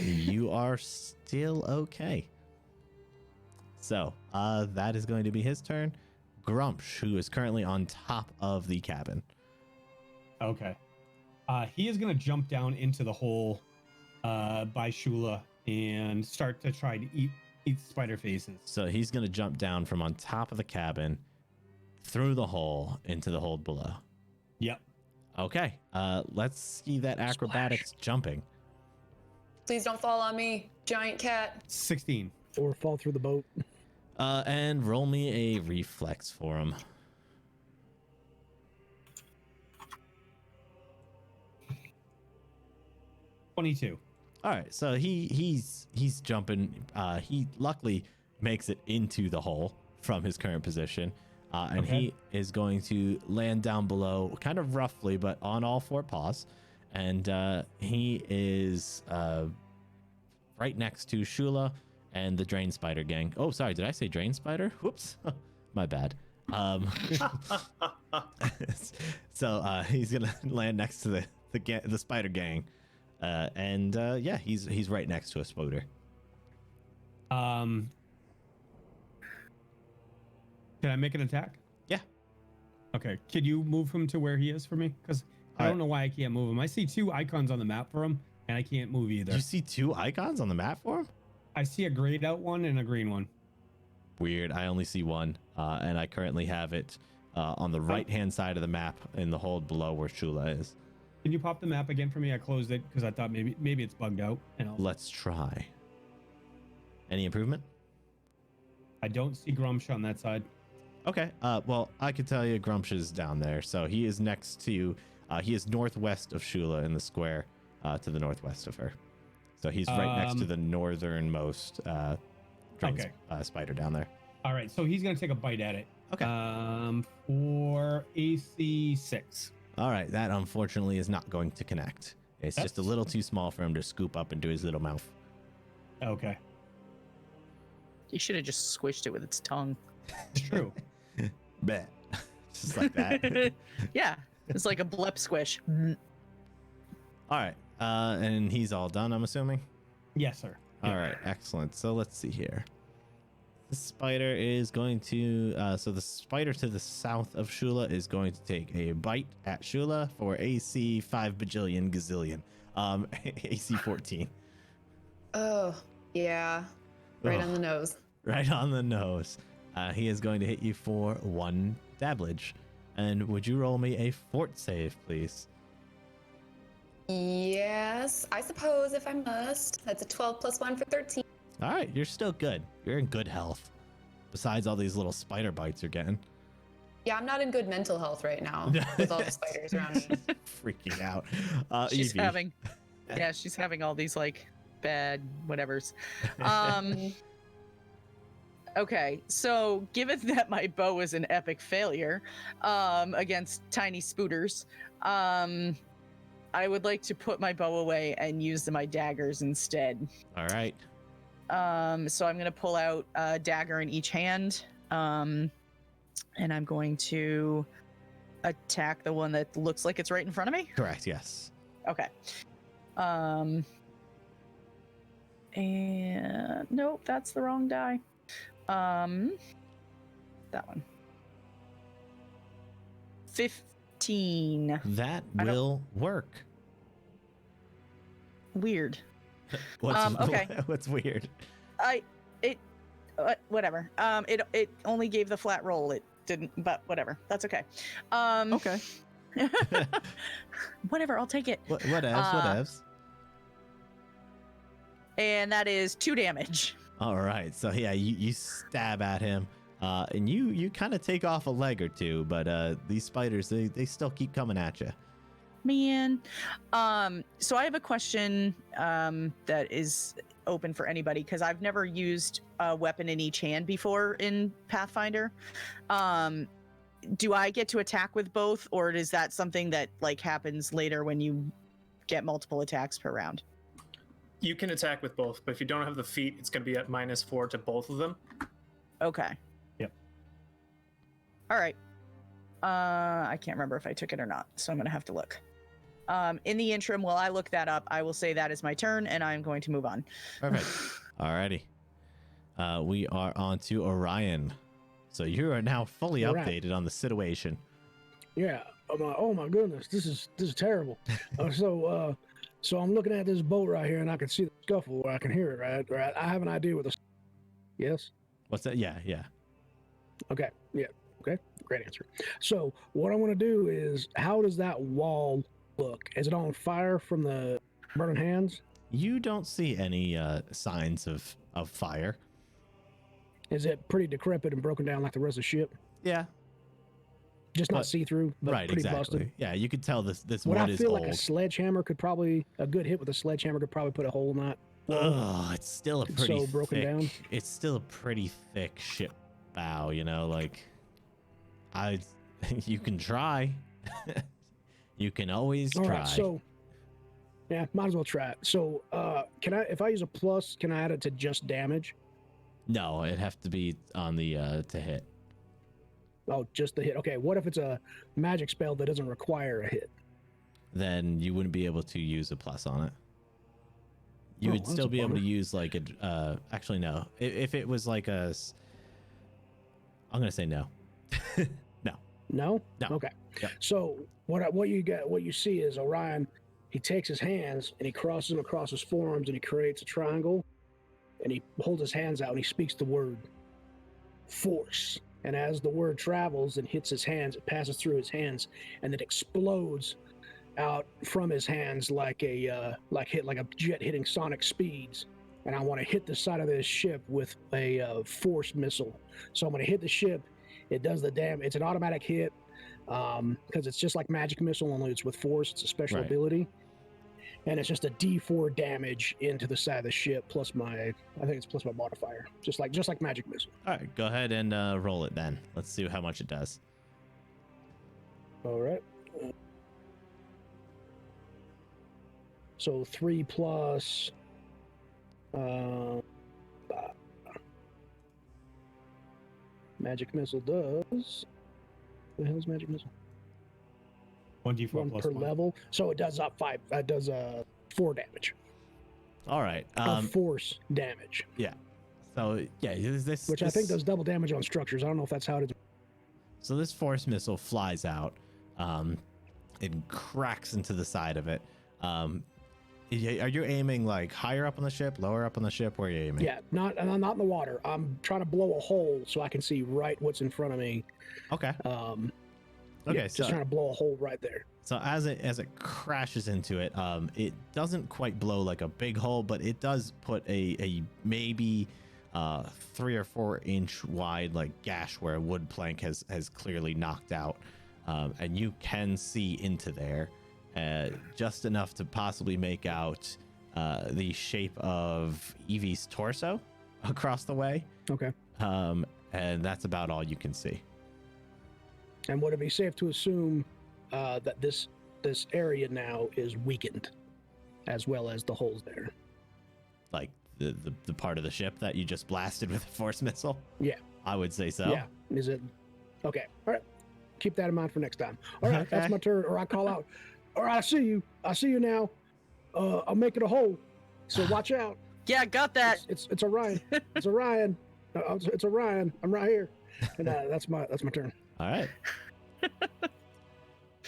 You are still okay. So that is going to be his turn. Grumsh, who is currently on top of the cabin. Okay. He is going to jump down into the hole by Shula and start to try to eat spider faces. So he's going to jump down from on top of the cabin through the hole into the hold below. Yep. Okay. Let's see that acrobatics jumping. Please don't fall on me, giant cat. 16. Or fall through the boat. And roll me a reflex for him. 22. All right, so he's jumping. He luckily makes it into the hole from his current position, and he is going to land down below, kind of roughly, but on all four paws, and he is right next to Shula and the Drain Spider gang. Oh, sorry, did I say Drain Spider? Whoops, my bad. So he's gonna land next to the Spider gang. Yeah, he's right next to a spoder. Can I make an attack? Yeah. Okay. Can you move him to where he is for me? Because I don't know why I can't move him. I see 2 icons on the map for him, and I can't move either. You see 2 icons on the map for him? I see a grayed out one and a green one. Weird. I only see one, and I currently have it on the right-hand side of the map in the hold below where Shula is. Can you pop the map again for me? I closed it because I thought maybe it's bugged out. Let's try. Any improvement? I don't see Grumsh on that side. Okay. Well, I could tell you Grumsh is down there. So he is next to, he is northwest of Shula in the square, to the northwest of her. So he's right next to the northernmost spider down there. All right. So he's going to take a bite at it. Okay. For AC 6. All right. That unfortunately is not going to connect. It's just a little too small for him to scoop up into his little mouth. Okay. You should have just squished it with its tongue. It's true. Bet. Just like that. Yeah. It's like a blep squish. All right. And he's all done, I'm assuming? Yes, sir. All right. Excellent. So let's see here. The spider is going to, so the spider to the south of Shula is going to take a bite at Shula for AC 5 bajillion gazillion. AC 14. Oh, yeah. Right on the nose. Right on the nose. He is going to hit you for 1 dablage. And would you roll me a fort save, please? Yes, I suppose if I must. That's a 12 plus 1 for 13. All right, you're still good. You're in good health. Besides all these little spider bites you're getting. Yeah, I'm not in good mental health right now with all the spiders around me. Freaking out. She's Evie. she's having all these like bad whatevers. Okay, so given that my bow is an epic failure against tiny spooters, I would like to put my bow away and use my daggers instead. All right. So I'm going to pull out a dagger in each hand, and I'm going to attack the one that looks like it's right in front of me. Correct, yes. Okay. And nope, that's the wrong die. That one. 15. That will work. Weird. What's okay. What's weird? Whatever. It only gave the flat roll. It didn't, but whatever. That's okay. Okay. Whatever. I'll take it. Whatevs. And that is 2 damage. All right. So yeah, you stab at him, and you kind of take off a leg or two, but these spiders they still keep coming at you. Man. So I have a question that is open for anybody because I've never used a weapon in each hand before in Pathfinder. Do I get to attack with both, or is that something that like happens later when you get multiple attacks per round? You can attack with both, but if you don't have the feat, it's going to be at -4 to both of them. Okay. Yep. All right. I can't remember if I took it or not, so I'm gonna have to look. In the interim, while I look that up, I will say that is my turn, and I'm going to move on. Perfect. Alrighty. We are on to Orion. So you are now fully All right. updated on the situation. Yeah. Oh my goodness, this is terrible. So I'm looking at this boat right here, and I can see the scuffle, or I can hear it. Right. I have an idea what the. Yes. What's that? Yeah. Okay. Yeah. Okay. Great answer. So what I want to do is, how does that wall look? Is it on fire from the burning hands? You don't see any signs of fire. Is it pretty decrepit and broken down like the rest of the ship? Yeah. Just not But- see-through, but Right. pretty Exactly. busted. Yeah. You could tell this What wood I is feel old. like a good hit with a sledgehammer could probably put a hole in that. Ugh, it's still a It's pretty so broken thick. down. It's still a pretty thick ship bow. You know, like you can try. You can always All try. right, so yeah, might as well try it. So, if I use a plus, can I add it to just damage? No, it'd have to be on the to hit. Oh, just the hit. Okay, what if it's a magic spell that doesn't require a hit? Then you wouldn't be able to use a plus on it. You Oh, would that's still a be able to bummer. use like a. Actually, no. If it was like I'm gonna say no. No. No. No. Okay. Yep. So what you see is Orion. He takes his hands and he crosses them across his forearms and he creates a triangle, and he holds his hands out and he speaks the word force. And as the word travels and hits his hands, it passes through his hands and it explodes out from his hands like a jet hitting sonic speeds. And I want to hit the side of this ship with a force missile. So I'm going to hit the ship. It does the damage. It's an automatic hit because it's just like magic missile, only it's with force. It's a special Right. ability, and it's just a D4 damage into the side of the ship plus my modifier, just like magic missile. All right, go ahead and roll it then. Let's see how much it does. All right. So 3 plus. Magic missile does. What the hell is magic missile? 1d4 1 plus per 1. level, so it does 4 damage. All right. Of force damage, So yeah, this which I think does double damage on structures. I don't know if that's how it is. So this force missile flies out. It cracks into the side of it. Are you aiming like higher up on the ship, lower up on the ship? Where are you aiming? Yeah, not in the water. I'm trying to blow a hole so I can see right what's in front of me. Okay. Yeah, Okay. just trying to blow a hole right there. So as it crashes into it, it doesn't quite blow like a big hole, but it does put a maybe 3 or 4 inch wide like gash where a wood plank has clearly knocked out, and you can see into there, just enough to possibly make out the shape of Evie's torso across the way. Okay. And that's about all you can see. And would it be safe to assume that this area now is weakened, as well as the holes there? Like the part of the ship that you just blasted with a force missile? Yeah. I would say so. Yeah. Is it? Okay. All right. Keep that in mind for next time. All right. That's Okay. my turn. Or I call out. All right. I see you. I see you now. I'll make it a hole. So watch out. Yeah, got that. It's Orion. It's Orion. It's Orion. I'm right here. And that's my turn. All right. I'm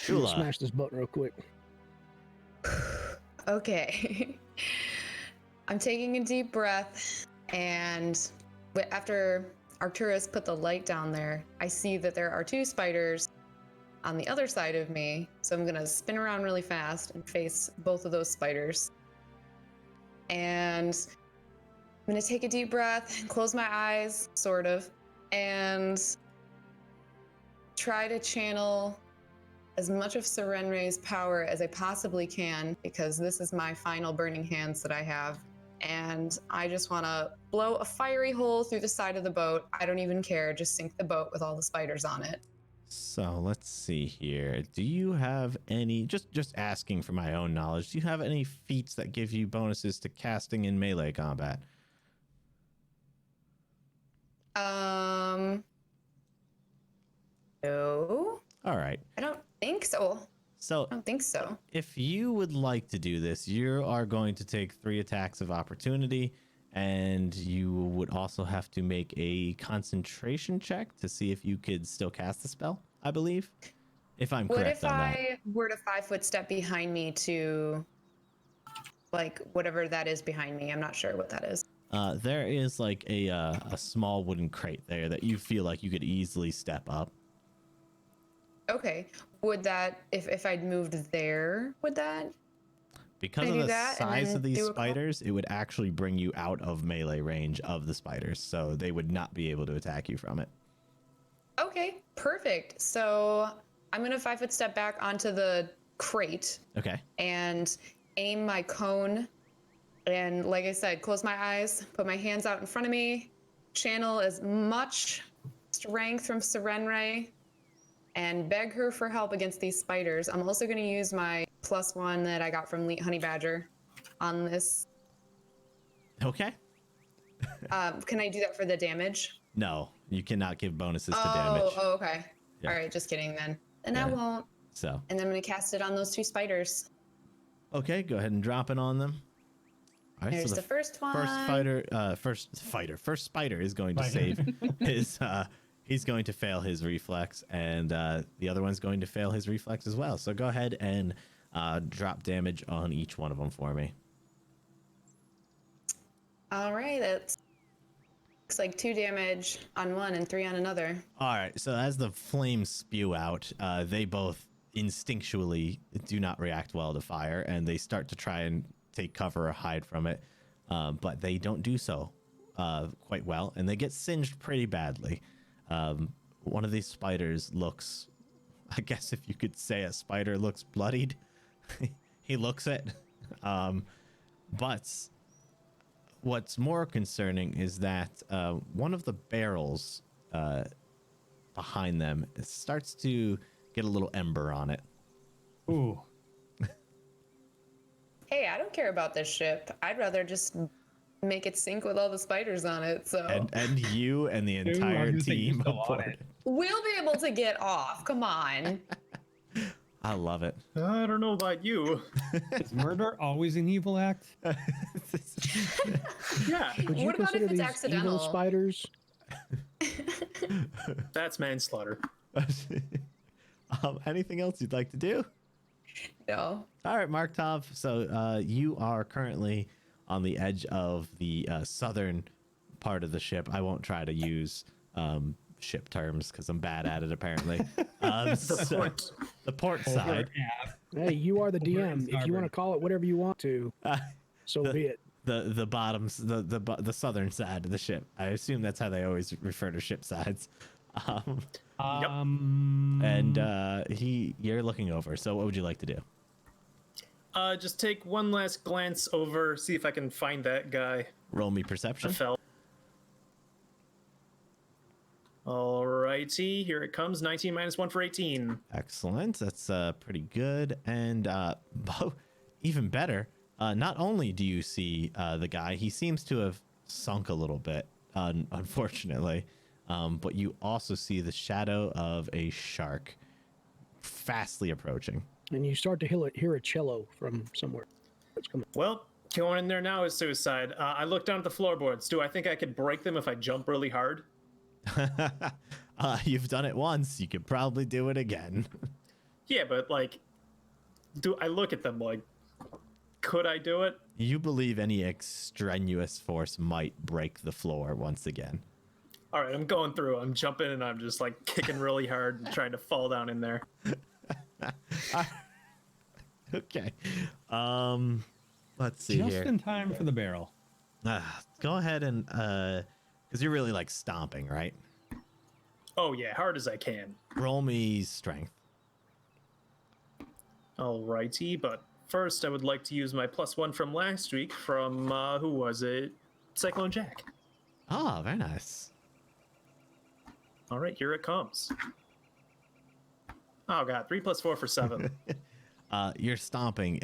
gonna Shula. smash this button real quick. Okay. I'm taking a deep breath, and after Arcturus put the light down there, I see that there are 2 spiders on the other side of me. So I'm gonna spin around really fast and face both of those spiders. And I'm gonna take a deep breath, close my eyes, sort of, and try to channel as much of Serenre's power as I possibly can, because this is my final burning hands that I have. And I just want to blow a fiery hole through the side of the boat. I don't even care. Just sink the boat with all the spiders on it. So let's see here. Do you have any, just asking for my own knowledge, do you have any feats that give you bonuses to casting in melee combat? No, All right. I don't think so. So I don't think so. if you would like to do this, you are going to take 3 attacks of opportunity, and you would also have to make a concentration check to see if you could still cast the spell, I believe, if I'm What correct if on that. I were to 5-foot step behind me to, like, whatever that is behind me? I'm not sure what that is. There is like a small wooden crate there that you feel like you could easily step up. Okay. Would that, if I'd moved there, would that? Because Can I of do the that and size then of these do a spiders, it would actually bring you out of melee range of the spiders, so they would not be able to attack you from it. Okay, perfect. So I'm gonna 5-foot step back onto the crate Okay. and aim my cone. And like I said, close my eyes, put my hands out in front of me, channel as much strength from Serenray, and beg her for help against these spiders. I'm also going to use my +1 that I got from Honey Badger on this. Okay. Can I do that for the damage? No, you cannot give bonuses to damage. Oh, okay. Yeah. All right, just kidding then. Then Yeah. I won't. So, And then I'm going to cast it on those 2 spiders. okay, go ahead and drop it on them. All right, There's so the first one. first spider is going to save his he's going to fail his reflex, and the other one's going to fail his reflex as well. So go ahead and drop damage on each one of them for me. All right, that's looks like 2 damage on one and 3 on another. All right, so as the flames spew out, they both instinctually do not react well to fire, and they start to try and take cover or hide from it, but they don't do so quite well, and they get singed pretty badly. One of these spiders looks, I guess if you could say a spider looks bloodied. He looks it. But what's more concerning is that one of the barrels behind them starts to get a little ember on it. Ooh. Hey, I don't care about this ship. I'd rather just make it sink with all the spiders on it. So And you and the I was entire gonna say, you're team still on aboard. it. we'll be able to get off. Come on. I love it. I don't know about you. Is murder always an evil act? Yeah, Would you What about consider if it's these accidental? evil spiders? that's manslaughter. Anything else you'd like to do? No. All right, Marktov. So you are currently on the edge of the southern part of the ship. I won't try to use ship terms because I'm bad at it, apparently. The port side. Hey, you are the Over DM. and If you want starboard. to call it whatever you want to, so be it. The bottoms, the southern side of the ship. I assume that's how they always refer to ship sides. And you're looking over. So what would you like to do? Just take one last glance over, see if I can find that guy. Roll me perception. That fell. Alrighty, here it comes. 19 minus 1 for 18. Excellent. That's pretty good. And even better, not only do you see the guy, he seems to have sunk a little bit, unfortunately, but you also see the shadow of a shark fastly approaching. And you start to hear a cello from somewhere. It's coming. Well, going in there now is suicide. I look down at the floorboards. Do I think I could break them if I jump really hard? You've done it once. You could probably do it again. Yeah, but like, do I look at them like, could I do it? You believe any extraneous force might break the floor once again. All right, I'm going through. I'm jumping and I'm just like kicking really hard and trying to fall down in there. Okay. Let's see Just here. in time for the barrel. Go ahead and because you're really like stomping, right? Oh yeah, hard as I can. Roll me strength. Alrighty, but first I would like to use my +1 from last week from who was it? Cyclone Jack. Oh, very nice. All right, here it comes. Oh god, 3 + 4 for 7. You're stomping.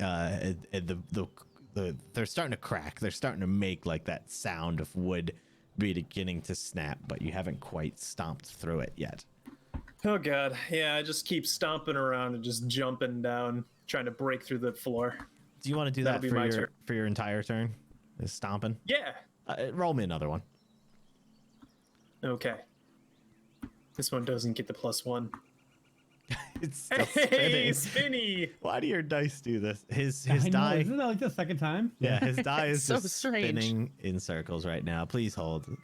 They're starting to crack. They're starting to make like that sound of wood beginning to snap, but you haven't quite stomped through it yet. Oh god, yeah, I just keep stomping around and just jumping down, trying to break through the floor. Do you want to do That'll that be my turn. for your entire turn? Is stomping? Yeah. Roll me another one. Okay. This one doesn't get the +1. It's still Hey, spinning. spinny! Why do your dice do this? His I know, die. isn't that like the second time? Yeah, his die is So just strange. spinning in circles right now. Please hold. 16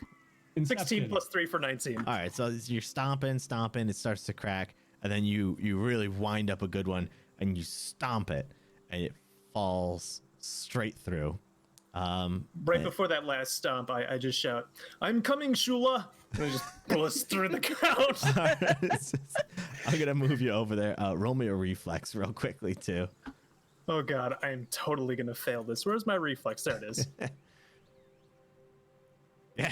Inception. plus 3 for 19. All right, so you're stomping, it starts to crack, and then you really wind up a good one, and you stomp it, and it falls straight through. Right before that last stomp, I just shout, "I'm coming, Shula!" And I just bust through the ground. I'm gonna move you over there. Roll me a reflex real quickly too. Oh god, I am totally gonna fail this. Where's my reflex? There it is. Yeah,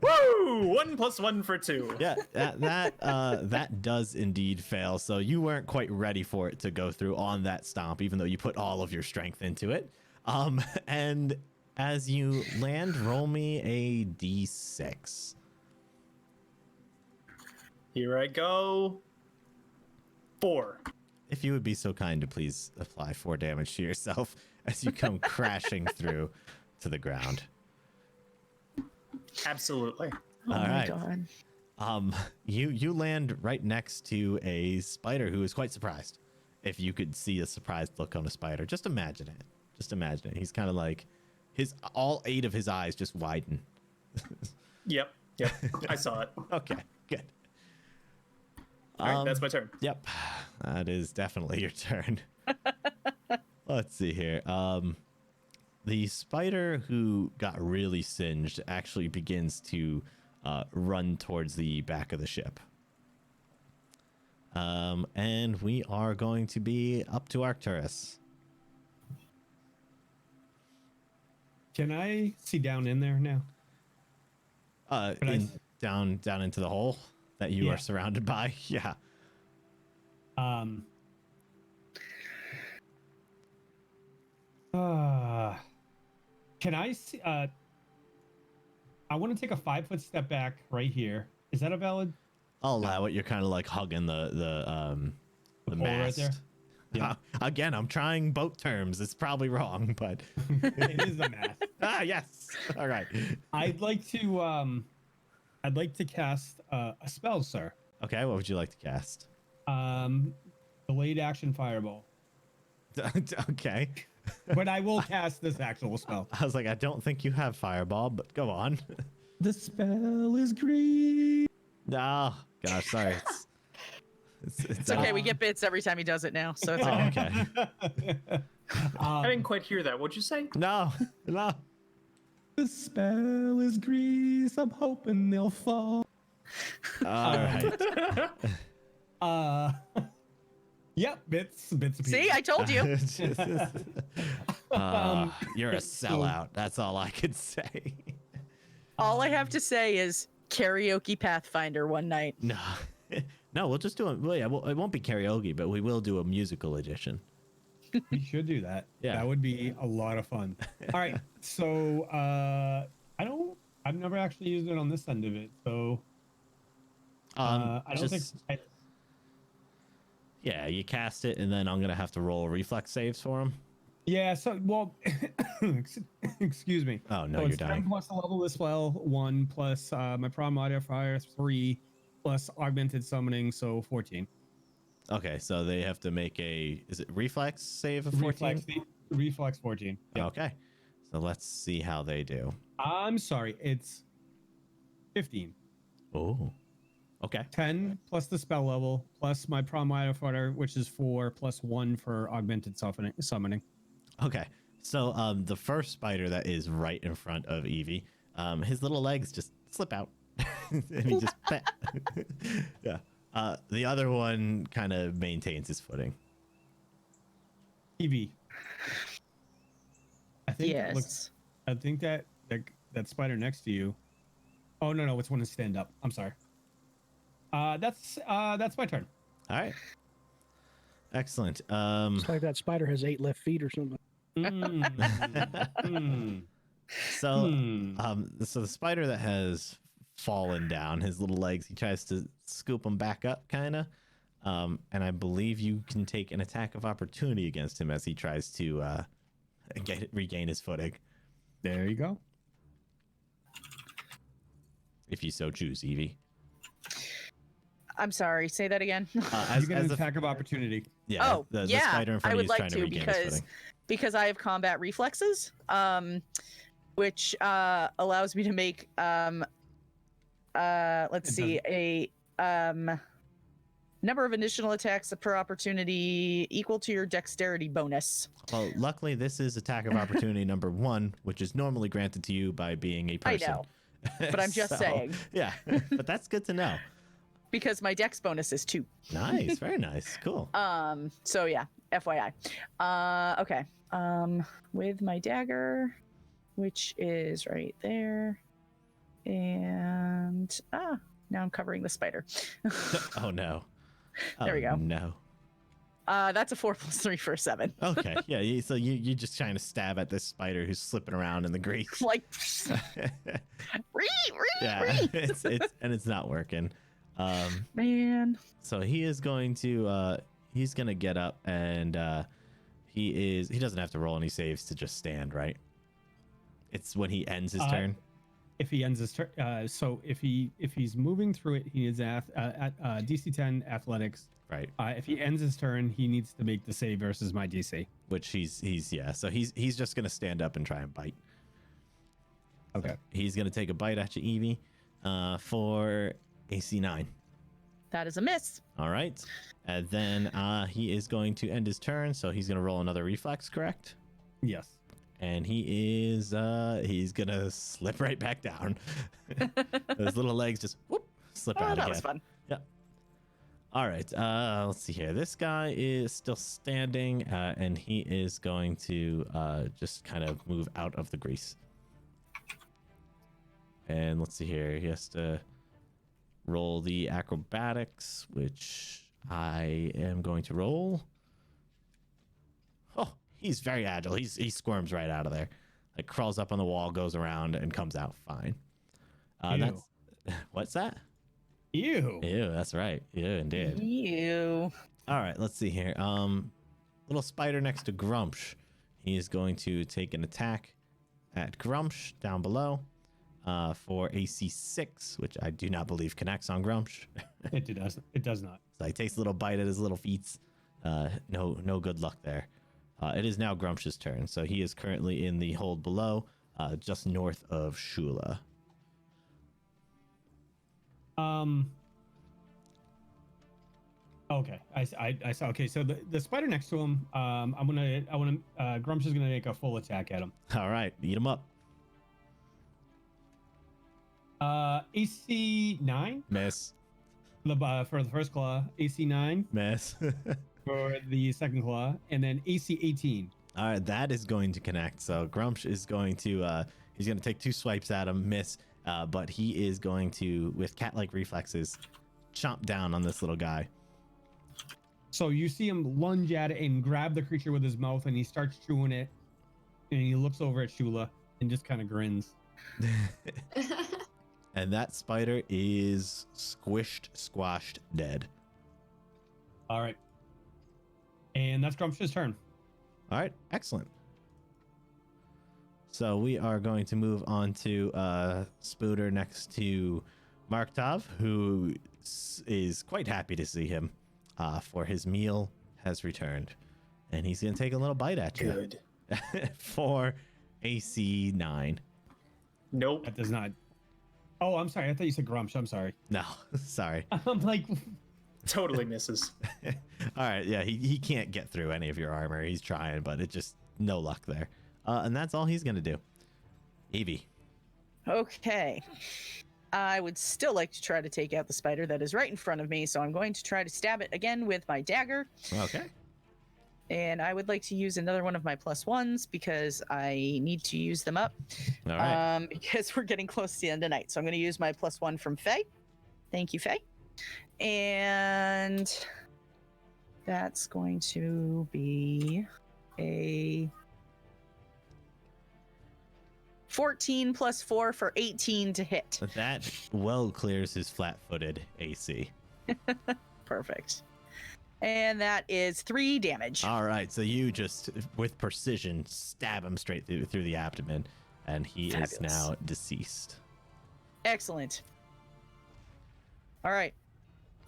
Woo! 1 + 1 for 2. yeah, that does indeed fail. So you weren't quite ready for it to go through on that stomp, even though you put all of your strength into it. And as you land, roll me a d6. Here I go. 4. If you would be so kind to please apply 4 damage to yourself as you come crashing through to the ground. Absolutely. Oh All my right. god. You land right next to a spider who is quite surprised. If you could see a surprised look on a spider, just imagine it. Just imagine it. He's kind of like all 8 of his eyes just widen. Yep. I saw it. Okay, good. All right, that's my turn. Yep, that is definitely your turn. Let's see here. The spider who got really singed actually begins to run towards the back of the ship. And we are going to be up to Arcturus. Can I see down in there now? Down into the hole that you Yeah. are surrounded by. Yeah. Can I see? I want to take a 5-foot step back right here. Is that a valid? I'll allow it. You're kind of like hugging the pole mast. right there? Yeah. Again, I'm trying boat terms. It's probably wrong, but It is a math. yes. All right. I'd like to cast a spell, sir. Okay. What would you like to cast? Delayed action fireball. Okay. But I will cast this actual spell. I was like, I don't think you have fireball, but go on. The spell is green. No, gosh, sorry. It's okay. We get bits every time he does it now, so it's Oh, okay. okay. I didn't quite hear that. What'd you say? No. The spell is grease. I'm hoping they'll fall. All right. Yep, bits of See, I told you. You're a sellout. That's all I could say. All I have to say is karaoke Pathfinder one night. No. No, we'll just do it. Well, yeah, it won't be karaoke, but we will do a musical edition. We should do that. Yeah. That would be a lot of fun. All right. So I've never actually used it on this end of it. So I don't think Yeah, you cast it, and then I'm gonna have to roll reflex saves for him. yeah, so well excuse me. Oh no, So you're it's 10 dying. plus the level as well, 1 plus my prom modifier 3 plus augmented summoning, so 14. Okay, so they have to make is it reflex save of 14? Reflex 14. Yeah. Okay, so let's see how they do. I'm sorry, it's 15. Oh, okay. 10 plus the spell level plus my prom modifier, which is 4 plus 1 for augmented summoning. Okay, so the first spider that is right in front of Evie, his little legs just slip out, and he just yeah. The other one kind of maintains his footing. Evie. I think Yes. I think that spider next to you. Oh no, it's one to stand up. I'm sorry. That's my turn. All right. Excellent. It's like that spider has 8 left feet or something. So, so the spider that has fallen down. His little legs, he tries to scoop them back up, kind of. And I believe you can take an attack of opportunity against him as he tries to regain his footing. There you go. If you so choose, Evie. I'm sorry. Say that again. You get an attack of opportunity. Yeah. Oh, the yeah. spider in front I of would you is like trying to to regain his footing. because I have combat reflexes, which allows me to make let's see, a number of additional attacks per opportunity equal to your dexterity bonus. Well, luckily, this is attack of opportunity number 1, which is normally granted to you by being a person. I know, but I'm just saying. Yeah, but that's good to know. Because my dex bonus is 2. Nice, very nice, cool. So yeah, FYI. Okay. With my dagger, which is right there, and now I'm covering the spider. Oh no. There we go. No. That's a 4 + 3 for 7. Okay, yeah. So you're just trying to stab at this spider who's slipping around in the grease. Like, Yeah, it's not working. Man. So he is going to he's gonna get up and he doesn't have to roll any saves to just stand, right? It's when he ends his turn. If he ends his turn, so if he's moving through it, he is at DC 10 athletics. Right. If he ends his turn, he needs to make the save versus my DC. Which he's yeah. So he's just gonna stand up and try and bite. Okay. So he's gonna take a bite at you, Evie, for AC 9. That is a miss. All right. And then he is going to end his turn, so he's gonna roll another reflex, correct? Yes. And he's gonna slip right back down. Those little legs just whoop, slip out Oh, again. that was fun. Yeah. All right. Let's see here. This guy is still standing, and he is going to just kind of move out of the grease. And let's see here. He has to roll the acrobatics, which I am going to roll. Oh, he's very agile. He squirms right out of there, like crawls up on the wall, goes around, and comes out fine. That's what's that? Ew. Ew, that's right. Ew, indeed. Ew. All right, let's see here. Little spider next to Grumsh. He is going to take an attack at Grumsh down below for AC 6, which I do not believe connects on Grumsh. It does. It does not. So he takes a little bite at his little feet. No good luck there. It is now Grumsh's turn. So he is currently in the hold below, just north of Shula. Okay. I saw. Okay. So the spider next to him. Grumsh is gonna make a full attack at him. All right, eat him up. AC 9. Miss. For the first claw. AC 9 Miss. for the second claw, and then AC 18. All right, that is going to connect. So Grumsh is going to he's going to take 2 swipes at him, miss, but he is going to, with cat-like reflexes, chomp down on this little guy. So you see him lunge at it and grab the creature with his mouth, and he starts chewing it, and he looks over at Shula and just kind of grins. And that spider is squashed, dead. All right. And that's Grumsh's turn. All right, excellent. So we are going to move on to Spooter next to Marktov, who is quite happy to see him, for his meal has returned. And he's going to take a little bite at you. Good. For AC 9. Nope. That does not. Oh, I'm sorry. I thought you said Grumsh. I'm sorry. No, sorry. I'm like, Totally misses. All right, yeah, he can't get through any of your armor. He's trying, but it just no luck there. And that's all he's gonna do. Evie. Okay. I would still like to try to take out the spider that is right in front of me, so I'm going to try to stab it again with my dagger. Okay. And I would like to use another one of my +1s because I need to use them up. All right. Because we're getting close to the end of night. So I'm going to use my +1 from Faye. Thank you, Faye. And that's going to be a 14 plus 4 for 18 to hit. That well clears his flat-footed AC. Perfect. And that is 3 damage. All right, so you just, with precision, stab him straight through the abdomen, and he Fabulous. is now deceased. Excellent. All right.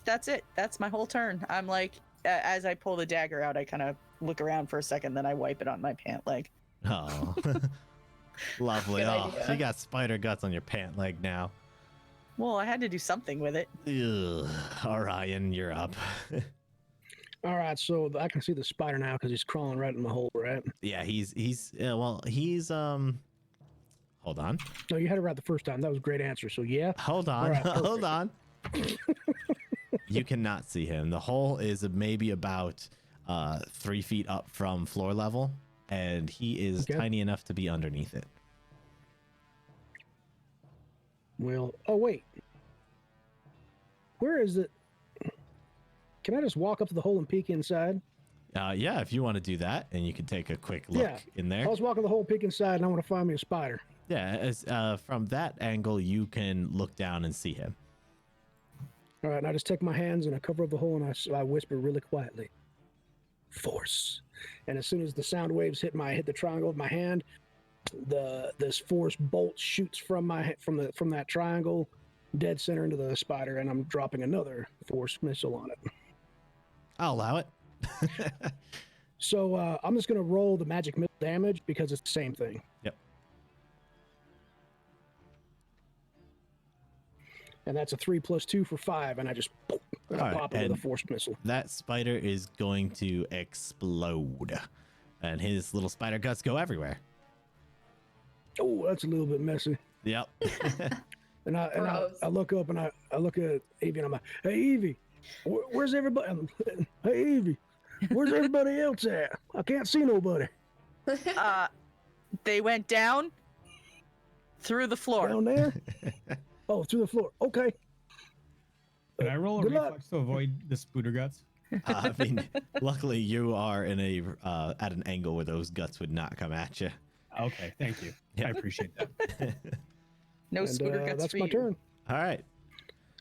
That's it. That's my whole turn. I'm like, as I pull the dagger out, I kind of look around for a second, then I wipe it on my pant leg. Oh, lovely. Good Oh, idea. you got spider guts on your pant leg now. Well, I had to do something with it. Ugh. Orion, you're up. All right, so I can see the spider now because he's crawling right in the hole, right? Yeah, he's hold on. No, you had it right the first time. That was a great answer. So yeah. Hold on. All right, Hold on. You cannot see him. The hole is maybe about 3 feet up from floor level, and he is Okay. tiny enough to be underneath it. Well, oh wait. Where is it? Can I just walk up to the hole and peek inside? Yeah, if you want to do that, and you can take a quick look Yeah. in I there. was walking the hole, peek inside, and I want to find me a spider. Yeah, from that angle, you can look down and see him. All right, and I just take my hands and I cover up the hole and I whisper really quietly, "Force." And as soon as the sound waves hit the triangle of my hand, this force bolt shoots from that triangle, dead center into the spider, and I'm dropping another force missile on it. I'll allow it. So I'm just gonna roll the magic missile damage because it's the same thing. Yep. And that's a 3 + 2 for 5, and I just boom, and I All right, pop it with a and- force missile. That spider is going to explode, and his little spider guts go everywhere. Oh, that's a little bit messy. Yep. And Gross. I look up and I look at Evie and I'm like, "Hey Evie, where's everybody? Hey Evie, where's everybody else at? I can't see nobody They went down through the floor. down there." Oh, through the floor. Okay. Can I roll a Good luck. reflex to avoid the spooder guts? I mean, luckily you are in at an angle where those guts would not come at you. Okay, thank you. Yeah. I appreciate that. No And, spooder guts that's for my you. turn. All right.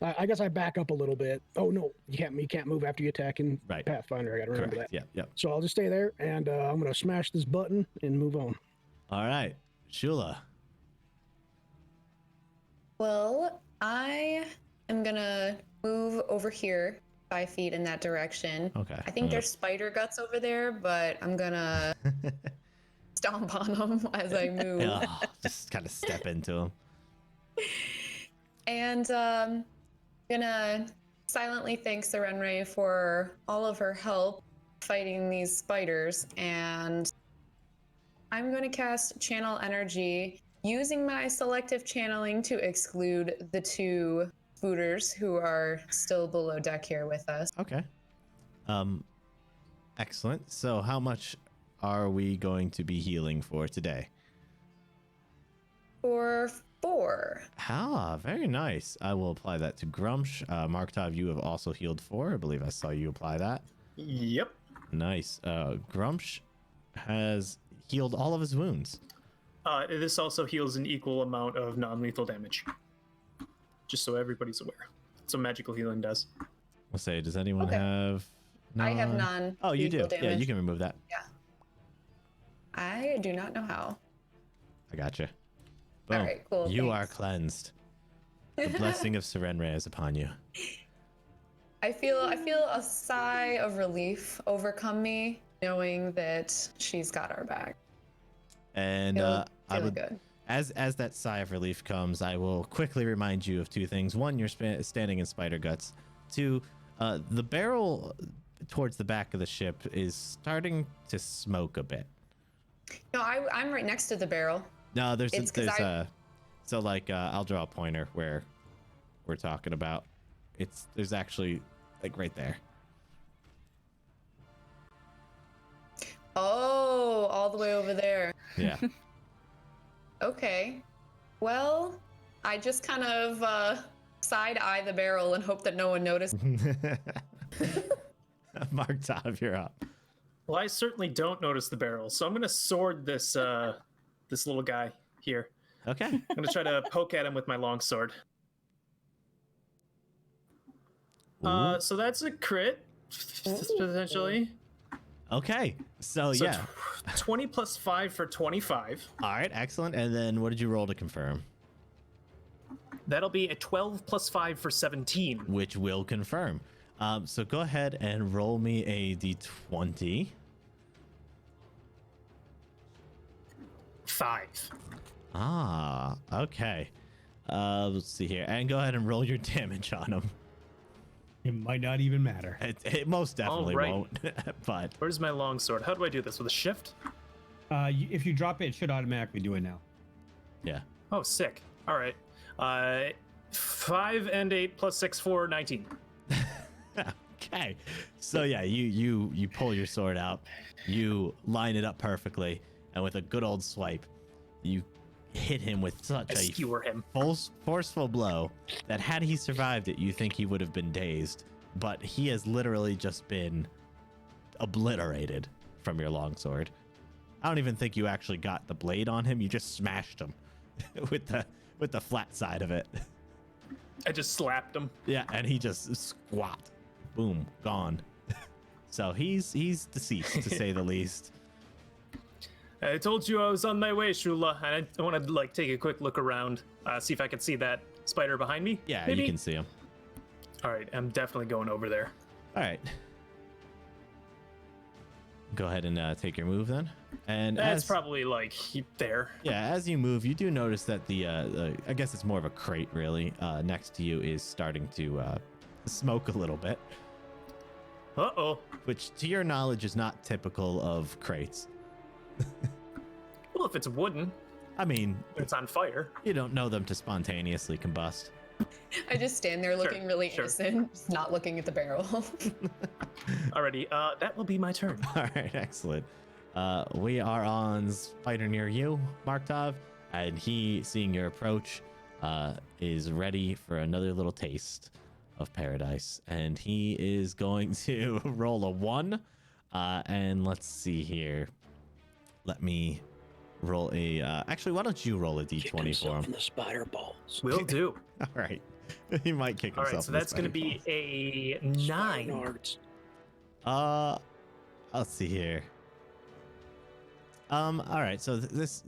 I guess I back up a little bit. Oh no, you can't move after you attack in Right. Pathfinder. I gotta remember Correct. that. Yep. Yep. So I'll just stay there and I'm gonna smash this button and move on. All right. Shula. Well, I am gonna move over here 5 feet in that direction. Okay. I think there's spider guts over there, but I'm gonna stomp on them as I move. Just kind of step into him. And gonna silently thank Serenray for all of her help fighting these spiders. And I'm going to cast Channel Energy using my selective channeling to exclude the 2 spooters who are still below deck here with us. Okay. Excellent. So how much are we going to be healing for today? For 4. Very nice. I will apply that to Grumsh. Marktov, you have also healed 4. I believe I saw you apply that. Yep. Nice. Grumsh has healed all of his wounds. This also heals an equal amount of non-lethal damage. Just so everybody's aware. That's what magical healing does. We'll say, does anyone Okay. have? I have none. Oh, you do. lethal Yeah, you damage. can remove that. I do not know how. I gotcha. Boom. All right, cool. You are thanks. cleansed. The blessing of Serenray is upon you. I feel a sigh of relief overcome me, knowing that she's got our back. And Feel, I feeling would, good. as that sigh of relief comes, I will quickly remind you of 2 things. 1, you're standing in spider guts. 2, the barrel towards the back of the ship is starting to smoke a bit. No, I'm right next to the barrel. No, there's It's 'cause so like I'll draw a pointer where we're talking about. There's actually like right there. Oh, all the way over there. Yeah. Okay. Well, I just kind of side eye the barrel and hope that no one noticed. Marktov, you're up. Well, I certainly don't notice the barrel, so I'm gonna sword this this little guy here. Okay. I'm gonna try to poke at him with my longsword. Ooh. So that's a crit, potentially. Okay. So, So yeah. 20 plus 5 for 25. All right. Excellent. And then what did you roll to confirm? That'll be a 12 plus 5 for 17. Which will confirm. So go ahead and roll me a d20. 5. Ah, okay. Let's see here. And go ahead and roll your damage on him. It might not even matter. It most definitely Alright. won't. But Where's my longsword? How do I do this? With a shift? If you drop it, it should automatically do it now. yeah. Oh, sick. All right. 5 and 8 plus 6 for 19. Okay. So yeah, you pull your sword out, you line it up perfectly, and with a good old swipe, you hit him with such I a skewer him. forceful blow that had he survived it, you think he would have been dazed, but he has literally just been obliterated from your longsword. I don't even think you actually got the blade on him. You just smashed him with the flat side of it. I just slapped him. Yeah, and he just squat. Boom, gone. So he's deceased, to say the least. I told you I was on my way, Shula, and I want to like take a quick look around, see if I can see that spider behind me. Yeah, maybe? you can see him. All right, I'm definitely going over there. All right. Go ahead and take your move then. And That's as, probably like there. yeah, as you move, you do notice that the I guess it's more of a crate really. Next to you is starting to smoke a little bit, Uh-oh. which to your knowledge is not typical of crates. Well, if it's wooden, I mean, it's on fire. you don't know them to spontaneously combust. I just stand there looking really sure. innocent, just not looking at the barrel. Alrighty, that will be my turn. All right, excellent. We are on spider near you, Marktov, and he, seeing your approach, is ready for another little taste of paradise, and he is going to roll a 1. And let's see here. Let me roll a. Actually, why don't you roll a Kick d20 for himself him? in the spider balls. Will do. All right, he might kick All himself. right, so in the that's going to spider be balls. a Spider 9. nards. Let's see here. All right, so this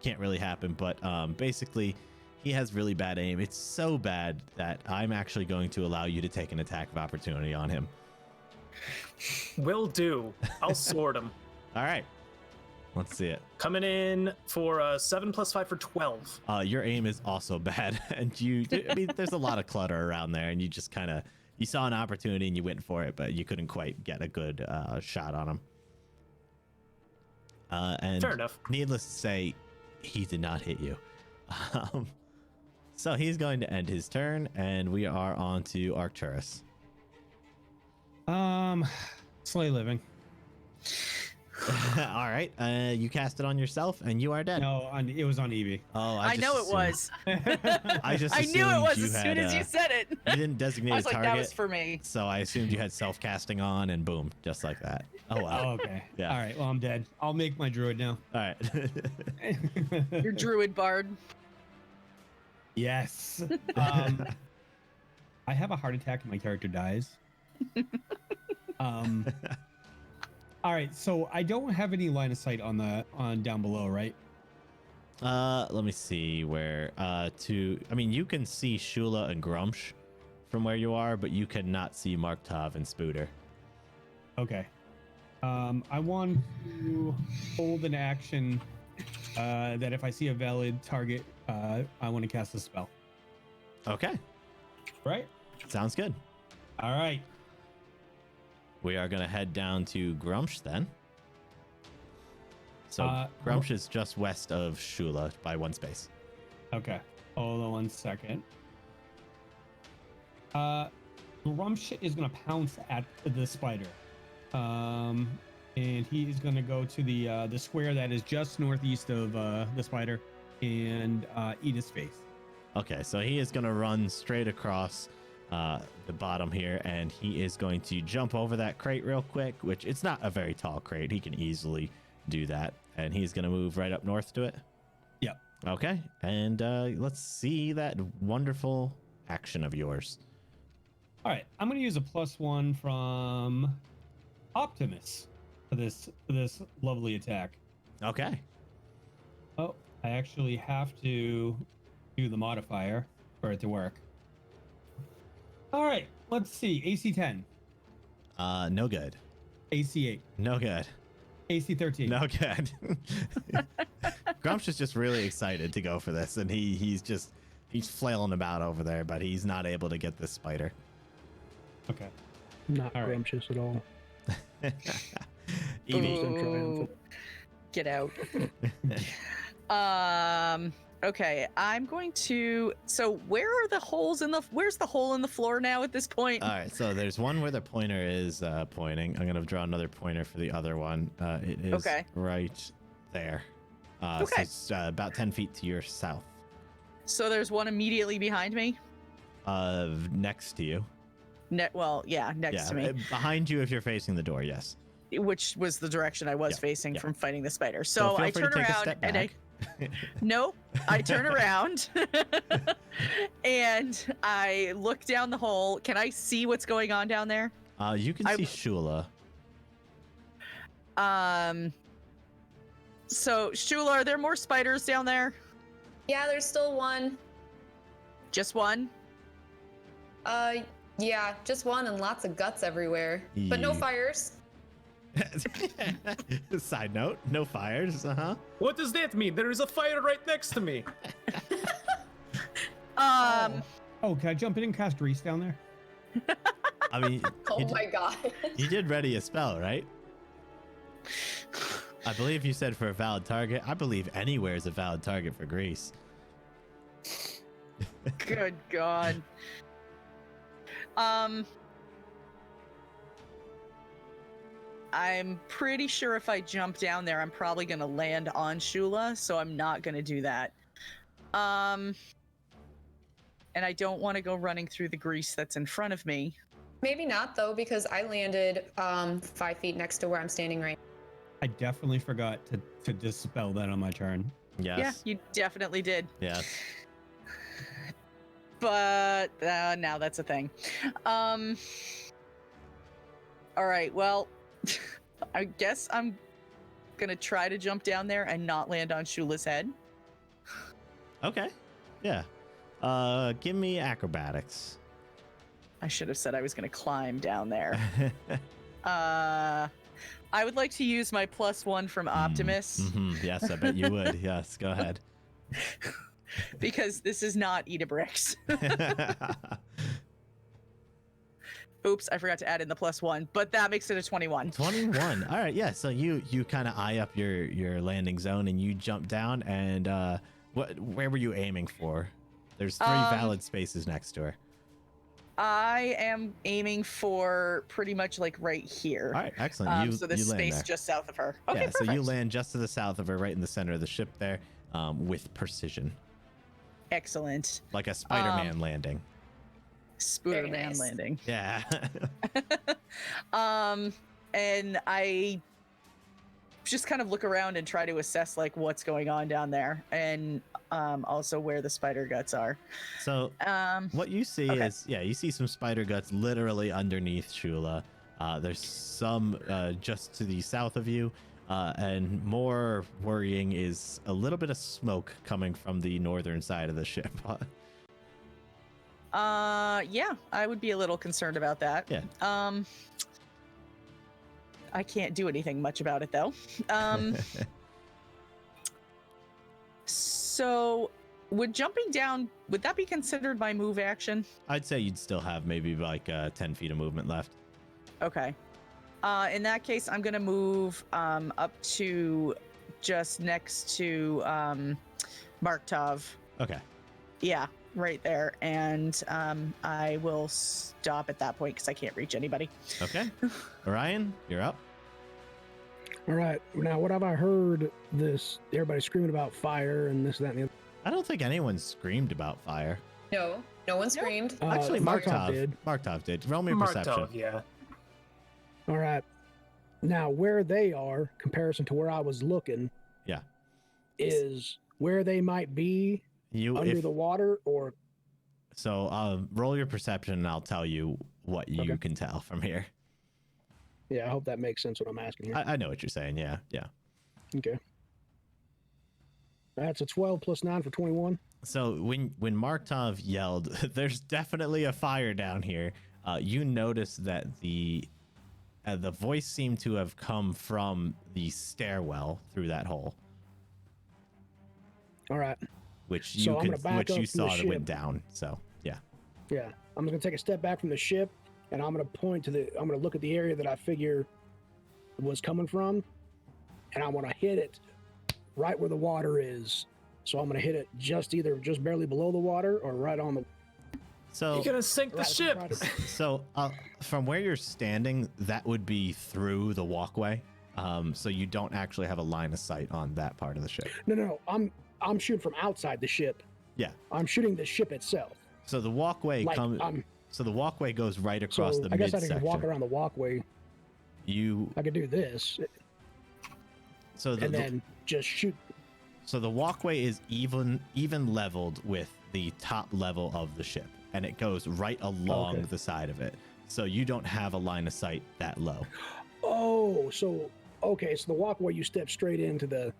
can't really happen, but basically, he has really bad aim. It's so bad that I'm actually going to allow you to take an attack of opportunity on him. Will do. I'll sword him. All right, let's see it. Coming in for 7 plus 5 for 12. Your aim is also bad, and I mean, there's a lot of clutter around there, and you just kind of, you saw an opportunity and you went for it, but you couldn't quite get a good shot on him. And Fair enough. Needless to say, he did not hit you. So he's going to end his turn, and we are on to Arcturus. Slay living. All right, you cast it on yourself, and you are dead. No, it was on Evie. Oh, I know it was. I just I knew it assumed was you as had, soon as you said it. You didn't designate I a was like, target, that was for me. so I assumed you had self-casting on, and boom, just like that. Oh wow. Oh, okay. Yeah. All right. Well, I'm dead. I'll make my druid now. All right. Your druid bard. Yes. I have a heart attack and my character dies. All right, so I don't have any line of sight on down below, right? Let me see where. I mean, you can see Shula and Grumsh from where you are, but you cannot see Marktov and Spooter. Okay. I want to hold an action that if I see a valid target, I want to cast a spell. Okay, Right? sounds good. All right. We are gonna head down to Grumsh then. So Grumsh is just west of Shula by 1 space. Okay. Hold on 1 second. Grumsh is gonna pounce at the spider. And he is gonna go to the square that is just northeast of the spider and eat his face. Okay, so he is gonna run straight across the bottom here, and he is going to jump over that crate real quick, which it's not a very tall crate. He can easily do that, and he's gonna move right up north to it. Yep. Okay, and let's see that wonderful action of yours. All right, I'm going to use a +1 from Optimus for this lovely attack. Okay. Oh, I actually have to do the modifier for it to work. All right, let's see. AC 10, No good. AC 8, No good. AC 13. No good. Grumps is just really excited to go for this, and he's flailing about over there, but he's not able to get this spider. Okay. Not All right. scrumptious at all. Evie, So triumphant. Get out. Okay, I'm going to. So where are the holes in the? Where's the hole in the floor now at this point? all right, so there's one where the pointer is pointing. I'm gonna draw another pointer for the other one. It is Okay. right there. Okay. So it's about 10 feet to your south. So there's one immediately behind me. Next to you. Well, yeah, next to me, Behind you if you're facing the door, yes. which was the direction I was Yeah, facing yeah. from fighting the spider. So So feel I free to turn take a around step and I. back. Nope. I turn around and I look down the hole. Can I see what's going on down there? You can see Shula. So Shula, are there more spiders down there? Yeah, there's still one. Just one? Yeah, just one and lots of guts everywhere. But no Ye- fires. Side note, no fires. What does that mean? There is a fire right next to me. Oh, can I jump in and cast Grease down there? I mean, Oh my god. you did ready a spell, right? I believe you said for a valid target. I believe anywhere is a valid target for Grease. Good God. I'm pretty sure if I jump down there, I'm probably going to land on Shula, so I'm not going to do that. And I don't want to go running through the grease that's in front of me. Maybe not though, because I landed 5 feet next to where I'm standing right. I definitely forgot to dispel that on my turn. Yes. Yeah, you definitely did. Yes. But now that's a thing. All right, well, I guess I'm gonna try to jump down there and not land on Shula's head. Okay. Yeah. Give me acrobatics. I should have said I was gonna climb down there. I would like to use my +1 from Optimus Yes, I bet you would. Yes, go ahead. because this is not Eat-a-Bricks. Oops, I forgot to add in the +1, but that makes it a 21. 21. All right, yeah. So you kind of eye up your landing zone and you jump down. And where were you aiming for? There's 3 valid spaces next to her. I am aiming for pretty much like right here. All right, excellent. So this you land space there. just south of her. Okay, Yeah, perfect. so you land just to the south of her, right in the center of the ship there, with precision, Excellent. like a Spider-Man landing. Spooderman nice. landing. Yeah. And I just kind of look around and try to assess like what's going on down there, and also where the spider guts are. So what you see okay. is, you see some spider guts literally underneath Shula. There's some just to the south of you, and more worrying is a little bit of smoke coming from the northern side of the ship. Yeah, I would be a little concerned about that. Yeah. I can't do anything much about it though. So would jumping down, would that be considered my move action? I'd say you'd still have maybe like 10 feet of movement left. Okay. In that case, I'm gonna move up to just next to Marktov. Okay. Yeah, right there. And I will stop at that point because I can't reach anybody. Okay. Orion, you're up. All right. Now, what have I heard? Everybody screaming about fire and this, that, and the other. I don't think anyone screamed about fire. No one screamed. Actually, Markov Marktov did. Roll me a Marked perception. off, yeah. All right. Now, where they are, comparison to where I was looking, Yeah. is where they might be under the water, or? So roll your perception, and I'll tell you what you can tell from here. Yeah, I hope that makes sense what I'm asking here. I know what you're saying. Yeah. Okay. That's a 12 plus 9 for 21. So when Marktov yelled, "There's definitely a fire down here," you notice that the voice seemed to have come from the stairwell through that hole. All right. Which So you I'm gonna back which up you from the saw that went ship. down. So yeah. Yeah, I'm gonna take a step back from the ship, and I'm gonna I'm gonna look at the area that I figure it was coming from, and I want to hit it right where the water is. So I'm gonna hit it just barely below the water or right on the. So You're gonna sink the ship. So from where you're standing, that would be through the walkway. So you don't actually have a line of sight on that part of the ship. No. I'm shooting from outside the ship. Yeah. I'm shooting the ship itself. So the walkway So the walkway goes right across the I guess I midsection. can walk around the walkway. I could do this. And then just shoot. So the walkway is even leveled with the top level of the ship, and it goes right along the side of it. So you don't have a line of sight that low. Oh, so the walkway you step straight into the.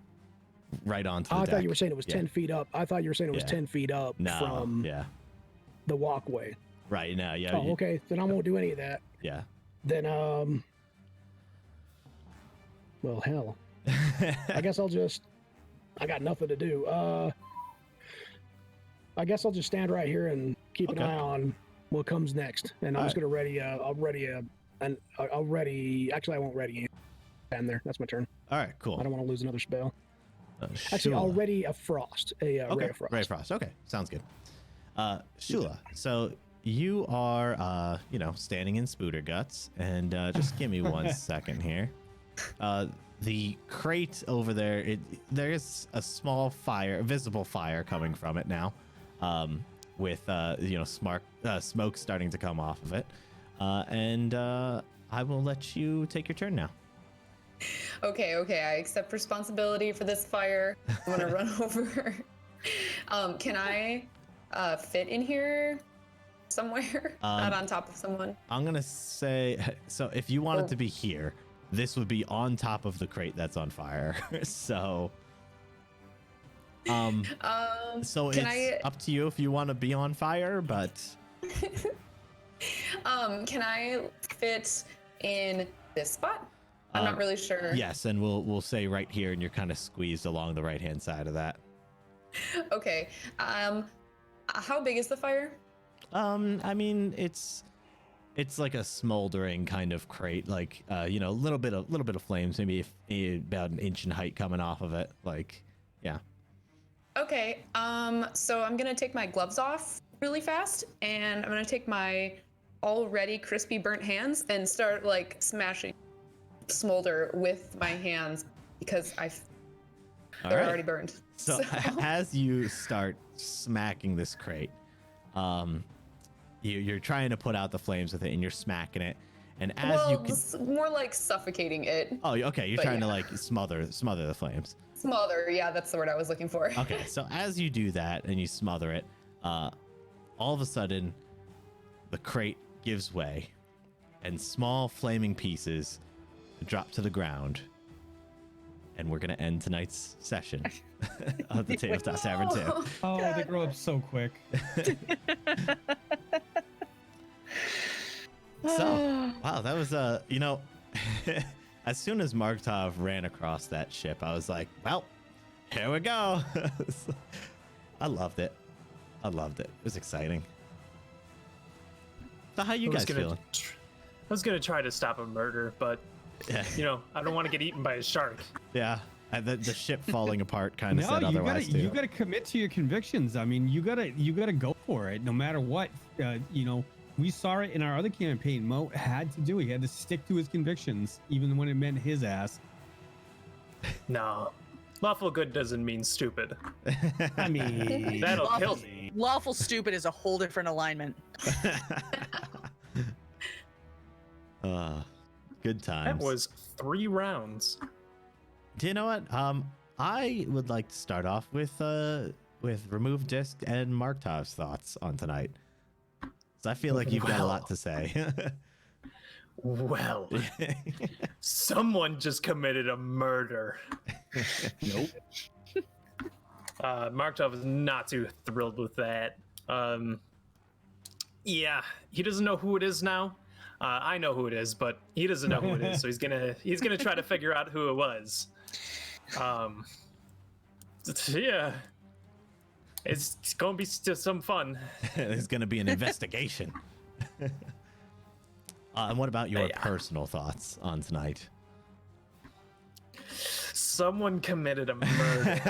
Right onto the I deck. thought you were saying it was 10 feet up. I thought you were saying it was 10 feet up from the walkway. Right now, yeah. Oh, okay. Then I won't do any of that. Yeah. Then, well, hell. I guess I got nothing to do. I guess I'll just stand right here and keep an eye on what comes next. And I'm just going to actually, I won't ready anything. Stand there. That's my turn. All right, cool. I don't want to lose another spell. Actually, Shula. already a frost, ray of frost. Ray of frost. Okay, sounds good. Shula, so you are, standing in Spooter Guts, and just give me 1 second here. The crate over there, there is a small fire, a visible fire coming from it now, with smoke starting to come off of it, and I will let you take your turn now. Okay, I accept responsibility for this fire. I'm gonna run over. Can I fit in here somewhere? Not on top of someone? I'm gonna say, so if you wanted to be here, this would be on top of the crate that's on fire. So so it's up to you if you want to be on fire, but can I fit in this spot? I'm not really sure. Yes, and we'll say right here, and you're kind of squeezed along the right hand side of that. Okay. How big is the fire? I mean, it's like a smoldering kind of crate, like a little bit of flames, maybe about an inch in height coming off of it, like, yeah. Okay. So I'm gonna take my gloves off really fast, and I'm gonna take my already crispy burnt hands and start like smashing smolder with my hands because they're already burned. So as you start smacking this crate, you're trying to put out the flames with it, and you're smacking it, and more like suffocating it. Oh, okay. You're trying to like smother the flames. Smother, yeah, that's the word I was looking for. Okay, so as you do that and you smother it, all of a sudden, the crate gives way, and small flaming pieces drop to the ground, and we're gonna end tonight's session of the Tabletop Tavern 2. Oh, God. They grow up so quick. So, wow, that was as soon as Marktov ran across that ship, I was like, well, here we go. I loved it. It was exciting. So how you guys feeling? I was gonna try to stop a murder, but I don't want to get eaten by a shark. Yeah, and the ship falling apart kind of said otherwise too. You gotta commit to your convictions. I mean, you gotta go for it, no matter what. We saw it in our other campaign. Mo had to do it. He had to stick to his convictions, even when it meant his ass. No, lawful good doesn't mean stupid. I mean, that'll kill me. Lawful stupid is a whole different alignment. Good times. That was 3 rounds. Do you know what? I would like to start off with Remove Disc and Marktov's thoughts on tonight. So I feel like you've got a lot to say. Well, someone just committed a murder. Nope. Markov is not too thrilled with that. Yeah, he doesn't know who it is now. I know who it is, but he doesn't know who it is, so he's gonna try to figure out who it was. Yeah, it's gonna be still some fun. There's going to be an investigation. And what about your personal thoughts on tonight? Someone committed a murder.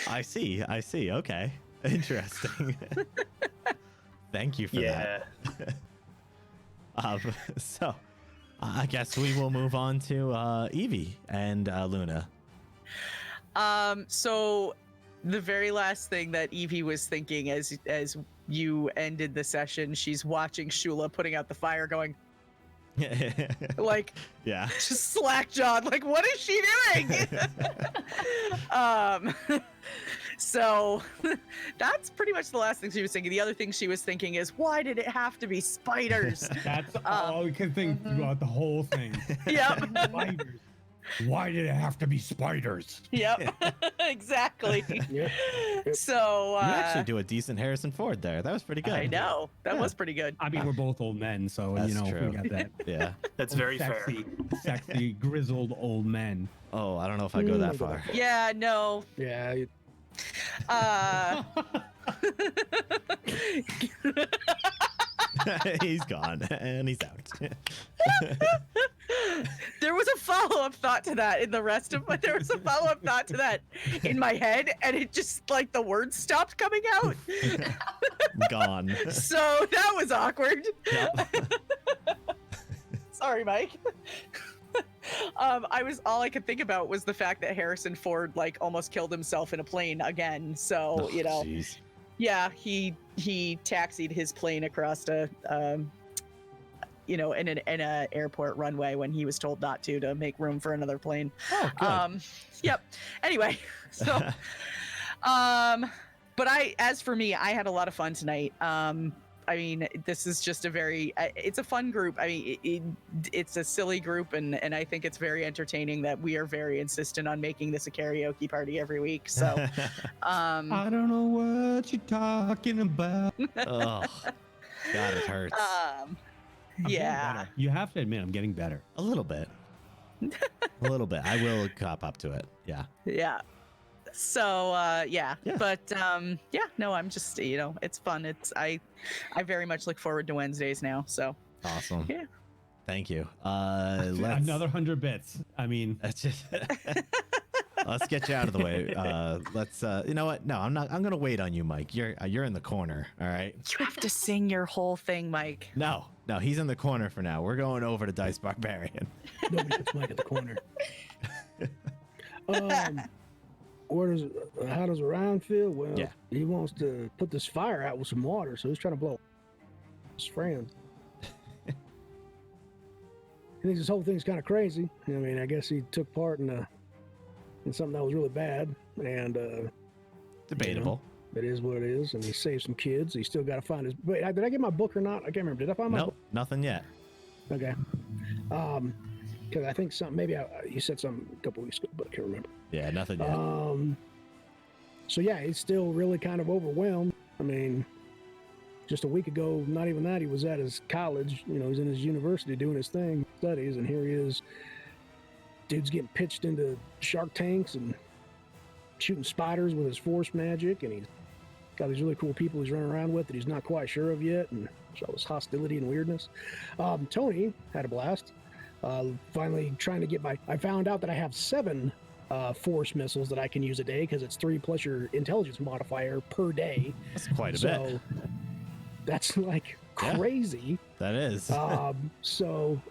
I see. Okay. Interesting. Thank you for that. So I guess we will move on to Evie and Luna. So the very last thing that Evie was thinking as you ended the session, she's watching Shula putting out the fire going like, yeah, just slack-jawed, like, what is she doing? So that's pretty much the last thing she was thinking. The other thing she was thinking is, why did it have to be spiders? That's all we can think about the whole thing. Yep. Spiders. Why did it have to be spiders? Yep. Exactly. Yep. So you actually do a decent Harrison Ford there. That was pretty good. I know. That was pretty good. I mean, we're both old men, so That's you know true. we got that. Yeah. That's very fair. Sexy, grizzled old men. Oh, I don't know if I go that far. Yeah, no. Yeah. He's gone and he's out. There was a follow-up thought to that in the rest of there was a follow-up thought to that in my head, and it just like the words stopped coming out. Gone. So that was awkward. Yep. Sorry, Mike. All I could think about was the fact that Harrison Ford like almost killed himself in a plane again. So Oh, you know, geez. yeah, he taxied his plane across a in a airport runway when he was told not to make room for another plane. Oh, good. Yep. Anyway, so but as for me, I had a lot of fun tonight. I mean, this is just it's a fun group. I mean, it's a silly group, and I think it's very entertaining that we are very insistent on making this a karaoke party every week. So, I don't know what you're talking about. Oh, God, it hurts. I'm getting yeah. better. You have to admit, I'm getting better. A little bit. A little bit. I will cop up to it. Yeah. Yeah. So yeah. Yeah. But yeah, no, I'm just it's fun. I very much look forward to Wednesdays now. So Awesome. Yeah. Thank you. Another 100 bits. I mean, Let's just let's get you out of the way. Let's you know what? No, I'm not. I'm gonna wait on you, Mike. You're in the corner. All right. you have to sing your whole thing, Mike. No, he's in the corner for now. We're going over to Dice Barbarian. Nobody puts Mike at the corner. How does Ryan feel? Well, Yeah. he wants to put this fire out with some water, so he's trying to blow his friend. He thinks this whole thing's kind of crazy. I mean, I guess he took part in something that was really bad, and Debatable. it is what it is. And he saved some kids. He still got to find his. Wait, did I get my book or not? I can't remember. Did I find my Nope, nothing yet. book? Okay. Because I think you said something a couple weeks ago, but I can't remember. Yeah, nothing yet. So yeah, he's still really kind of overwhelmed. I mean, just a week ago, not even that, he was at his college. He's in his university doing his thing, studies, and here he is. Dude's getting pitched into shark tanks and shooting spiders with his force magic, and he's got these really cool people he's running around with that he's not quite sure of yet, and so all this hostility and weirdness. Tony had a blast. Finally trying to get I found out that I have 7 force missiles that I can use a day, because it's 3 plus your intelligence modifier per day. That's quite a bit. So that's like crazy. That is. So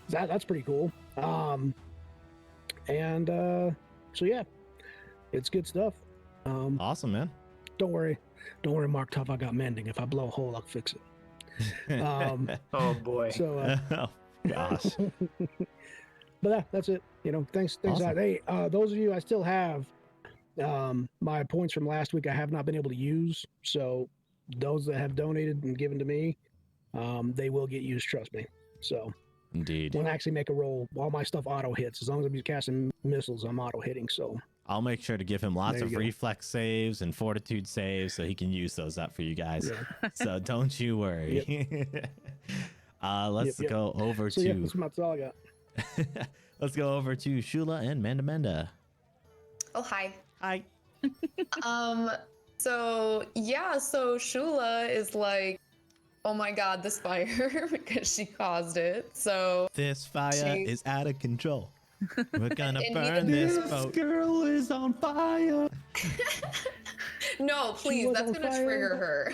that's pretty cool. So yeah, it's good stuff. Awesome, man. Don't worry, Mark Tough. I got mending. If I blow a hole, I'll fix it. Oh boy. So Gosh. But that's it. You know, thanks. Awesome. Hey, those of you I still have my points from last week. I have not been able to use. So those that have donated and given to me, they will get used. Trust me. So Indeed. when I actually make a roll, all my stuff auto hits. As long as I'm casting missiles, I'm auto hitting. So I'll make sure to give him lots There of you go. reflex saves and fortitude saves so he can use those up for you guys. Yeah. So don't you worry. Let's Yep. go over So to yeah, that's all I got. let's go over to Shula and Manda. Oh, hi. Hi. So Shula is like, oh my god, this fire, because she caused it. So This fire She- is out of control. We're gonna And burn even- this boat. Girl is on fire. no, please, was that's on gonna fire. trigger her.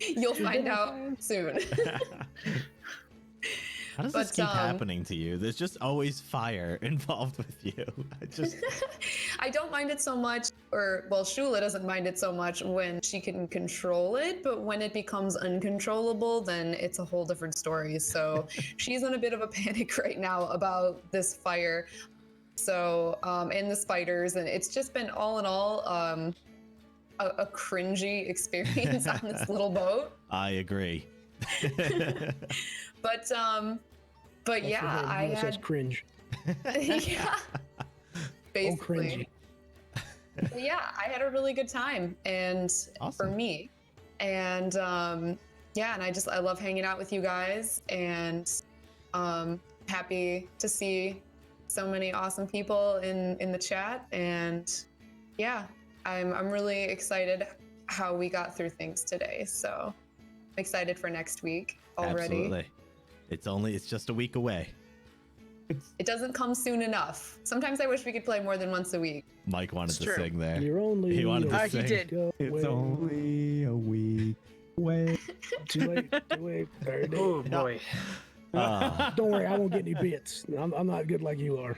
You'll find out soon. How does this But, keep happening to you? There's just always fire involved with you. I don't mind it so much, Shula doesn't mind it so much when she can control it, but when it becomes uncontrollable, then it's a whole different story. So she's in a bit of a panic right now about this fire. So, and the spiders, and it's just been all in all, a cringy experience on this little boat. I agree. But That's yeah, the word. I It says had, cringe. yeah, Oh, basically. cringy. But yeah, I had a really good time, and for Awesome. me, and yeah, and I love hanging out with you guys, and happy to see so many awesome people in the chat, and yeah, I'm really excited how we got through things today. So I'm excited for next week already. Absolutely. It's just a week away. It doesn't come soon enough. Sometimes I wish we could play more than once a week. Mike wanted It's to true. sing there. You're only He wanted to a sing. He did. go It's away. only a week away. Too late. Very day. Oh boy. Don't worry, I won't get any bits. I'm not good like you are.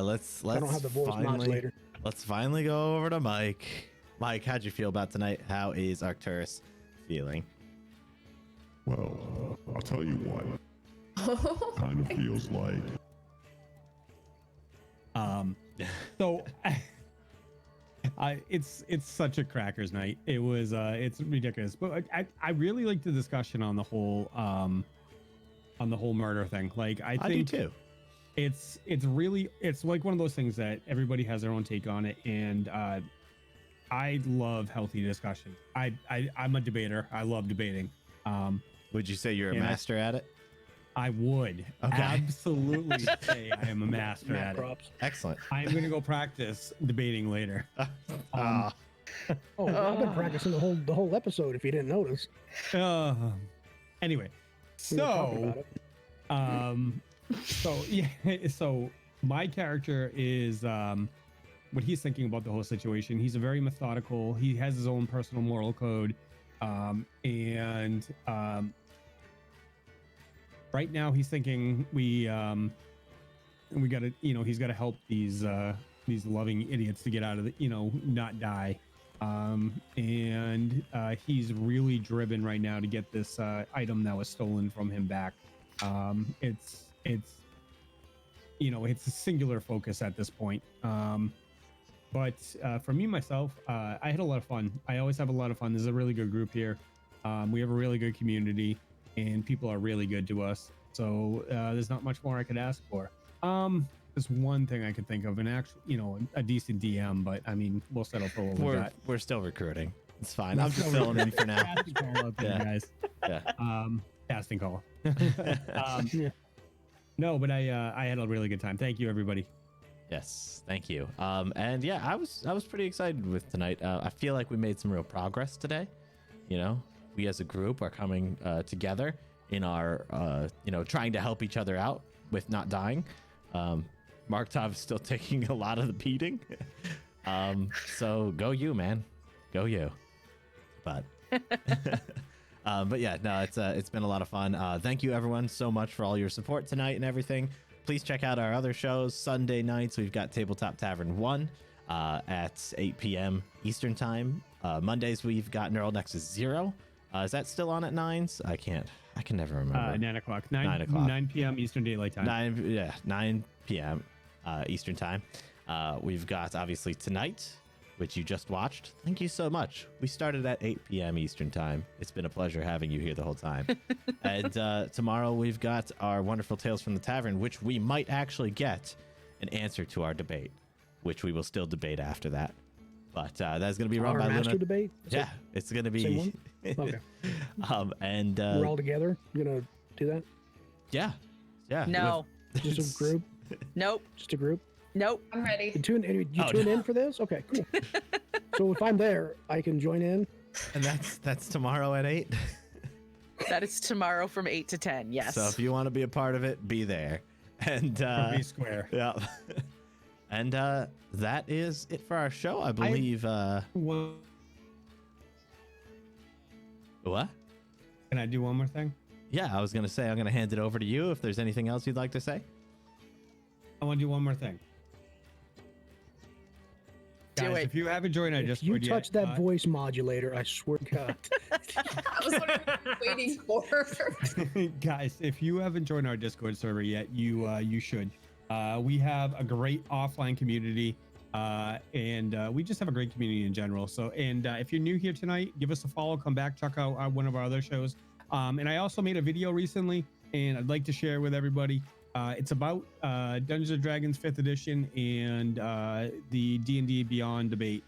Let's I don't have the voice modulator. Let's finally go over to Mike. Mike, how'd you feel about tonight? How is Arcturus feeling? Well, I'll tell you what. Kind of feels like. So it's such a crackers night. It was it's ridiculous. But I really like the discussion on the whole murder thing. Like I I think do too. it's like one of those things that everybody has their own take on it, and I love healthy discussion. I'm a debater. I love debating. Would you say you're a Yeah. master at it? I would Okay. absolutely say I am a master Matt at it. props. Excellent. I'm gonna go practice debating later. Ah, Oh, I've been practicing the whole episode. If you didn't notice. Anyway, We were talking so about it. so yeah, so my character is what he's thinking about the whole situation. He's a very methodical. He has his own personal moral code, and right now he's thinking we gotta, he's got to help these loving idiots to get out of the, not die. And he's really driven right now to get this item that was stolen from him back. It's a singular focus at this point. But for me, myself, I had a lot of fun. I always have a lot of fun. There's a really good group here. We have a really good community, and people are really good to us. So there's not much more I could ask for. There's one thing I could think of, an actual, a decent DM, but I mean, we'll settle for what we got. we're still recruiting. It's fine. I'm just filling in for now. Casting call out there, Yeah. guys. Yeah. Casting call. Yeah. No, but I had a really good time. Thank you, everybody. Yes, thank you. And yeah, I was pretty excited with tonight. I feel like we made some real progress today. We as a group are coming together in our trying to help each other out with not dying. Marktov is still taking a lot of the beating. So go you, man, go you. But but yeah, no, it's been a lot of fun. Thank you everyone so much for all your support tonight and everything. Please check out our other shows. Sunday nights, we've got Tabletop Tavern 1 at 8 p.m. Eastern Time. Mondays, we've got Neural Nexus 0 Is that still on at 9s? I can never remember. 9 o'clock. 9 o'clock. 9 p.m. Eastern Daylight Time. 9 p.m. Eastern Time. We've got obviously tonight, which you just watched. Thank you so much. We started at 8 p.m. Eastern Time. It's been a pleasure having you here the whole time. And tomorrow we've got our wonderful Tales from the Tavern, which we might actually get an answer to our debate, which we will still debate after that. But that's going to be run Our by master Luna. debate? Yeah, it's going to be. Same one? Okay. And We're all together. You gonna do that? yeah. No. Just a group? Nope. Just a group? Nope. I'm ready. You tune in for this? Okay, cool. So if I'm there, I can join in. And that's tomorrow at 8. That is tomorrow from 8 to 10. Yes. So if you want to be a part of it, be there. And Be square. yeah. And that is it for our show, I believe. Well, What? can I do one more thing? Yeah, I was gonna say I'm gonna hand it over to you if there's anything else you'd like to say. I want to do one more thing. Do Guys, it. if you haven't joined our If Discord you yet, touch that voice modulator, I swear to God. I was waiting for. guys, if you haven't joined our Discord server yet, you should. We have a great offline community, and we just have a great community in general. So, and if you're new here tonight, give us a follow. Come back, check out one of our other shows. And I also made a video recently, and I'd like to share with everybody. It's about Dungeons and Dragons 5th edition and the D&D Beyond debate.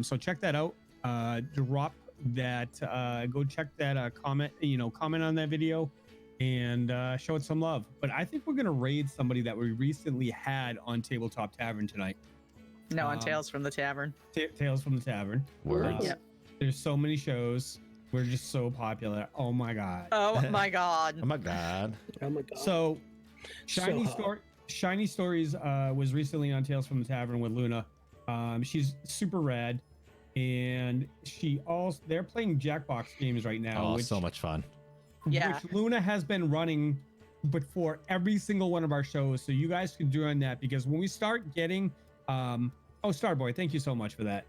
So check that out. Drop that. Go check that comment. Comment on that video and show it some love. But I think we're gonna raid somebody that we recently had on Tabletop Tavern tonight. No, on Tales from the Tavern. Tales from the Tavern. Words. Yep. There's so many shows. We're just so popular. Oh my god. Oh my God. Oh my God. Oh my God. So, Shiny hot. Shiny Stories was recently on Tales from the Tavern with Luna. She's super rad, and they're playing Jackbox games right now. Oh, which, so much fun. Yeah. Which Luna has been running, but for every single one of our shows. So you guys can join that because when we start getting, Starboy, thank you so much for that.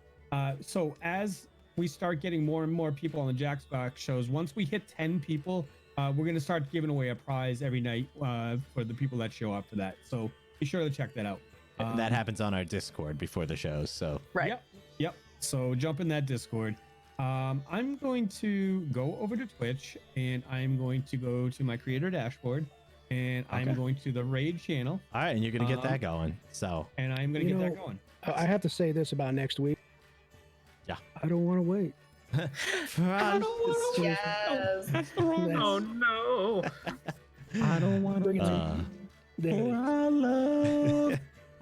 So as we start getting more and more people on the Jackbox shows, once we hit 10 people. We're going to start giving away a prize every night for the people that show up for that. So be sure to check that out. And that happens on our Discord before the shows. So Right. Yep. So jump in that Discord. I'm going to go over to Twitch and I'm going to go to my creator dashboard and I'm Okay. going to the raid channel all right, and you're gonna get that going. So and I'm going to You get that know, going. I have to say this about next week. Yeah. I don't want to wait. Yes. That's the wrong. Oh no! I don't want to wait.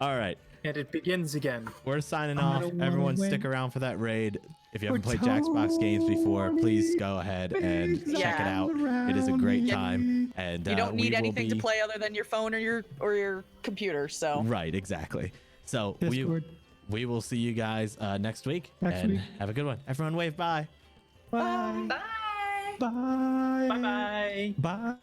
all right, And it begins again. we're signing I off. don't wanna Everyone, win. stick around for that raid. If you haven't played Jackbox games before, please go ahead and check it out. It is a great time, and You don't we need will anything to be- play other than your phone or your computer. So Right, exactly. So Discord. we will see you guys next week, Next and week. have a good one. Everyone, wave bye. Bye. Bye. Bye. Bye bye. Bye.